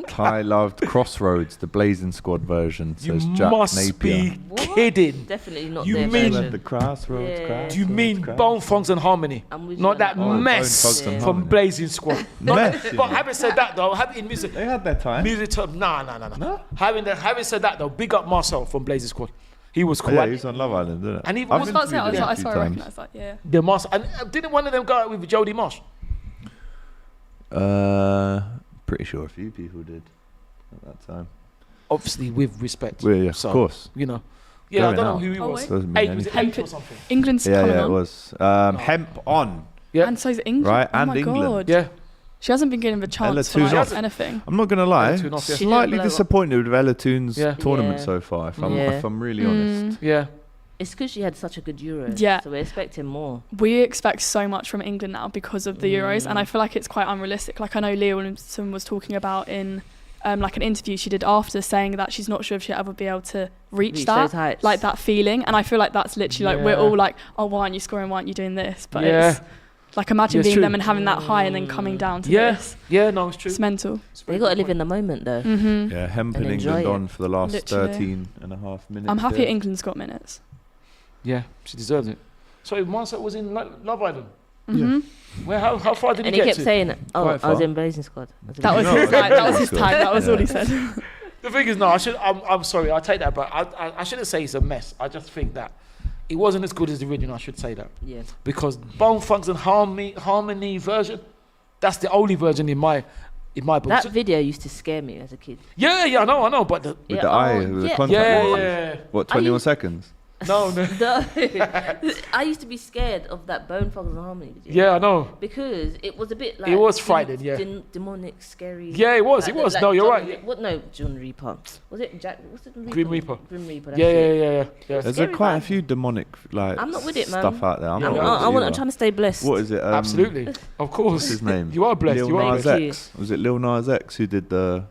Ty loved Crossroads, the Blazing Squad version, you says Jack must Napier. be kidding. Definitely not You their mean- version. The Crossroads, Yeah. Crossroads, Do you mean Crossroads. Bone Thugs and Harmony? I'm with you Not on that that. Oh, mess Bone Thugs and from Harmony. Blazing Squad. Not Mess, that- you but know. having said that, though, in music, They had their time. music term, nah. No? Having said that, though, big up Marcel from Blazing Squad. He was Oh, cool. yeah, he's on Love Island, isn't it? And he I've was been That's it. I was through like, I this a saw I few times. recognise that. Yeah. the Marcel. And didn't one of them go out with Jodie Marsh? Pretty sure a few people did at that time. Obviously, with respect. Well, yeah, So, of course. You know. Yeah, I Going don't know out. who he Oh, was. wait. Doesn't mean Eight, was it anything. 8 or something? England's Yeah, coming yeah, on. it was. Hemp on. Yeah. And so's England. Right, oh and my England. God. Yeah. She hasn't been given the chance for Ella like, Toon. anything. I'm not gonna lie, Ella Toon off, yeah. She didn't slightly blow up. disappointed with Ella Toon's Yeah. tournament Yeah. so far. If Yeah. I'm really honest. Yeah. It's because she had such a good Euro. Yeah. So we're expecting more. We expect so much from England now because of the Euros, and I feel like it's quite unrealistic. Like I know Leah Williamson was talking about in like an interview she did after, saying that she's not sure if she'll ever be able to reach that, those heights. like that feeling. And I feel like that's literally like we're Yeah. all like, oh, why aren't you scoring? Why aren't you doing this? But Yeah. it's like imagine Yeah, it's being true. them and having that high and then coming down to Yeah. this. Yeah, no, it's true. It's mental. They got to live in the moment, though. Mm-hmm. Yeah, hemping And enjoy England it. on for the last Literally. 13 and a half minutes. I'm happy there. England's got minutes. Yeah, she deserves it. So Marcel was in Love Island. Mm-hmm. Where? How far did And he he get kept to? saying, "Oh, Quite I was far. in Blazing Squad." That was No, his I time. That was think his that's time. That was good. all he said. The thing is, no, I'm sorry, I take that back. I shouldn't say it's a mess. I just think that It wasn't as good as the original, I should say that. Yeah. Because Bone Thugs and Harmony version, that's the only version in my book. That video used to scare me as a kid. Yeah, I know, but with the eye, with the contact lenses. yeah. What, 21 seconds? No. I used to be scared of that Bone Thugs and Harmony video. Yeah, I know. Because it was a bit like... It was frightening, yeah. Demonic, scary... Yeah, it was. No, you're right. What? No, John Reaper. Was it Jack... What's it? Grim Reaper. Grim Reaper, that's Yeah. it. There's Scary quite a vibe. few demonic I'm not with it, man. stuff out there. I'm trying to stay blessed. What is it? Absolutely. Of course. What's his name? You are blessed. Lil Nas X. Was it Lil Nas X who did the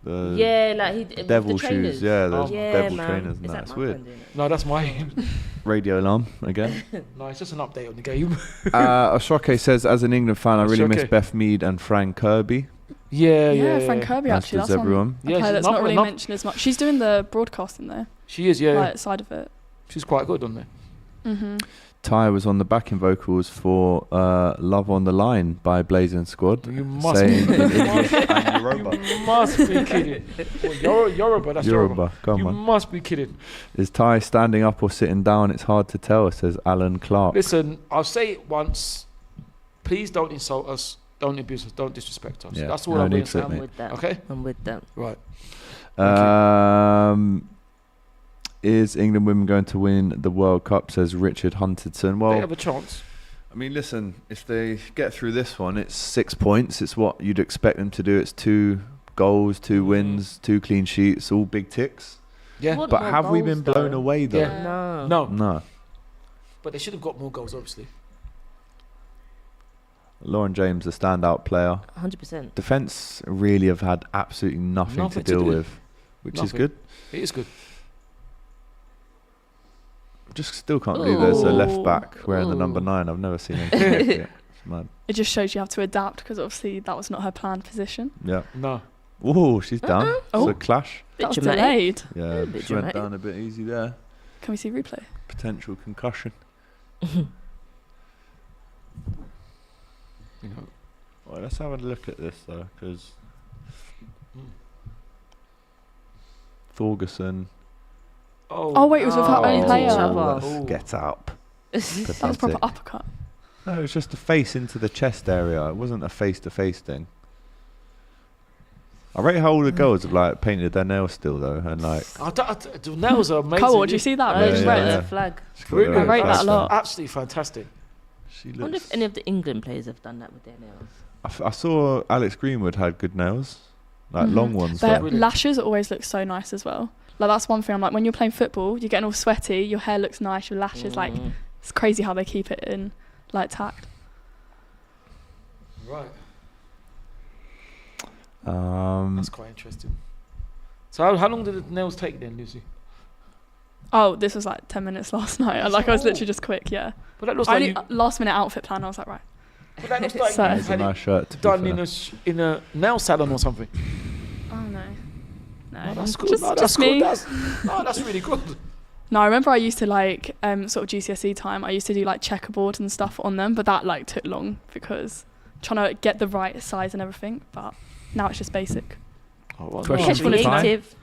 yeah, like he did devil the trainers. shoes? Yeah, the Yeah, devil man. trainers. Is that That's my weird. friend doing it? No, that's mine. Radio alarm again. No, it's just an update on the game. Oshoke says, as an England fan, I really miss Oshoke. Beth Mead and Fran Kirby. Yeah. Frank Kirby, As actually. does That's everyone. one Yeah, a player she's that's not really another- mentioned as much. She's doing the broadcasting though, She is, yeah. like side of it. She's quite good on there. Mm-hmm. Ty was on the backing vocals for Love on the Line by Blazing Squad. You must saying be in English and Yoruba. You must be kidding. Well, Yoruba, that's Yoruba. Come You on. must be kidding. Is Ty standing up or sitting down? It's hard to tell, says Alan Clark. Listen, I'll say it once. Please don't insult us. Don't abuse us. Don't disrespect us. Yeah, That's all no I'm going need to to, say. mate. I'm with that. Okay? I'm with that. Right. Is England women going to win the World Cup, says Richard Hunterton? They Well, have a chance. I mean, listen, if they get through this one, it's 6 points. It's what you'd expect them to do. It's 2 goals, 2 wins, 2 clean sheets, all big ticks. Yeah. What But more have we goals, been blown though? away, though? Yeah. No. No. No. But they should have got more goals, obviously. Lauren James, the standout player. 100%. Defence really have had absolutely nothing to deal with, which is Nothing. good. It is good. Just still can't believe there's a left Ooh. back wearing the number Ooh. 9. I've never seen anything like it. It's mad. It just shows you have to adapt because obviously that was not her planned position. Yeah. No. Oh, she's down. It's Oh. a clash. That was dramatic. delayed. Yeah, bit she went dramatic. down a bit easy there. Can we see replay? Potential concussion. You know. Well, let's have a look at this though, because Thorgerson. Oh wait, it was with her own Oh. player. Chopper. Let's get up. That was proper uppercut. No, it was just a face into the chest area. It wasn't a face-to-face thing. I rate how all the girls have like painted their nails still though, and like The nails are amazing. Cole, do you see that? Oh, Yeah, Those she's yeah, got reds? yeah. a flag. she's got Really? her I rate that a face lot. Absolutely fantastic. She I wonder looks. if any of the England players have done that with their nails. I saw Alex Greenwood had good nails, like Mhm. long ones. Their Like, Really? lashes always look so nice as well. Like that's one thing I'm like, when you're playing football, you're getting all sweaty, your hair looks nice, your lashes like, it's crazy how they keep it in like tact. Right. um, That's quite interesting. So how long did the nails take then, Lucy? Oh, this was like 10 minutes last night. Like I was literally just quick, yeah. But that looks I like only, you, last minute outfit plan, I was like, right. but that looks like So- you That's a had nice it shirt. To be done fair. in a nail salon or something. Oh no. No, Oh, that's good. Just, No, that's just good. me. That's really good. No, I remember I used to like sort of GCSE time. I used to do like checkerboard and stuff on them, but that like took long because trying to get the right size and everything. But now it's just basic. Oh, well, Question Catch for me Ty. active.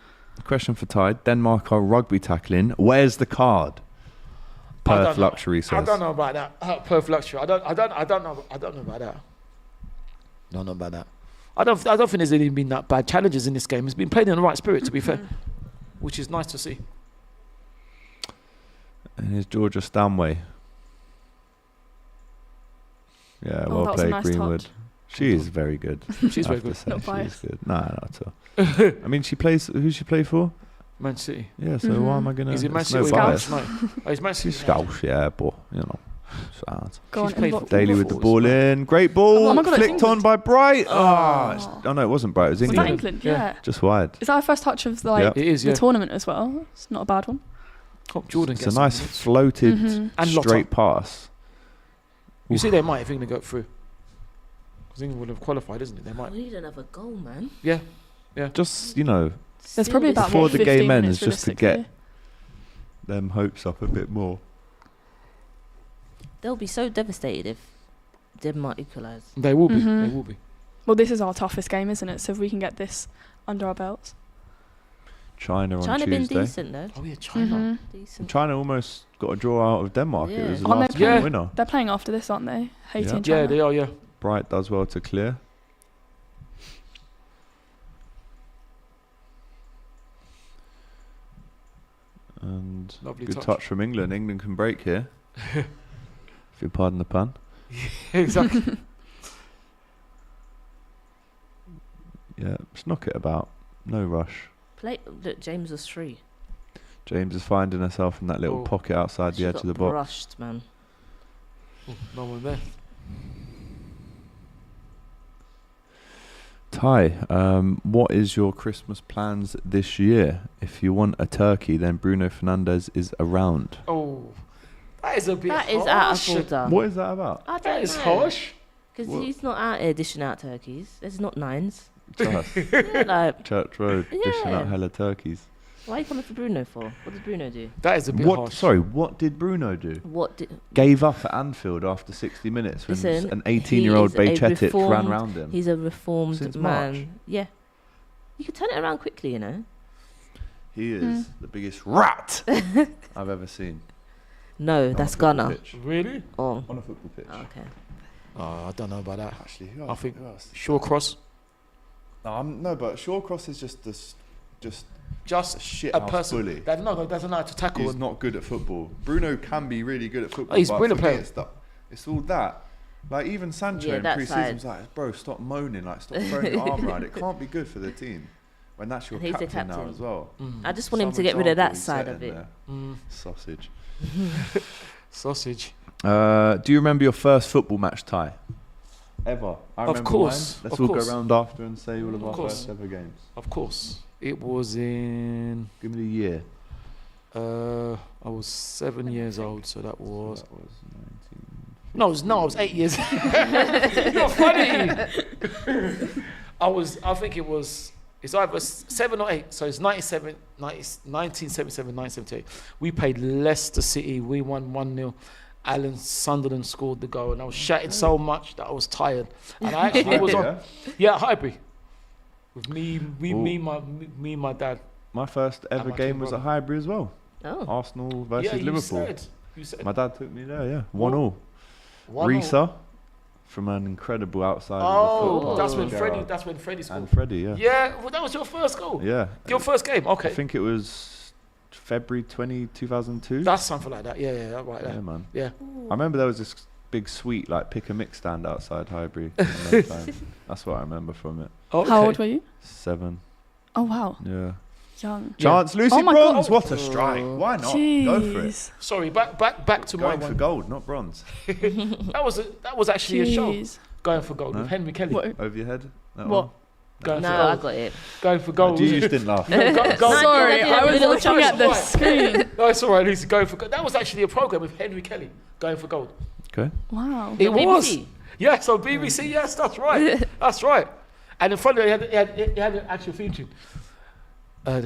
Question for Ty. Denmark are rugby tackling. Where's the card? I don't Perth know. Luxury says. I don't know about that. Perth luxury. I don't know about that. Don't know about that. I don't think there's any been that bad challenges in this game. It's been played in the right spirit, to be fair, which is nice to see. And here's Georgia Stanway. Yeah, Oh, that well was a played, nice Greenwood. touch. She is very good. She's I very have to good. say, Not she is biased. good. No, not at all. I mean, she plays. Who she play for? Man City. Yeah. So why am I gonna? Is it Man it's City? no or bias. No. Oh, it's Man City. She's Scouse, yeah, but you know, sad. Go She's on, played inbox. for- Daly with the Before ball as in. Great ball. Oh my God, it's flicked on England. by Bright. Oh. Oh no, it wasn't Bright. It was Was England. that England? Yeah. Yeah. Just wide. Is that our first touch of like Yep. It is, the yeah. tournament as well? It's not a bad one. Hope Jordan It's gets a nice some. floated Mhm. And Lotta. straight pass. You see, they might if England go through. Because England would have qualified, isn't it? They might. We need another goal, man. Yeah. Just you know, There's probably about Before what, the 15 game ends, minutes just to realistically. them hopes up a bit more. They'll be so devastated if Denmark equalise. They will be. Mhm. They will be. Well, this is our toughest game, isn't it? So if we can get this under our belts. China on China been Tuesday. decent though. Oh yeah, China. Mhm. Decent. China almost got a draw out of Denmark. Yeah. It was the Aren't last they minute playing- winner. They're playing after this, aren't they? Haiti Yeah. and China. Yeah, they are. Yeah. Bright does well to clear. And Lovely good touch. touch from England. England can break here. If you pardon the pun. Exactly. Yeah, just knock it about. No rush. Look, James was free. James is finding herself in that little Oh. pocket outside the She edge got of the box. brushed, man. Oh, no one there. Ty, what is your Christmas plans this year? If you want a turkey, then Bruno Fernandes is around. Oh, that is a bit That harsh. is out of order. What is that about? I That don't is know. harsh. Because What? he's not out here dishing out turkeys. There's not 9s. Just Yeah, like, Church Road, dishing Yeah. out hella turkeys. why are you coming for Bruno for? What did Bruno do? That is a bit What? harsh. Sorry, what did Bruno do? What did... Gave up at Anfield after 60 minutes when Listen, an 18-year-old he is a Bajcetic ran reformed- round him. He's a reformed Since man. March. Yeah. You can turn it around quickly, you know. He is the biggest rat I've ever seen. No, On a that's football Ghana. pitch. Really? Oh, On a football pitch. okay. Oh, I don't know about that. Actually, who I else? think Who else? Shawcross. No, but Shawcross is just this, just Just a shit a house person bully. that doesn't know how to tackle. He's and- not good at football. Bruno can be really good at football. he's a but brilliant for me, player. It's all that. Like even Sancho Yeah, in that pre-season side. was like, bro, stop moaning, like stop throwing your arm around. It can't be good for the team. When that's your And he's the captain now captain. as well. I just want him Some to get rid of example that he's side setting of it. there. Mm, Sausage. sausage. Do you remember your first football match, Ty? Ever? I Of remember course, mine. Let's of all course. go around after and say all of our course. first ever games. Of course. It was in. Give me the year. I was 7 years old, so that was. That was 19. No, I was 8 years. You're funny. I think it was. It's either 7 or 8. So it's 1977, 1978. We played Leicester City. We won 1-0. Alan Sunderland scored the goal, and I was shouting so much that I was tired. And I actually was on. Yeah, Highbury. With me, my dad. My first ever my game twin was at brother. Highbury as well. Oh. Arsenal versus Yeah, you Liverpool. said. You said. My dad took me there, yeah. 1-all. 1-0. Risa from an incredible outside of the Oh, football. that's when Gerrard. Freddie scored. And Freddie, yeah. Yeah, well, that was your first goal. Yeah. Your first game. Okay. I think it was February 2002. That's something like that. Yeah, right Yeah, there. man. Yeah. I remember there was this big sweet like pick a mix stand outside Highbury. at that time. That's what I remember from it. Okay. How old were you? 7. Oh wow, Yeah. young. Chance, Lucy Oh my Bronze. God. What a strike! Why not? Go for it. Jeez. Sorry, back to my Going for one. gold, not bronze. That was actually a show. Jeez. Going for gold No? with Henry Kelly. What? Over your head. That What? one? Going No, for I gold. got it. Going for gold. You just didn't laugh. Sorry, yeah, I was little looking at the choice. screen. No, it's all right, Lucy. Going for gold. That was actually a program with Henry Kelly. Going for gold. Okay. Wow. It was. BBC? Yes, on BBC. Yes, that's right. That's right. And in front of it, it had an actual theme tune.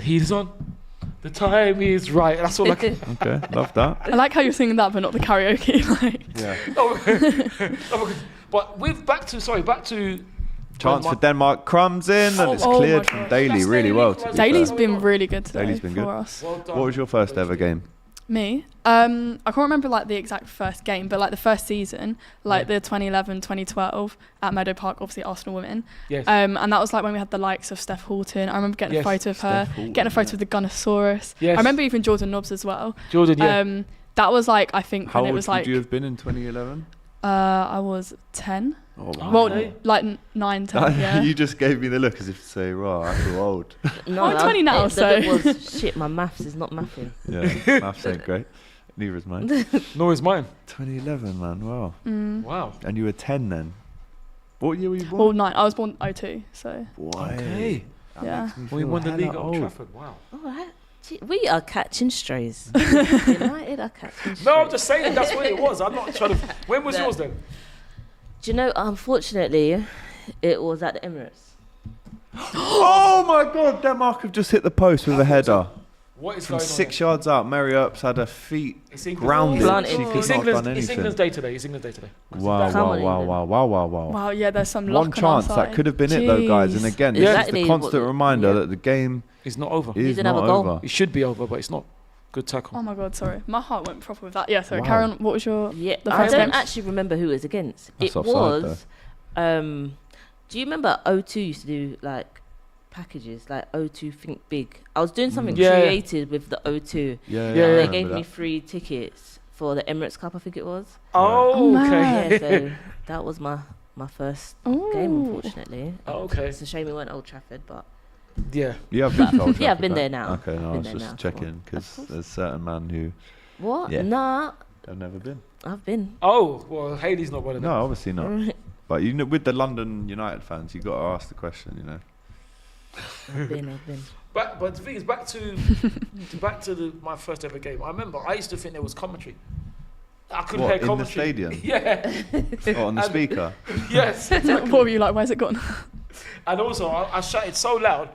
He's on. The time is right. That's all I can. Okay. Love that. I like how you're singing that, but not the karaoke. Like, Yeah. But with back to Chance for Denmark. Crumbs in and it's Oh my cleared from gosh. Daly That's really Daly well. equalised. To be Daly's fair. been really good today Daly's been for good. us. Well done. What was your first ever game? Me? I can't remember like the exact first game, but like the first season, like the 2011, 2012 at Meadow Park, obviously Arsenal women. Yes. And that was like when we had the likes of Steph Houghton. I remember getting Yes, a photo of her, Steph Houghton, getting a photo yeah. of the Gunnosaurus. Yes. I remember even Jordan Nobbs as well. Jordan, yeah. That was like, I think How when old it was would like, you have been in 2011? I was 10. Oh, Well, Okay. like 9, 10, yeah. You just gave me the look as if to say, "Right, I feel old." No, I'm 20 now, the look so- was, shit, my maths is not mathing. Yeah, maths ain't great. Neither is mine. Nor is mine. 2011, man. Wow. Wow. And you were 10 then. What year were you born? Well, 9. I was born 02, so Why? Okay. That Yeah. makes me We feel won the hella league at Old old. Trafford. Wow. All right. Gee, we are catching strays. United are catching strays. No, I'm just saying that's what it was. I'm not trying to. When was No. yours then? Do you know, unfortunately, it was at the Emirates. Oh my God! Denmark have just hit the post with a header What is from going 6 on? yards out. Mary Earps had her feet It's England's grounded. Planted. She could It's not have done England's anything. day today. It's England's day today. Wow! Come Wow! on, Wow! England. Wow! Wow! Wow! Wow! wow, yeah, there's some One luck on our chance that side. could have been it though, guys. And Jeez. again, Exactly this is the constant what- reminder yeah. that the game It's not over. is didn't have not a goal. over. It should be over, but it's not. Good tackle. Oh my God, sorry. My heart went proper with that. Yeah, sorry. Wow. Karen, what was your... Yeah, the I first don't game? actually remember who it was against. That's it offside, was... do you remember O2 used to do, like, packages, like O2 Think Big? I was doing something creative with the O2. Yeah. They gave me free tickets for the Emirates Cup, I think it was. Oh, Oh, okay. Yeah, so that was my first game, unfortunately. Oh, okay. It's a shame we weren't Old Trafford, but... Yeah. You have been to Old Yeah, I've Trafford, been right? there now. Okay, no, I Been was there just now, checking because there's certain man who What? Yeah. Nah, have never been. I've been. Oh, well, Haley's not one of them. No, obviously not. But you know, with the London United fans, you got to ask the question. You know. I've been. But the thing is, back to my first ever game. I remember I used to think there was commentary. I couldn't hear In the commentary. stadium? Yeah. On the speaker. Yes. What were you like? Where's it gone? And also, I shouted so loud,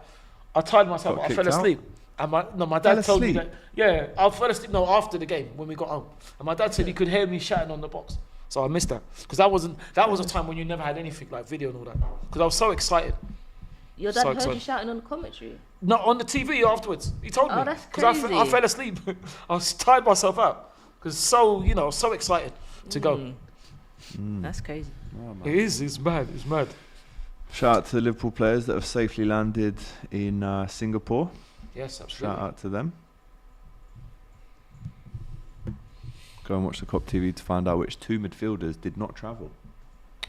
I tired myself. Got I fell kicked out? asleep. And my Fell dad told me asleep? that. Yeah, I fell asleep. No, after the game when we got home, and my dad said he could hear me shouting on the box. So I missed that because that was a time when you never had anything like video and all that. Because I was so excited. Your dad So heard excited. you shouting on the commentary? Not on the TV afterwards. He told me. Oh, that's Because crazy. I fell asleep. I was tired myself out because so excited to go. That's crazy. Oh, man. It is. It's mad. It's mad. Shout out to the Liverpool players that have safely landed in Singapore. Yes, absolutely. Shout out to them. Go and watch the COP TV to find out which two midfielders did not travel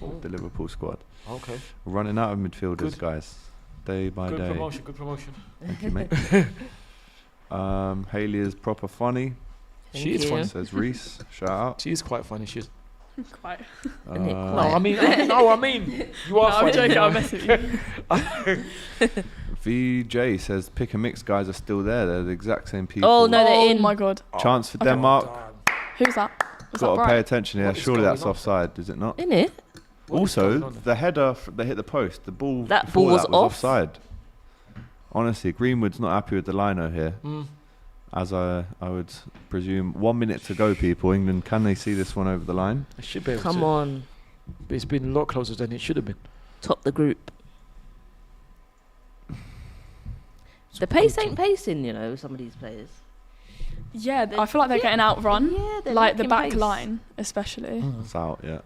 with the Liverpool squad. Okay. We're running out of midfielders, Good. guys. Day by Good day. promotion. Good promotion. Thank you, mate. Hayley is proper funny. Thank She is you. funny. Says Reese. Shout out. She is quite funny. She is. Quite. Isn't it No, quite? I mean, you are No, funny. I'm joking. you know. I'm messing with you. VJ says pick and mix guys are still there. They're the exact same people. Oh, no, they're Oh in. my God. Chance for Okay. Denmark. Who's that? Was that Got to pay Bright? attention here. What is Surely going that's on? offside, is it not? In it? What is Also, going on there? the header they hit the post. The ball. That before ball was that off? offside. Honestly, Greenwood's not happy with the lino here. As I would presume. 1 minute to go, people. England, can they see this one over the line? It should be able Come to. on. But it's been a lot closer than it should have been. Top the group. The pace ain't pacing, some of these players. Yeah, I feel like they're getting outrun. Yeah, they're Like the lacking back pace. line, especially. It's out, yeah.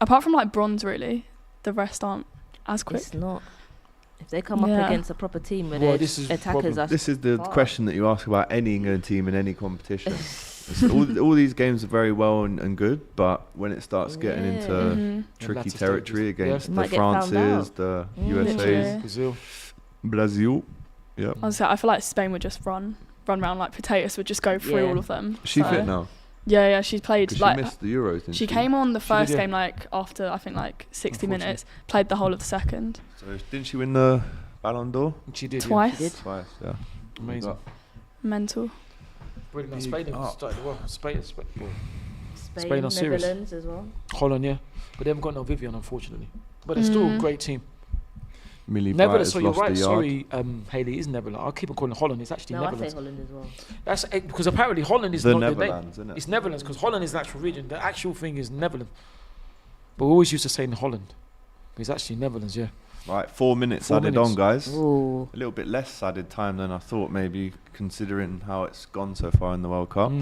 Apart from like Bronze, really, the rest aren't as quick. It's not. If they come up Yeah. against a proper team where Well, their this is the attackers problem. are... This is the fast. question that you ask about any England team in any competition. all these games are very well and good, but when it starts getting Yeah. into Mhm. tricky latter territory stages. against You the might get found Frances, out. the Literally. USAs, Brazil. Brazil. Yep. Honestly, I feel like Spain would just run around like potatoes, would just go through Yeah. all of them. She So- fit now Yeah, she played 'cause like she missed the Euros. Didn't she came on the She first did, yeah. game like after I think like 60 Unfortunately. minutes, played the whole of the second. So didn't she win the Ballon d'Or She did. Twice. She did. twice? Yeah. Amazing. Mental. Brilliant. No, Big Spain up. started well. Spain, well, Spain, Spain are serious. Netherlands as well. Holland, yeah. But they haven't got no Vivian, unfortunately. But they're still a great team. Millie Bright Netherlands, has so you're lost right. the yard. Sorry, Haley, it is Netherlands. I'll keep on calling Holland. It's actually No, I Netherlands. say Holland as well. That's because apparently Holland is The not the name. Netherlands, isn't it? It's Netherlands because Holland is the actual region. The actual thing is Netherlands. But we always used to say in Holland. But it's actually Netherlands, yeah. Right, 4 minutes 4 added minutes. on, guys. Ooh. A little bit less added time than I thought, maybe, considering how it's gone so far in the World Cup.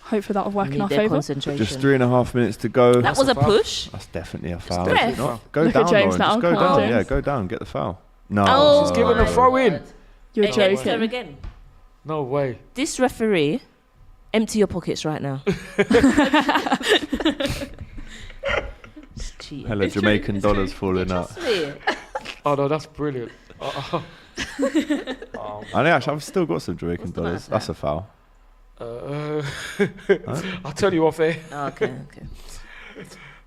Hopefully that'll work in Need our their favour. concentration. Just 3.5 minutes to go. That That's was a a foul. push. That's definitely a foul. Ref. is it not? Go Look down, at James Lauren. now, Just go come down. on, Yeah, James. go down. Get the foul. No. Oh, She's giving a my throw in. word. You're Against her joking. again. No way. This referee, empty your pockets right now. It's cheating. Hella It's true, Jamaican it's dollars true. falling out. Trust me. Oh, no, that's brilliant. I think actually I've still got some Jamaican What's the dollars. matter? That's a foul. I'll tell you off air. Oh, okay.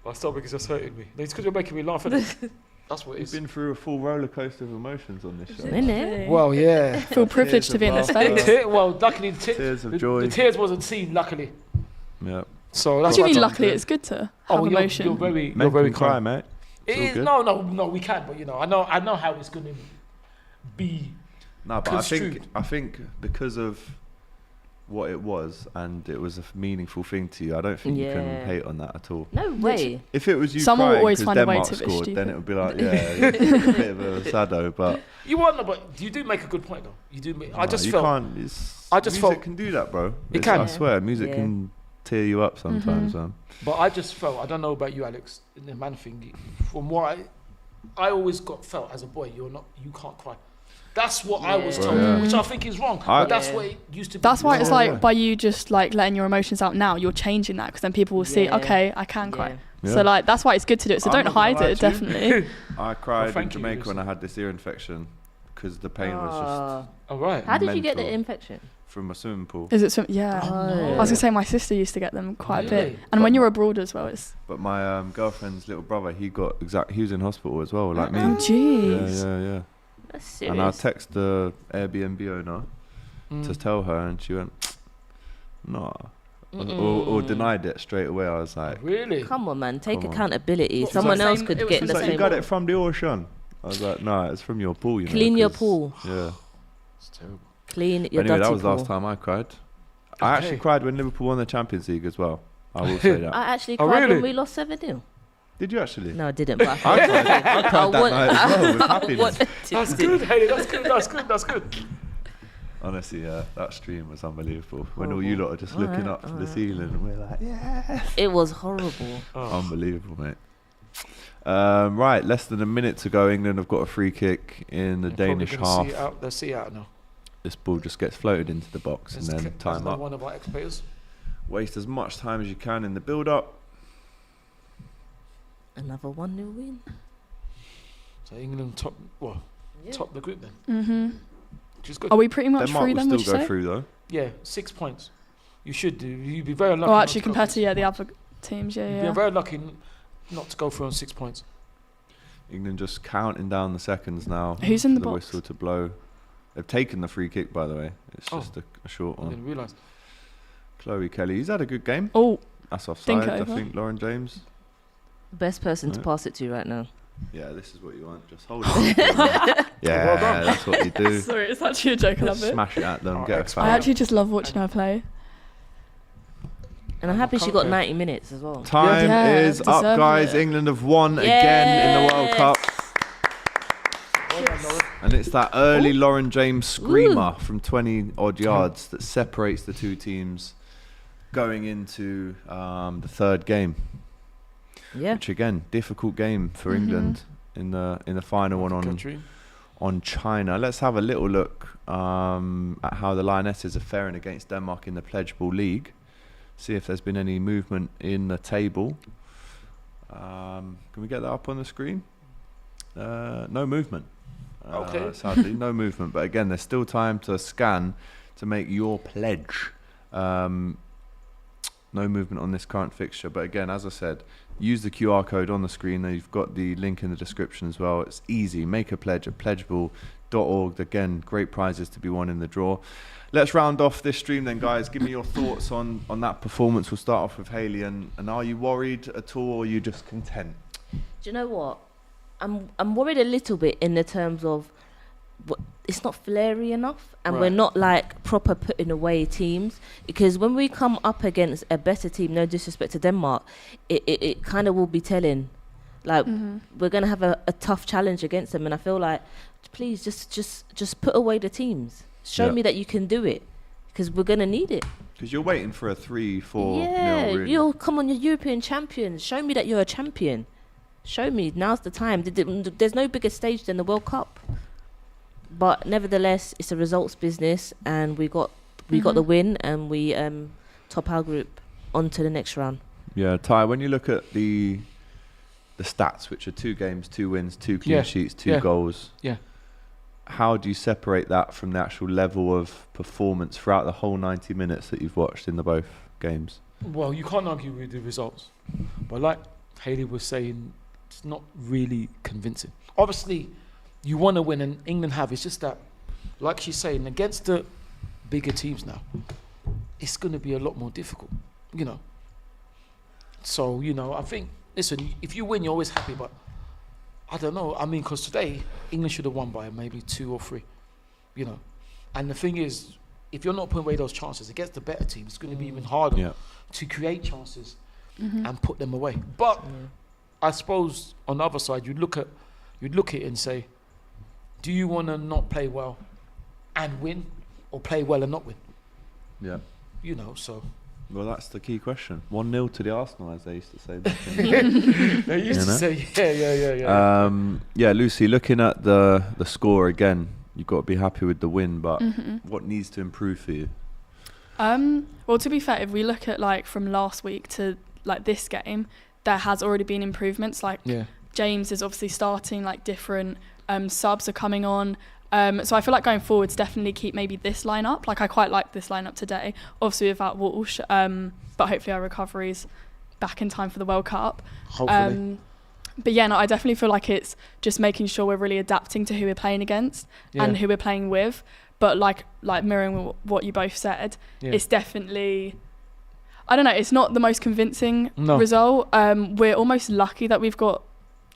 My stomach is just hurting me. It's because you're making me laugh. Innit? That's what it You've is. been through a full roller coaster of emotions on this show. Isn't it? Well, yeah. Feel privileged to be in this Tears of space. Well, luckily Tears of the joy. tears wasn't seen. Luckily, Yeah. so What that's do you why mean I told luckily you. it's good to have Oh, emotion? you're very Men can cry, kind. mate. It It's all is, good. no, we can, but I know how it's going to be. No, but Construed. I think because of what it was and it was a meaningful thing to you, I don't think you can hate on that at all. No way. If it was you Someone will crying always because find a way Denmark to be scored, stupid. then it would be like, it's a bit of a saddo, but... You want no, but you do make a good point though. You do. I just you felt. Can't, music felt can do that, bro. It can. I swear, music can tear you up sometimes, man. But I just felt, I don't know about you, Alex, in the man thing. From what I always felt as a boy, you can't cry. That's what I was told, which I think is wrong. But that's what it used to be. That's why it's like by you just like letting your emotions out now, you're changing that because then people will see, okay, I can cry. So like that's why it's good to do it. So don't hide it, definitely. I cried in Jamaica when I had this ear infection because the pain was just. Oh right. How did you get the infection? From a swimming pool. Is it yeah. I was gonna say my sister used to get them quite a bit. And when you're abroad as well, it's. But my girlfriend's little brother, he was in hospital as well, like me. Oh jeez. Yeah. That's serious. And I text the Airbnb owner to tell her, and she went, "Nah," or denied it straight away. I was like, "Really? Come on, man, take accountability. Someone else could get the same. You got it from the ocean." I was like, "No, it's from your pool. Clean your pool. Yeah, it's terrible. Clean your anyway, dirty that was the pool. last time I cried. I actually cried when Liverpool won the Champions League as well. I will say that. I actually cried when we lost 7-0. Did you actually? No, I didn't. But I cried that night as well with happiness. That's good, Haley. That's good. Honestly, that stream was unbelievable. When all you lot are just looking up to the ceiling and we're like, yeah. It was horrible. Unbelievable, mate. Right, less than a minute to go. England have got a free kick in the Danish half. They'll see it out now. This ball just gets floated into the box and then time up. One of our ex-players. Waste as much time as you can in the build-up. Another 1-0 win. So England top the group then. Which is good. Are we pretty much Denmark through then? will still go through though. Yeah, 6 points. You should do. You'd be very lucky. Oh, actually, compared to the other teams, You'd be very lucky not to go through on 6 points. England just counting down the seconds now. Who's in the box? The whistle to blow. They've taken the free kick, by the way. It's just a short one. I didn't realise. Chloe Kelly, he's had a good game. Oh, that's offside. I think Lauren James. Best person to pass it to right now. Yeah, this is what you want. Just hold it. Yeah, well, that's what you do. Sorry, it's actually a joke. I love it. Smash it at them. Get a foul. I actually just love watching her play. And I'm happy she got 90 minutes as well. Time is up, guys. England have won again in the World Cup. And it's that early Lauren James screamer from 20 odd yards that separates the two teams going into the third game. Yeah. Which again, difficult game for England in the final one on China. Let's have a little look at how the Lionesses are faring against Denmark in the Pledge Ball League. See if there's been any movement in the table. Can we get that up on the screen? No movement. Sadly, no movement. But again, there's still time to scan to make your pledge. No movement on this current fixture. But again, as I said, use the QR code on the screen. You've got the link in the description as well. It's easy. Make a pledge at pledgeball.org. Again, great prizes to be won in the draw. Let's round off this stream then, guys. Give me your thoughts on that performance. We'll start off with Haley. And are you worried at all, or are you just content? Do you know what? I'm worried a little bit in the terms of it's not flary enough, and we're not like proper putting away teams, because when we come up against a better team, no disrespect to Denmark, it kind of will be telling. Like we're gonna have a tough challenge against them, and I feel like please just put away the teams. Show me that you can do it, because we're gonna need it. Because you're waiting for a 3-4. Yeah, really. you're European champions. Show me that you're a champion. Show me, now's the time. There's no bigger stage than the World Cup. But nevertheless, it's a results business, and we got the win, and we top our group on to the next round. Yeah, Ty, when you look at the stats, which are 2 games, 2 wins, 2 clean sheets, 2 goals, how do you separate that from the actual level of performance throughout the whole 90 minutes that you've watched in the both games? Well, you can't argue with the results. But like Haley was saying, it's not really convincing. Obviously, you want to win, and England have. It's just that, like she's saying, against the bigger teams now, it's going to be a lot more difficult, you know. So, you know, I think, listen, if you win, you're always happy, but I don't know. I mean, because today, England should have won by maybe 2 or 3, you know. And the thing is, if you're not putting away those chances against the better teams, it's going to be even harder to create chances and put them away. But I suppose on the other side, you'd look at it and say, do you want to not play well and win, or play well and not win? Yeah. You know, so. Well, that's the key question. 1-0 to the Arsenal, as they used to say. They used to say, yeah. Yeah, Lucy, looking at the score again, you've got to be happy with the win, but what needs to improve for you? Well, to be fair, if we look at like from last week to like this game, there has already been improvements. Like James is obviously starting, like different subs are coming on. So I feel like going forwards, definitely keep maybe this lineup. Like I quite like this lineup today, obviously without Walsh, but hopefully our recovery's back in time for the World Cup. Hopefully. But yeah, no, I definitely feel like it's just making sure we're really adapting to who we're playing against and who we're playing with. But like mirroring what you both said, it's definitely, I don't know, it's not the most convincing result. We're almost lucky that we've got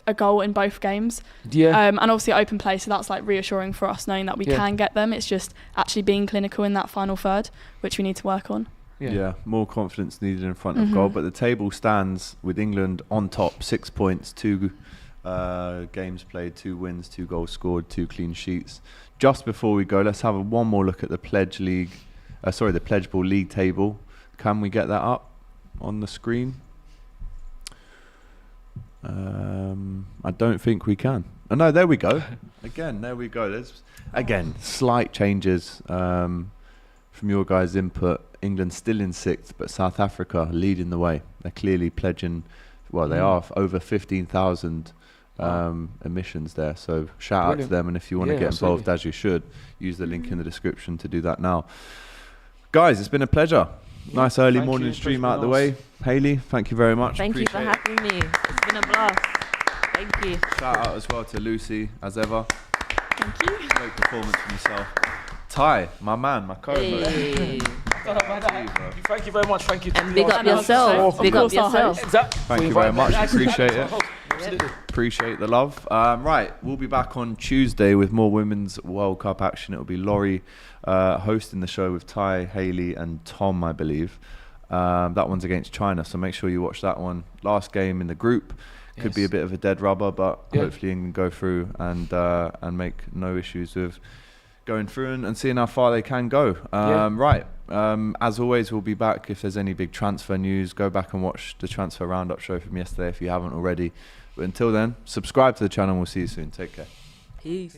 a goal in both games. And obviously open play, so that's like reassuring for us, knowing that we can get them. It's just actually being clinical in that final third, which we need to work on. Yeah, more confidence needed in front of goal. But the table stands with England on top, 6 points, 2 games played, 2 wins, 2 goals scored, 2 clean sheets. Just before we go, let's have one more look at the Pledge Ball League table. Can we get that up on the screen? I don't think we can. Oh no, there we go. There we go. There's slight changes from your guys' input. England still in 6th, but South Africa leading the way. They're clearly pledging. Well, they are over 15,000 emissions there. So shout out to them. And if you want to get involved, as you should, use the link in the description to do that now. Guys, it's been a pleasure. Nice early morning stream out the way. Hayley, thank you very much. Thank you for having me. It's been a blast. Thank you. Shout out as well to Lucy, as ever. Thank you. Great performance from yourself. Ty, my man, my co-host. Hey. Thank you very much. Thank you. And big up yourself. Big up yourself. Exactly. Thank you very much. Appreciate it. Appreciate the love. Right, we'll be back on Tuesday with more Women's World Cup action. It'll be Laurie hosting the show with Ty, Hayley and Tom, I believe. That one's against China, so make sure you watch that one. Last game in the group. Could be a bit of a dead rubber, but hopefully England go through and make no issues with going through and seeing how far they can go. Right, as always, we'll be back. If there's any big transfer news, go back and watch the transfer roundup show from yesterday if you haven't already. But until then, subscribe to the channel and we'll see you soon. Take care. Peace.